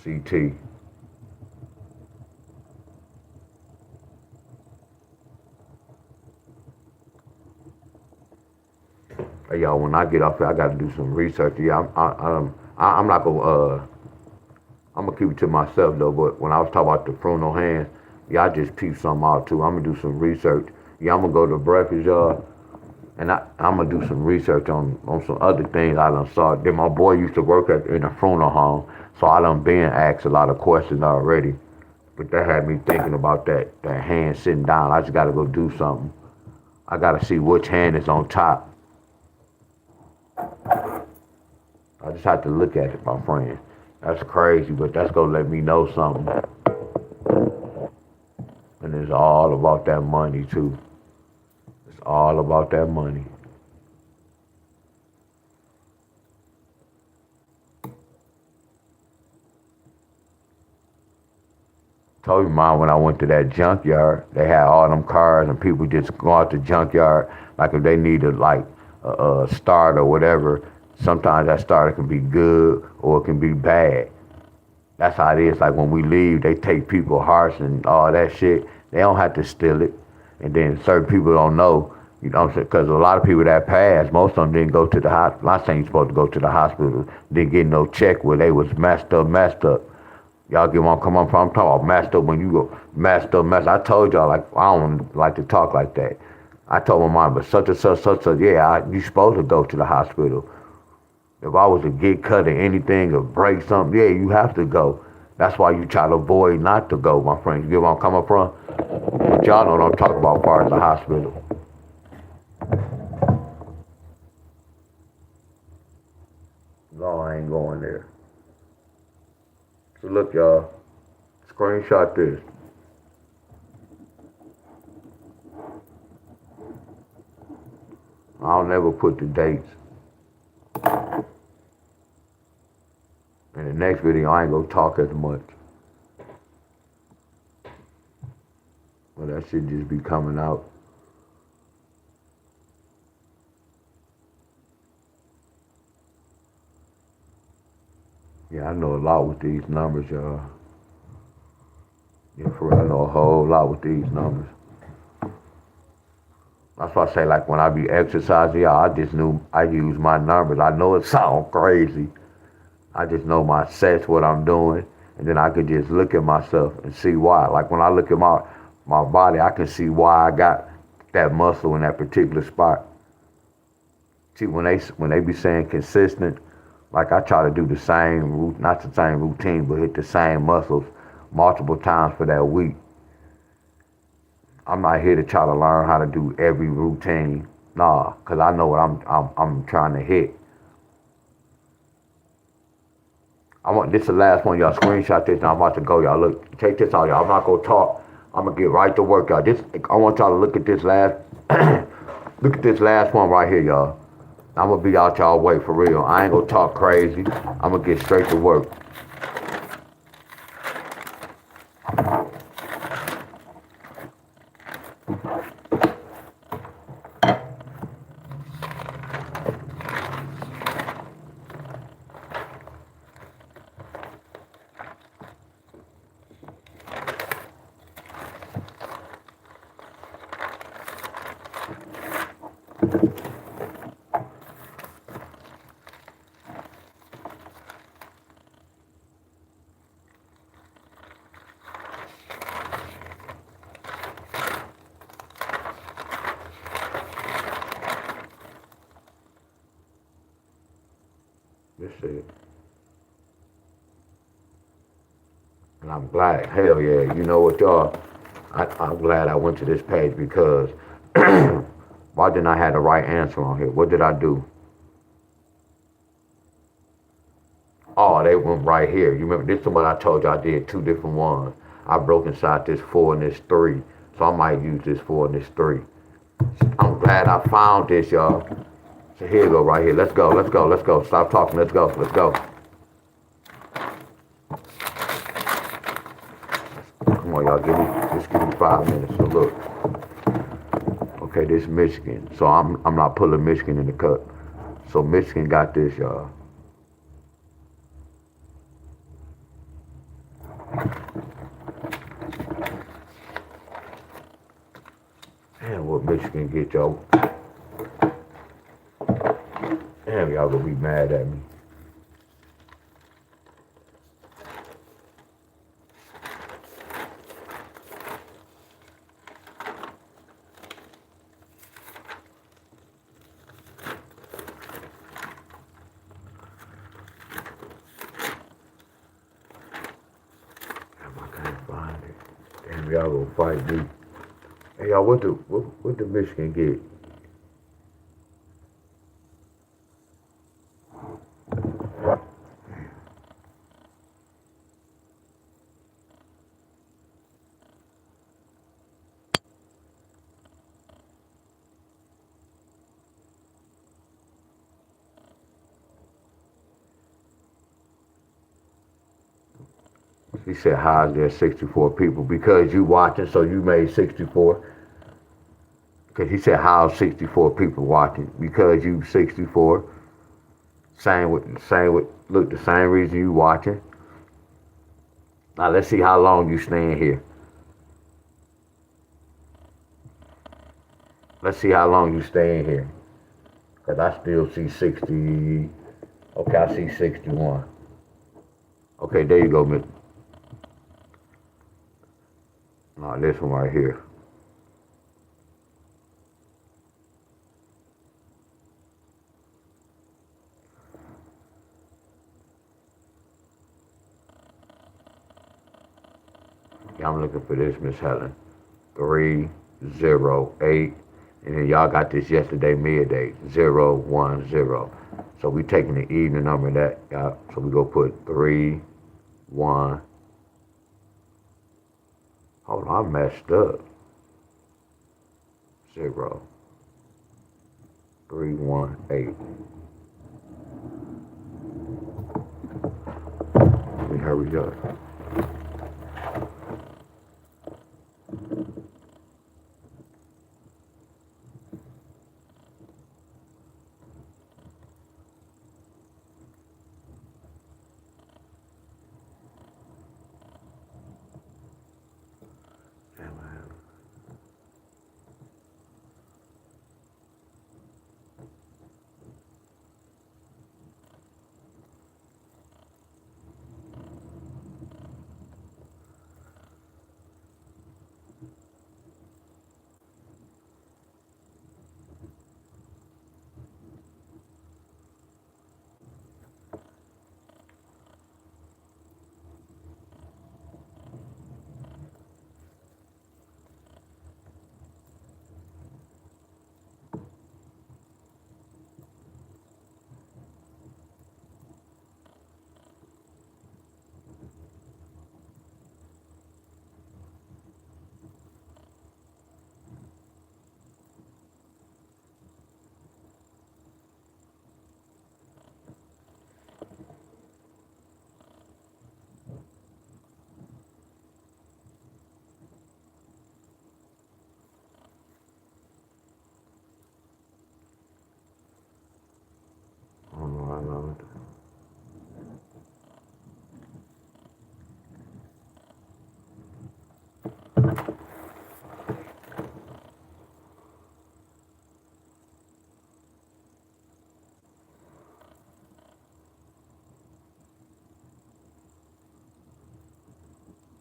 CT. Hey, y'all, when I get off here, I gotta do some research. Yeah, I'm not gonna I'm gonna keep it to myself though. But when I was talking about the frontal hands, yeah, I just peeped something out too. I'm gonna do some research. Yeah, I'm gonna go to breakfast, y'all, and I'm gonna do some research on some other things I done saw. Then my boy used to work in a funeral home, so I done been asked a lot of questions already. But that had me thinking about that hand sitting down. I just gotta go do something. I gotta see which hand is on top. I just have to look at it, my friend. That's crazy, but that's gonna let me know something. And it's all about that money too. It's all about that money. Told you, mom, when I went to that junkyard, they had all them cars and people just go out the junkyard. Like if they needed like a start or whatever, sometimes that starter can be good or it can be bad. That's how it is. Like when we leave, they take people hearts and all that shit. They don't have to steal it. And then certain people don't know, you know what I'm saying? Because a lot of people that passed, most of them didn't go to the hospital. I'm not saying you're supposed to go to the hospital. Didn't get no check where they was messed up, messed up. Y'all get one come on from. I'm talking about messed up when you go messed up, messed. I told y'all like I don't like to talk like that. I told my mom, but such and such, such and such. Yeah, you supposed to go to the hospital. If I was to get cut or anything or break something, yeah, you have to go. That's why you try to avoid not to go, my friends. You get where I'm coming from? But y'all know what I'm talking about as far as the hospital. No, I ain't going there. So look, y'all, screenshot this. I'll never put the dates. In the next video, I ain't gonna talk as much. But that should just be coming out. Yeah, I know a lot with these numbers, y'all. Yeah, for real, I know a whole lot with these numbers. That's why I say, like, when I be exercising, y'all, I just knew I use my numbers. I know it sounds crazy. I just know my sets, what I'm doing, and then I could just look at myself and see why. Like, when I look at my body, I can see why I got that muscle in that particular spot. See, when they be saying consistent, like I try to do the same, not the same routine, but hit the same muscles multiple times for that week. I'm not here to try to learn how to do every routine. Nah, cause I know what I'm trying to hit. I want this is the last one, y'all. Screenshot this, and I'm about to go, y'all. Look, take this out, y'all. I'm not gonna talk. I'm gonna get right to work, y'all. I want y'all to look at this last, look at this last one right here, y'all. I'm gonna be out y'all way for real. I ain't gonna talk crazy. I'm gonna get straight to work. This it. And I'm glad. Hell yeah. You know what, y'all? I'm glad I went to this page because why didn't I have the right answer on here? What did I do? Oh, they went right here. You remember, this is the one I told you I did two different ones. I broke inside this 4 and this 3. So I might use this 4 and this 3. I'm glad I found this, y'all. So here you go, right here. Let's go, let's go, let's go. Stop talking, let's go, let's go. Come on, y'all, just give me 5 minutes. So look. Okay, this Michigan. So I'm not pulling Michigan in the cut. So Michigan got this, y'all. Damn, what Michigan get, y'all? Damn, y'all gonna be mad at me. Damn, I can't find it. Damn, y'all gonna fight me. Hey, y'all, what the Michigan get? He said, how is there 64 people? Because you watching, so you made 64. Because he said, how 64 people watching? Because you 64. Look, the same reason you watching. Now let's see how long you staying here. Let's see how long you staying here. Because I still see 60. Okay, I see 61. Okay, there you go, Miss. No, this one right here. Yeah, I'm looking for this, Miss Helen. 308. And then y'all got this yesterday midday, 010. So we taking the evening number of that. So we go put 3, 1. Hold on, I messed up. 0, 3, 1, 8. Let me hurry up.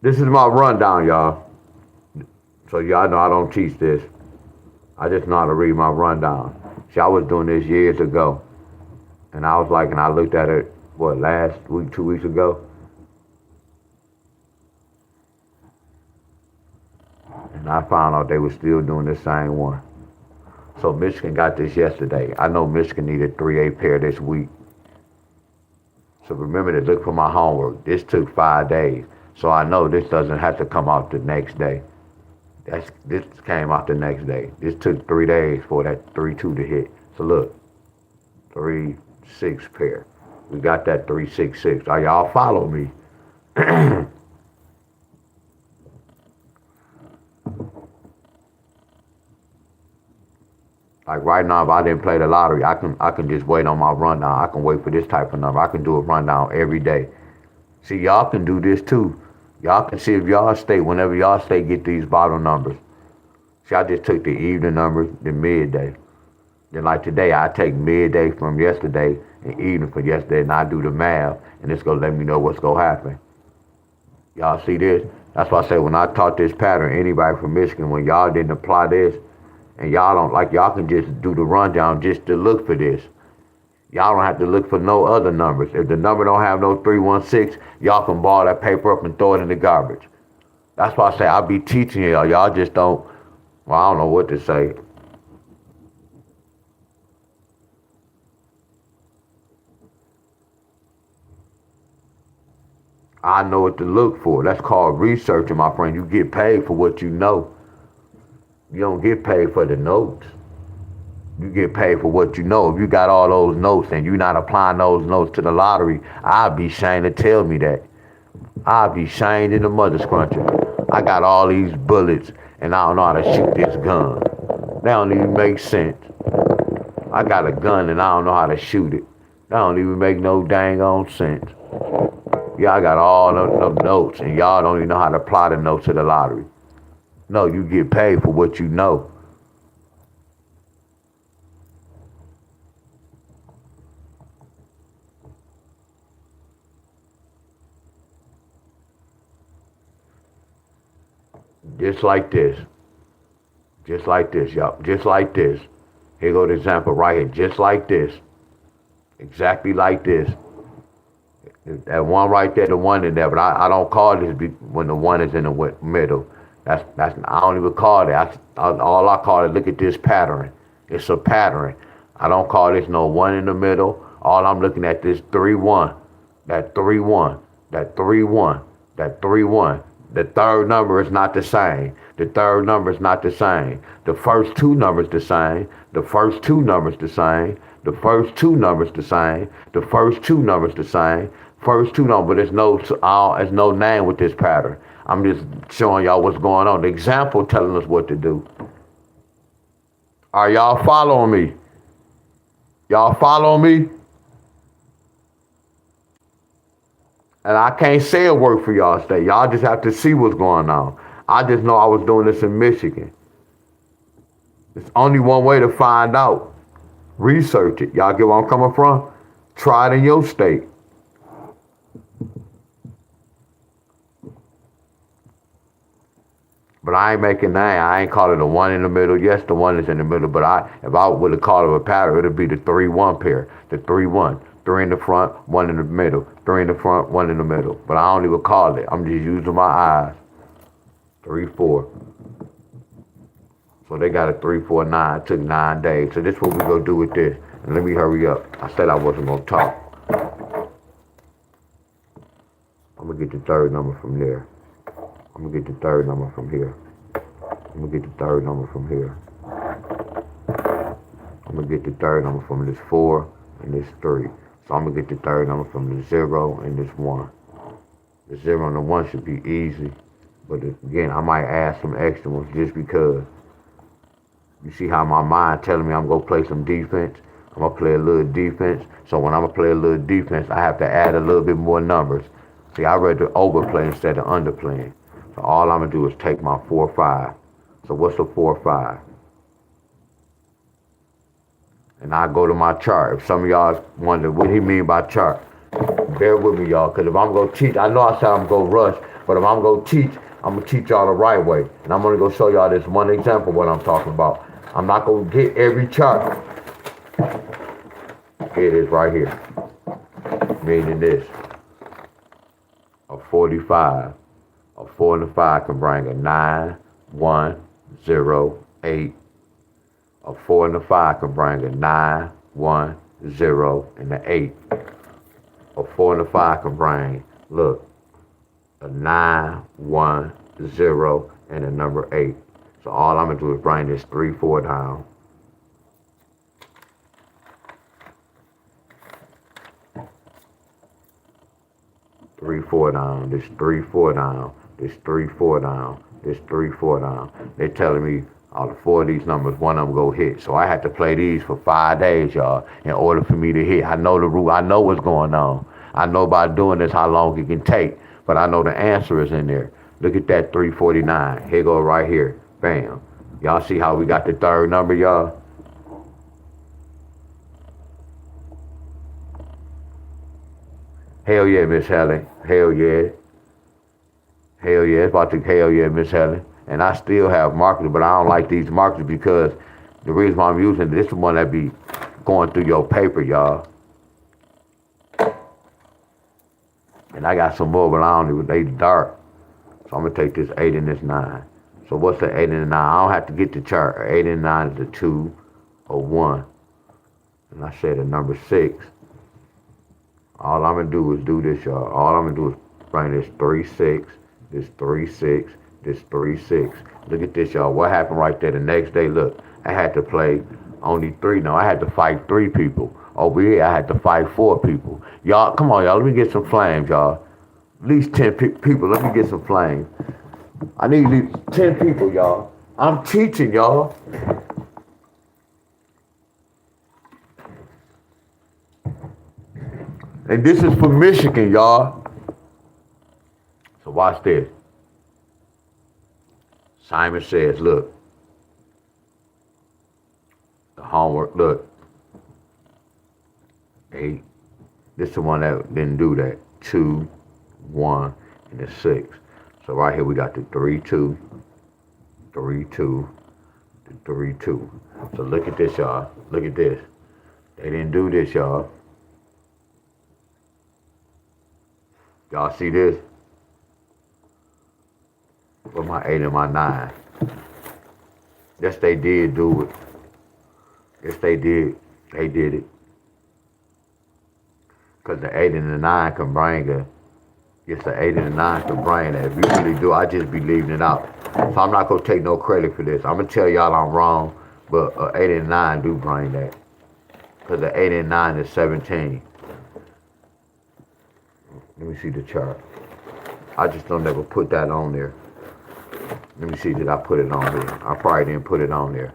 This is my rundown, y'all. So y'all know I don't teach this. I just know how to read my rundown. See, I was doing this years ago. And I was like, and I looked at it, last week, 2 weeks ago? And I found out they were still doing the same one. So Michigan got this yesterday. I know Michigan needed 3A pair this week. So remember to look for my homework. This took 5 days. So I know this doesn't have to come out the next day. This came out the next day. This took 3 days for that 3-2 to hit. So look, 3-6 pair. We got that 3-6-6. Are y'all follow me? Like right now, if I didn't play the lottery, I can just wait on my rundown. I can wait for this type of number. I can do a rundown every day. See, y'all can do this too. Y'all can see if y'all state, whenever y'all state get these bottom numbers. See, I just took the evening numbers, the midday. Then like today, I take midday from yesterday and evening from yesterday, and I do the math, and it's gonna let me know what's gonna happen. Y'all see this? That's why I say when I taught this pattern, anybody from Michigan, when y'all didn't apply this, and y'all don't, like, y'all can just do the rundown just to look for this. Y'all don't have to look for no other numbers. If the number don't have no 316, y'all can ball that paper up and throw it in the garbage. That's why I say I'll be teaching y'all. Y'all just don't, I don't know what to say. I know what to look for. That's called researching, my friend. You get paid for what you know. You don't get paid for the notes. You get paid for what you know. If you got all those notes and you're not applying those notes to the lottery, I'd be ashamed to tell me that. I'll be shamed in the mother scruncher. I got all these bullets and I don't know how to shoot this gun. That don't even make sense. I got a gun and I don't know how to shoot it. That don't even make no dang on sense. Y'all got all them notes and y'all don't even know how to apply the notes to the lottery. No, you get paid for what you know. Just like this. Just like this, y'all. Just like this. Here go the example right here. Just like this. Exactly like this. That one right there, the one in there, but I don't call this when the one is in the middle. That's I don't even call it. All I call it, look at this pattern. It's a pattern. I don't call this no one in the middle. All I'm looking at this 3-1. That 3-1. That 3-1. That 3-1. The third number is not the same. The third number is not the same. The first two numbers the same. The first two numbers the same. The first two numbers the same. The first two numbers the same. First two numbers, but there's no name with this pattern. I'm just showing y'all what's going on. The example telling us what to do. Are y'all following me? Y'all following me? And I can't say a word for y'all today. Y'all just have to see what's going on. I just know I was doing this in Michigan. There's only one way to find out. Research it. Y'all get where I'm coming from? Try it in your state. But I ain't making that. I ain't calling the one in the middle. Yes, the one is in the middle. But if I would have called it a pattern, it'd be the 3-1 pair. The 3-1. 3 in the front, 1 in the middle. 3 in the front, 1 in the middle. But I don't even call it. I'm just using my eyes. 3-4. So they got a 3-4-9. It took 9 days. So this is what we gonna do with this. And let me hurry up. I said I wasn't gonna talk. I'm gonna get the third number from there. I'm gonna get the third number from here. I'm gonna get the third number from here. I'm gonna get the third number from this 4 and this 3. So I'm gonna get the third number from the 0 and this 1. The 0 and the 1 should be easy. But again, I might add some extra ones just because. You see how my mind telling me I'm gonna play some defense? I'm gonna play a little defense. So when I'm gonna play a little defense, I have to add a little bit more numbers. See, I rather overplay instead of underplaying. So all I'm gonna do is take my 4-5. So what's a 4-5? And I go to my chart. If some of y'all wonder what he mean by chart, bear with me, y'all, because if I'm gonna teach, I know I said I'm gonna rush, but if I'm gonna teach, I'm gonna teach y'all the right way. And I'm gonna go show y'all this one example of what I'm talking about. I'm not gonna get every chart. Here it is right here. Meaning this. A 45. A 4 and a 5 can bring a 9, 1, 0, 8. A 4 and a 5 can bring a 9, 1, 0, and an 8. A 4 and a 5 can bring, look, a 9, 1, 0, and a number 8. So all I'm gonna do is bring this 3-4 down. Three, 4 down, this 3-4 down, this 3-4 down, this 3-4 down. They're telling me out of 4 of these numbers, one of them go hit. So I had to play these for 5 days, y'all, in order for me to hit. I know the rule. I know what's going on. I know by doing this how long it can take, but I know the answer is in there. Look at that 349. Here go right here. Bam. Y'all see how we got the third number, y'all? Hell yeah, Miss Helen. Hell yeah. Hell yeah. It's about to hell yeah, Miss Helen. And I still have markers, but I don't like these markers because the reason why I'm using this is the one that be going through your paper, y'all. And I got some more, but I don't even, they dark. So I'm gonna take this 8 and this 9. So what's the 8 and the 9? I don't have to get the chart. 8 and 9 is a 2, a 1. And I said a number 6. All I'm gonna do is do this, y'all. All I'm gonna do is bring this 3-6, this 3-6, this 3-6. Look at this, y'all. What happened right there? The next day, look, I had to play only 3. No, I had to fight 3 people. Over here, I had to fight 4 people. Y'all, come on, y'all. Let me get some flames, y'all. At least 10 people. Let me get some flames. I need at least 10 people, y'all. I'm teaching, y'all. And this is for Michigan, y'all. So watch this. Simon says, look, the homework, look. 8. This is the one that didn't do that. 2, 1, and the 6. So right here we got the 3, 2, 3, 2, the 3, 2. So look at this, y'all. Look at this. They didn't do this, y'all. Y'all see this? With my 8 and my 9. Yes, they did do it. Yes, they did. They did it. Because the 8 and the 9 can bring a. Yes, the 8 and the 9 can bring that. If you really do, I just be leaving it out. So I'm not going to take no credit for this. I'm going to tell y'all I'm wrong, but 8 and 9 do bring that. Because the 8 and 9 is 17. Let me see the chart. I just don't ever put that on there. Let me see, did I put it on here? I probably didn't put it on there.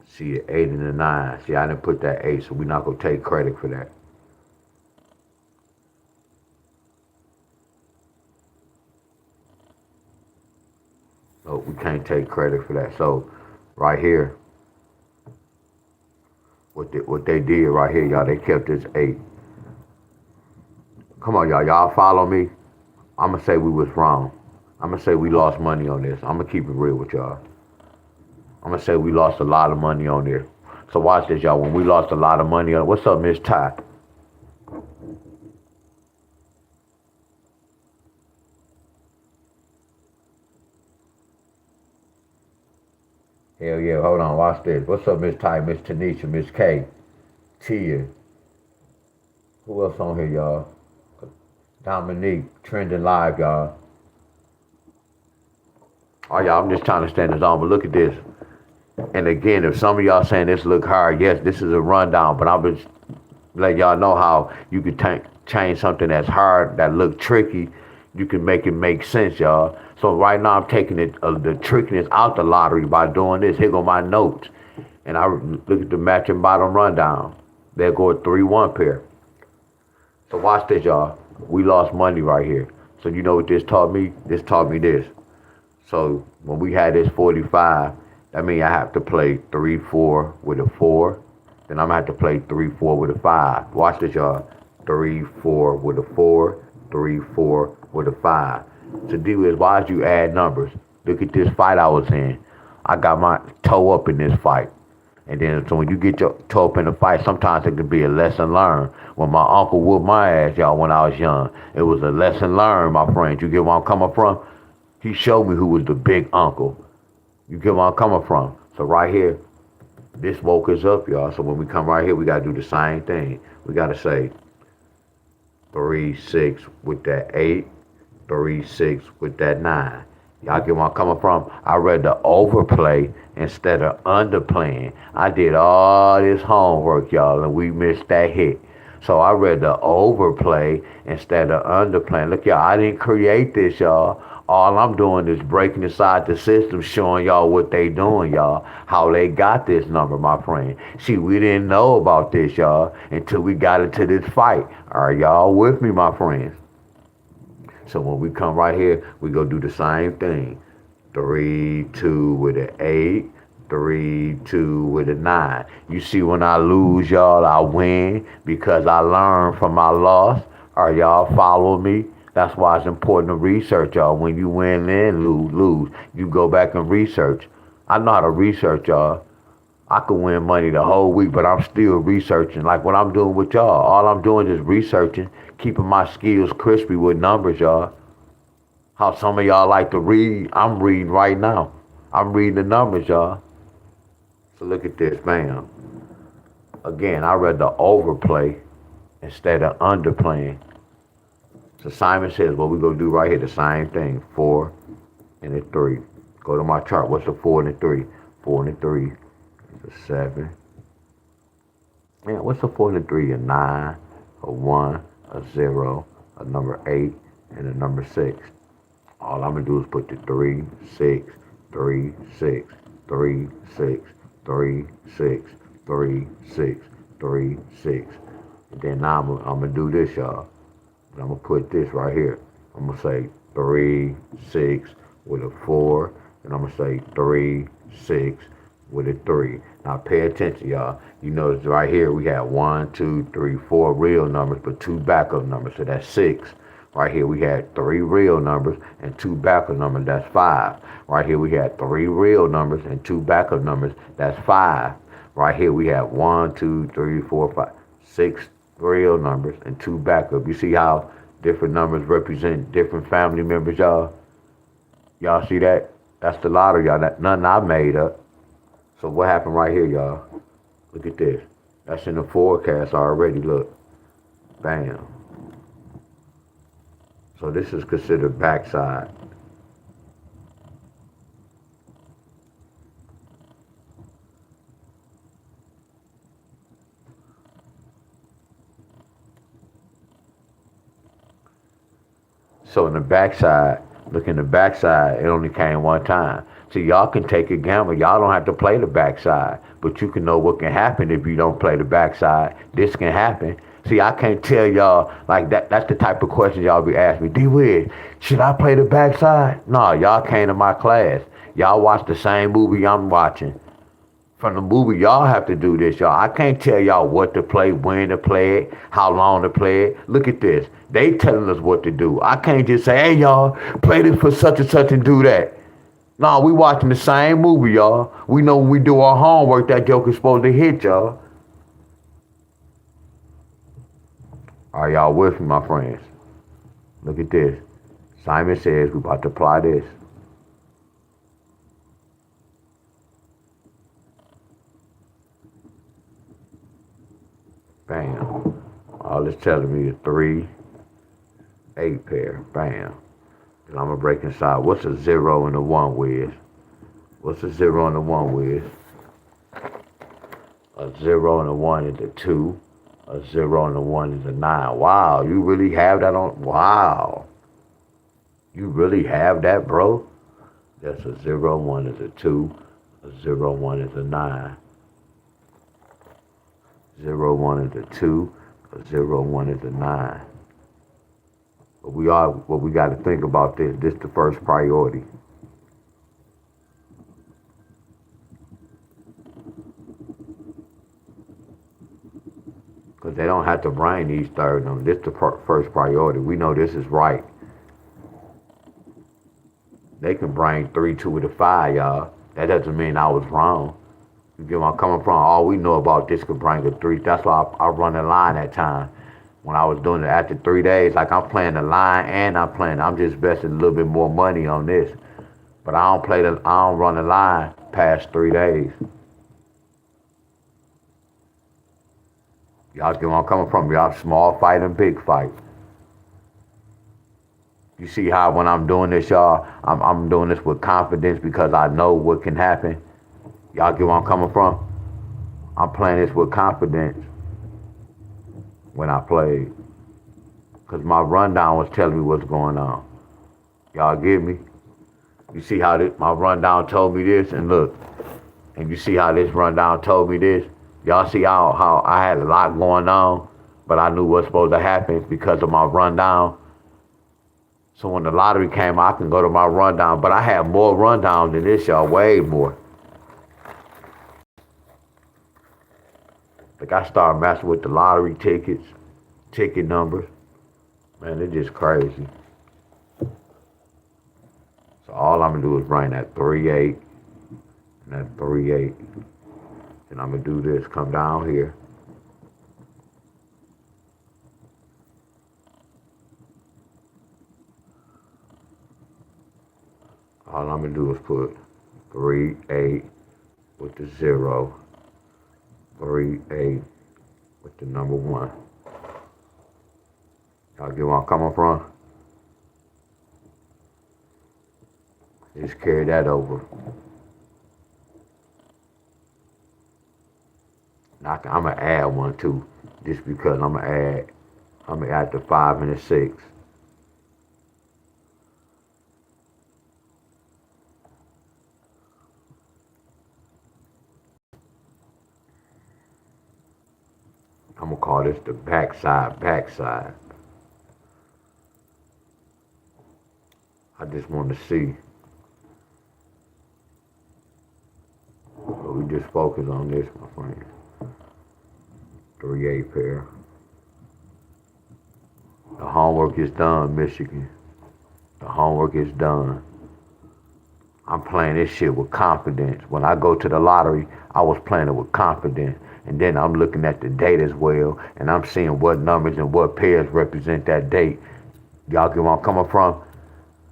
See, the 8 and the 9. See, I didn't put that 8, so we're not going to take credit for that. No, we can't take credit for that. So, right here, what they did right here, y'all, they kept this 8. Come on, y'all. Y'all follow me? I'm going to say we was wrong. I'm going to say we lost money on this. I'm going to keep it real with y'all. I'm going to say we lost a lot of money on there. So watch this, y'all. When we lost a lot of money on, what's up, Miss Ty? Hell yeah, hold on, watch this. What's up, Miss Ty, Miss Tanisha, Miss K, Tia? Who else on here, y'all? Dominique, trending live, y'all. Oh, y'all, I'm just trying to stand this on, but look at this. And again, if some of y'all saying this look hard, yes, this is a rundown, but I'm just letting y'all know how you could change something that's hard, that look tricky, you can make it make sense, y'all. So right now I'm taking it the trickiness out the lottery by doing this. Here go my notes. And I look at the matching bottom rundown. There go a 3-1 pair. So watch this, y'all. We lost money right here. So you know what this taught me? This taught me this. So when we had this 45, that means I have to play 3-4 with a 4. Then I'm gonna have to play 3-4 with a 5. Watch this, y'all. 3-4 with a 4, 3-4 with a 5. So do is, why did you add numbers? Look at this fight I was in. I got my toe up in this fight. And then, so when you get your toe up in a fight, sometimes it can be a lesson learned. When my uncle whooped my ass, y'all, when I was young, it was a lesson learned, my friends. You get where I'm coming from? He showed me who was the big uncle. You get where I'm coming from? So right here, this woke us up, y'all. So when we come right here, we got to do the same thing. We got to say 3-6 with that 8, 3-6 with that 9. Y'all get where I'm coming from? I read the overplay instead of underplaying. I did all this homework, y'all, and we missed that hit. So I read the overplay instead of underplaying. Look, y'all, I didn't create this, y'all. All I'm doing is breaking inside the system, showing y'all what they doing, y'all, how they got this number, my friend. See, we didn't know about this, y'all, until we got into this fight. Are y'all with me, my friends? So when we come right here, we go do the same thing. 3-2 with an 8, 3-2 with a 9. You see, when I lose, y'all, I win because I learn from my loss. Are y'all following me? That's why it's important to research, y'all. When you win and lose, you go back and research. I know how to research, y'all. I could win money the whole week, but I'm still researching. Like what I'm doing with y'all. All I'm doing is researching, keeping my skills crispy with numbers, y'all. How some of y'all like to read, I'm reading right now. I'm reading the numbers, y'all. So look at this, bam. Again, I read the overplay instead of underplaying. So Simon says, what we gonna do right here, the same thing. 4 and a 3. Go to my chart. What's the 4 and a 3? 4 and a 3 is a 7. Man, what's a 4 and a 3? A 9, a 1, a 0, a number 8, and a number 6. All I'm gonna do is put the 3, 6, 3, 6, 3, 6, 3, 6, 3, 6, 3, 6. And then now I'm gonna do this, y'all. I'm gonna put this right here. I'm gonna say 3, 6 with a 4, and I'm gonna say 3, 6 with a 3. Now pay attention, y'all. You notice right here we have 1, 2, 3, 4 real numbers, but 2 backup numbers, so that's 6. Right here we had 3 real numbers and 2 backup numbers, that's 5. Right here we had 3 real numbers and 2 backup numbers, that's 5. Right here we have 1, 2, 3, 4, 5, 6 real numbers and 2 backup. You see how different numbers represent different family members, y'all? Y'all see that? That's the lottery, y'all. Nothing I made up. So what happened right here, y'all? Look at this. That's in the forecast already, look. Bam. So this is considered backside. So in the backside, look in the backside, it only came one time. So y'all can take a gamble. Y'all don't have to play the backside, but you can know what can happen if you don't play the backside. This can happen. See, I can't tell y'all like that. That's the type of question y'all be asking me. D-Wiz, should I play the backside? No, y'all came to my class. Y'all watch the same movie I'm watching. From the movie, y'all have to do this, y'all. I can't tell y'all what to play, when to play it, how long to play it. Look at this. They telling us what to do. I can't just say, hey, y'all, play this for such and such and do that. No, we watching the same movie, y'all. We know when we do our homework, that joke is supposed to hit, y'all. Are y'all with me, my friends? Look at this. Simon says we're about to apply this. Bam. All it's telling me is 3, 8 pair. Bam. And I'm going to break inside. What's a 0 and a 1 with? What's a 0 and a 1 with? A 0 and a 1 is a 2. A 0 and a 1 is a 9. Wow, you really have that on? Wow. You really have that, bro? That's a 0, 1 is a 2. A 0, 1 is a 9. 0, 1 is a 2. A 0, 1 is a 9. But we got to think about this. This is the first priority. Because they don't have to bring these third numbers. This is the first priority. We know this is right. They can bring 3, 2 with a 5, y'all. That doesn't mean I was wrong. You get where I'm coming from? All we know about this could bring a 3. That's why I run the line that time. When I was doing it after 3 days, like I'm playing the line and I'm just investing a little bit more money on this. But I don't run the line past 3 days. Y'all get where I'm coming from? Y'all small fight and big fight. You see how when I'm doing this, y'all, I'm doing this with confidence because I know what can happen. Y'all get where I'm coming from? I'm playing this with confidence when I played. Because my rundown was telling me what's going on. Y'all get me? You see how my rundown told me this? And look, and you see how this rundown told me this? Y'all see how I had a lot going on, but I knew what's supposed to happen because of my rundown. So when the lottery came, I can go to my rundown. But I have more rundown than this, y'all, way more. Like I started messing with the lottery tickets, ticket numbers. Man, it's just crazy. So all I'm gonna do is bring that 3, 8, and that 3, 8. And I'm gonna do this, come down here. All I'm gonna do is put 3, 8 with the 0, 3, 8 with the number 1. Y'all get where I'm coming from? Just carry that over. Now I'm gonna add 1 too, just because I'm gonna add I'm at the 5 and the 6. I'm gonna call this the backside. I just want to see. But we just focus on this, my friend. 3-8 pair. The homework is done, Michigan. The homework is done. I'm playing this shit with confidence. When I go to the lottery, I was playing it with confidence. And then I'm looking at the date as well, and I'm seeing what numbers and what pairs represent that date. Y'all get where I'm coming from?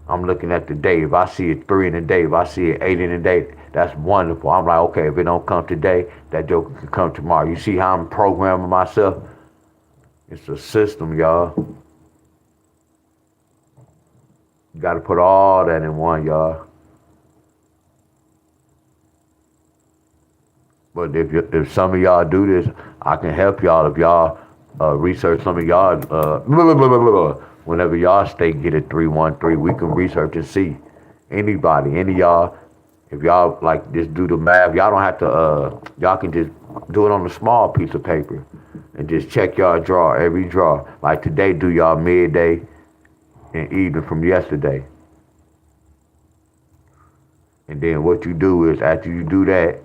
I'm looking at the date. If I see a 3 in the date, if I see an 8 in the date, that's wonderful. I'm like, okay, if it don't come today, that joker can come tomorrow. You see how I'm programming myself? It's a system, y'all. You got to put all that in one, y'all. But if some of y'all do this, I can help y'all. If y'all research some of y'all, whenever y'all state get a 313, we can research and see anybody, any of y'all. If y'all like just do the math, y'all don't have to. Y'all can just do it on a small piece of paper and just check y'all draw every draw. Like today, do y'all midday and even from yesterday. And then what you do is after you do that,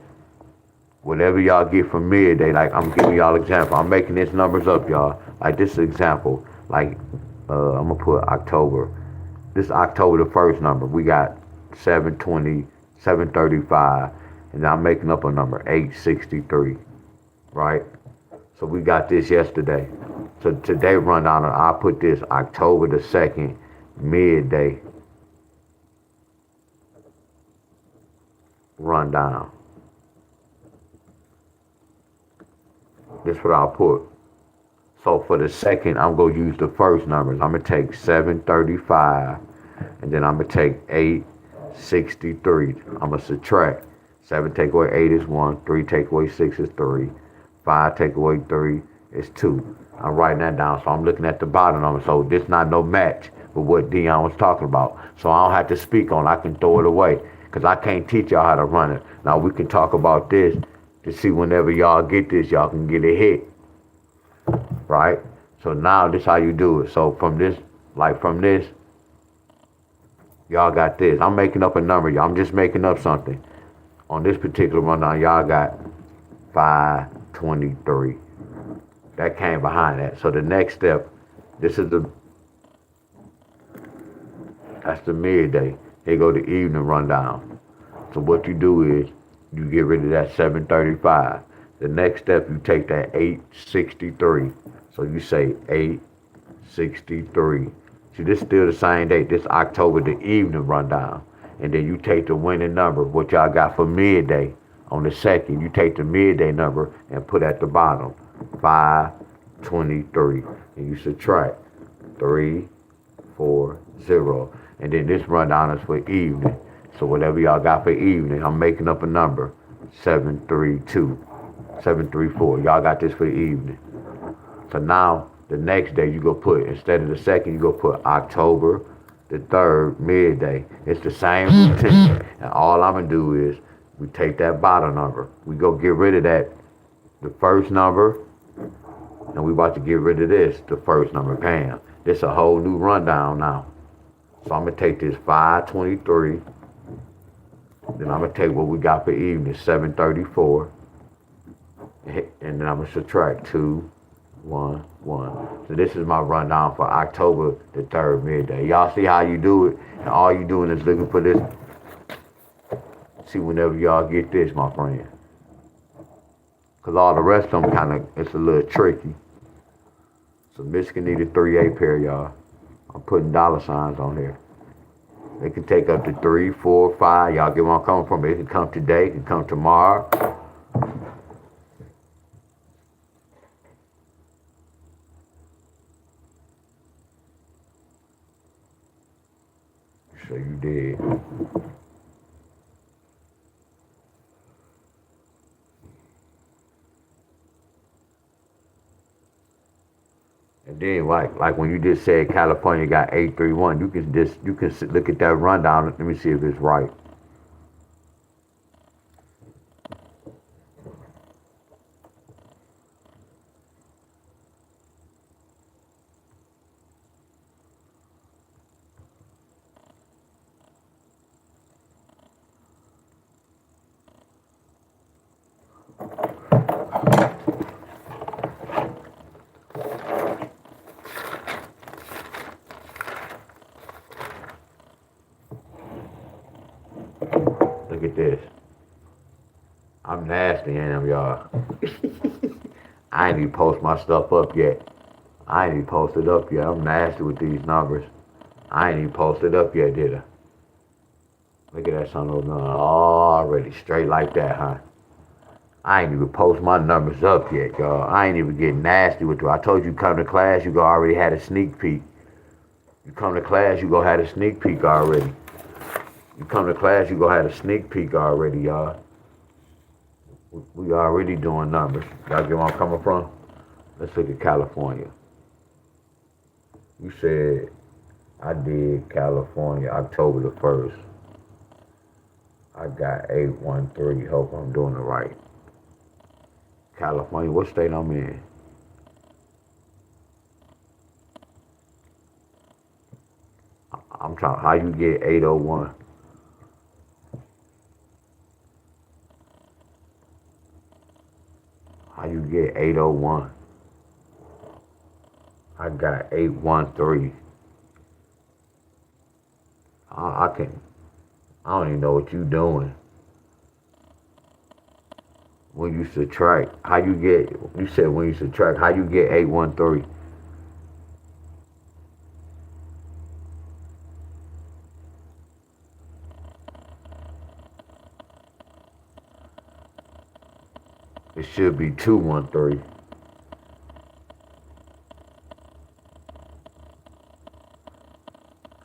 whatever y'all get from midday, like I'm giving y'all example. I'm making these numbers up, y'all. Like this example, like I'm gonna put October. This October the first number. We got 720, 735, and I'm making up a number 863, right? So we got this yesterday. So today rundown, I put this October the 2nd, midday rundown. This is what I'll put. So for the second, I'm going to use the first numbers. I'm going to take 735, and then I'm going to take 863. I'm going to subtract. 7 take away 8 is 1. 3 take away 6 is 3. 5 take away 3 is 2. I'm writing that down, so I'm looking at the bottom number. So this not no match with what Deon was talking about. So I don't have to speak on it. I can throw it away because I can't teach y'all how to run it. Now we can talk about this to see whenever y'all get this, y'all can get a hit. Right? So now this how you do it. So from this, y'all got this. I'm making up a number, y'all. I'm just making up something. On this particular rundown, y'all got 523. That came behind that. So the next step, that's the midday. Here go the evening rundown. So what you do is you get rid of that 735. The next step, you take that 863. So you say 863. See, this is still the same date. This October, the evening rundown. And then you take the winning number, what y'all got for midday on the 2nd. You take the midday number and put at the bottom, 523. And you subtract 340. And then this rundown is for evening. So whatever y'all got for evening, I'm making up a number, 732, 734. Y'all got this for the evening. So now the next day you go put, instead of the 2nd, you go put October the 3rd, midday. It's the same routine. And all I'm gonna do is we take that bottom number. We go get rid of that, the first number, and we about to get rid of this, the first number, bam. This a whole new rundown now. So I'm gonna take this 523, then I'm gonna take what we got for evening, 734, and then I'm gonna subtract 2, 1, 1. So this is my rundown for October the 3rd, midday. Y'all see how you do it? And all you doing is looking for this. See whenever y'all get this, my friend. Because all the rest of them it's a little tricky. So Michigan need a 3-8 pair, y'all. I'm putting dollar signs on here. It can take up to 3, 4, 5. Y'all get where I'm coming from. It can come today, it can come tomorrow. So you did. And And then like when you just said California got 831, you can look at that rundown. Let me see if it's right. Look at this. I'm nasty, am y'all. I ain't even post my stuff up yet. I ain't even posted up yet. I'm nasty with these numbers. I ain't even posted up yet, did I? Look at that son of a gun. Already straight like that, huh? I ain't even post my numbers up yet, y'all. I ain't even getting nasty with you. I told you come to class, you already had a sneak peek. You come to class, you gonna have a sneak peek already. You come to class, you gonna have a sneak peek already, y'all. We already doing numbers. Y'all get where I'm coming from? Let's look at California. You said I did California October the 1st. I got 813. Hope I'm doing it right. California, what state I'm in? I'm trying, how you get 801? How you get 801? I got 813. I don't even know what you doing. When you subtract, how you get, you said when you subtract, how you get 813? It should be 213.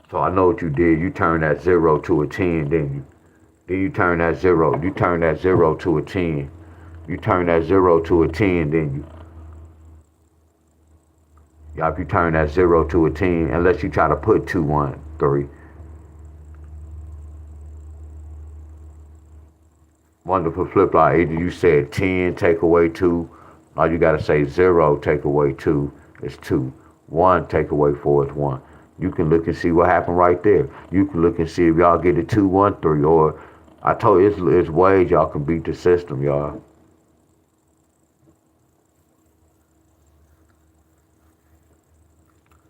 So I know what you did. You turned that 0 to a 10, didn't you? Then you turn that 0. You turn that 0 to a 10. You turn that 0 to a 10, didn't you? Yup, you turn that 0 to a 10, unless you try to put 213. Wonderful flip out. Either you said 10, take away 2, or you got to say 0, take away 2, it's 2. 1, take away 4 is 1. You can look and see what happened right there. You can look and see if y'all get a 213, or I told you it's ways y'all can beat the system, y'all.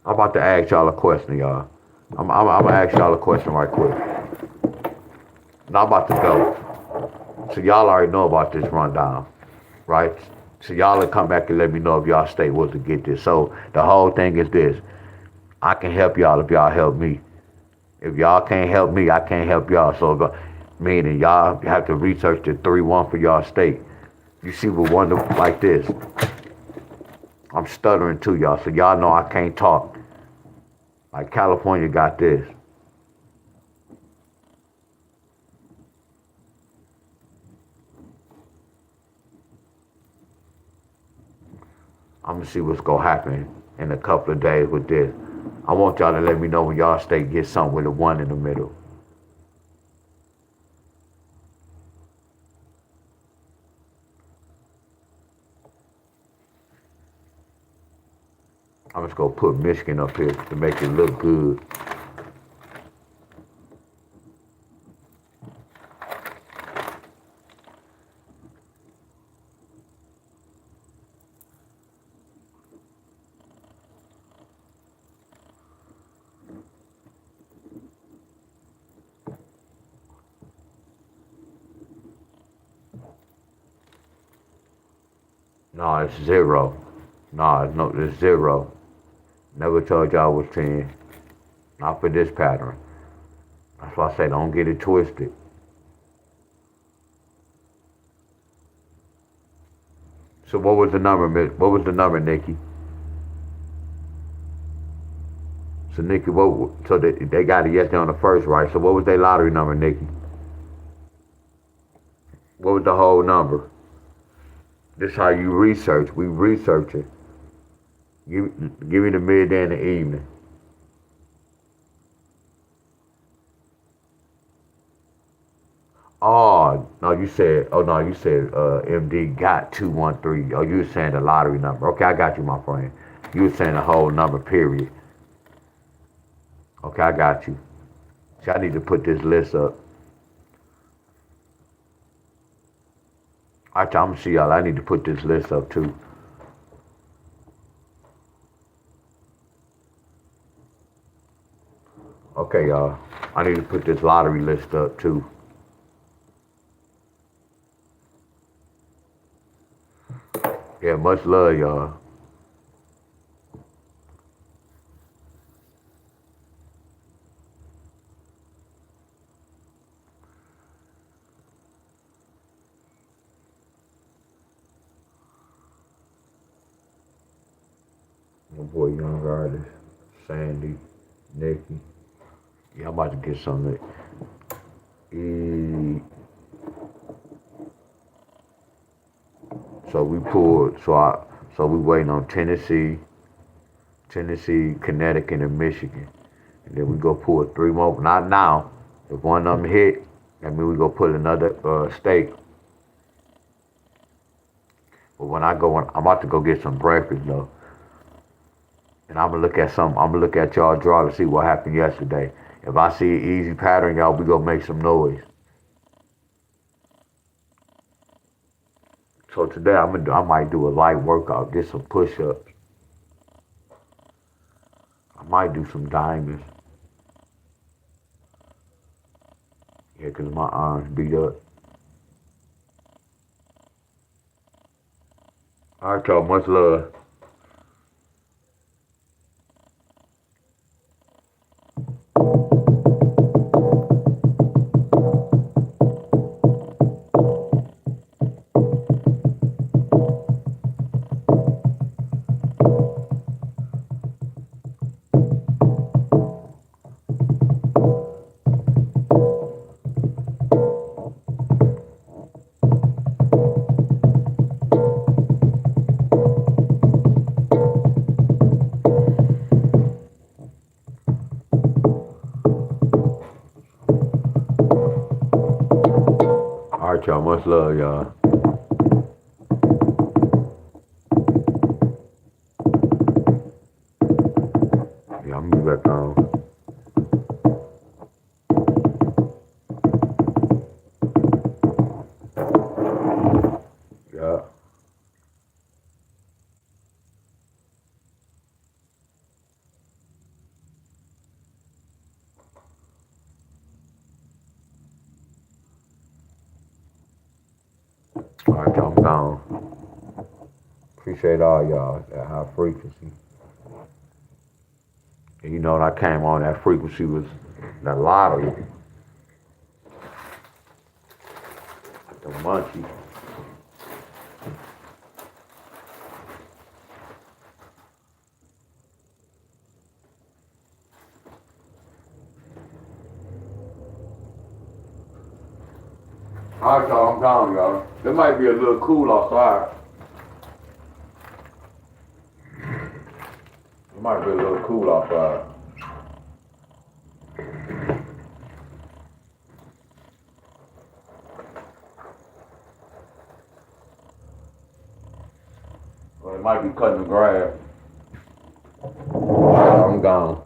I'm about to ask y'all a question, y'all. I'm gonna ask y'all a question right quick. Now I'm about to go. So y'all already know about this rundown, right? So y'all will come back and let me know if y'all state was to get this. So the whole thing is this. I can help y'all if y'all help me. If y'all can't help me, I can't help y'all. So meaning y'all have to research the 3-1 for y'all state. You see what wonder like this. I'm stuttering too, y'all. So y'all know I can't talk. Like California got this. I'm gonna see what's gonna happen in a couple of days with this. I want y'all to let me know when y'all state get something with a 1 in the middle. I'm just gonna put Michigan up here to make it look good. No, it's 0. No, it's 0. Never told y'all it was 10. Not for this pattern. That's why I say don't get it twisted. So what was the number, Miss? What was the number, Nikki? So Nikki, so they got it yesterday on the first, right? So what was their lottery number, Nikki? What was the whole number? This is how you research. We research it. Give me the midday and the evening. Oh no, you said. Oh no, you said. MD got 213. Oh, you were saying the lottery number. Okay, I got you, my friend. You were saying the whole number. Period. Okay, I got you. See, I need to put this list up. I'm gonna see y'all. I need to put this list up too. Okay, y'all. I need to put this lottery list up too. Yeah, much love, y'all. My boy, young artist, Sandy, Nikki. Yeah, I'm about to get something. So we pulled. So we waiting on Tennessee, Connecticut, and Michigan, and then we go pull three more. Not now. If one of them hit, that means we go put another state. But when I go, I'm about to go get some breakfast though, and I'm gonna look at some. I'm gonna look at y'all draw to see what happened yesterday. If I see an easy pattern, y'all, we gonna make some noise. So today I might do a light workout, just some push-ups. I might do some diamonds. Yeah, 'cause my arms beat up. All right, y'all. Much love. All right, y'all. Much love, y'all. Yeah, I'm gonna be back on. Yeah. All right, y'all. I'm gone. Appreciate all y'all. That high frequency. And you know, when I came on, that frequency was the lottery, the munchies. All right, y'all. I'm gone, y'all. It might be a little cool outside. It might be a little cool outside. Or it might be cutting the grass. All right, I'm gone.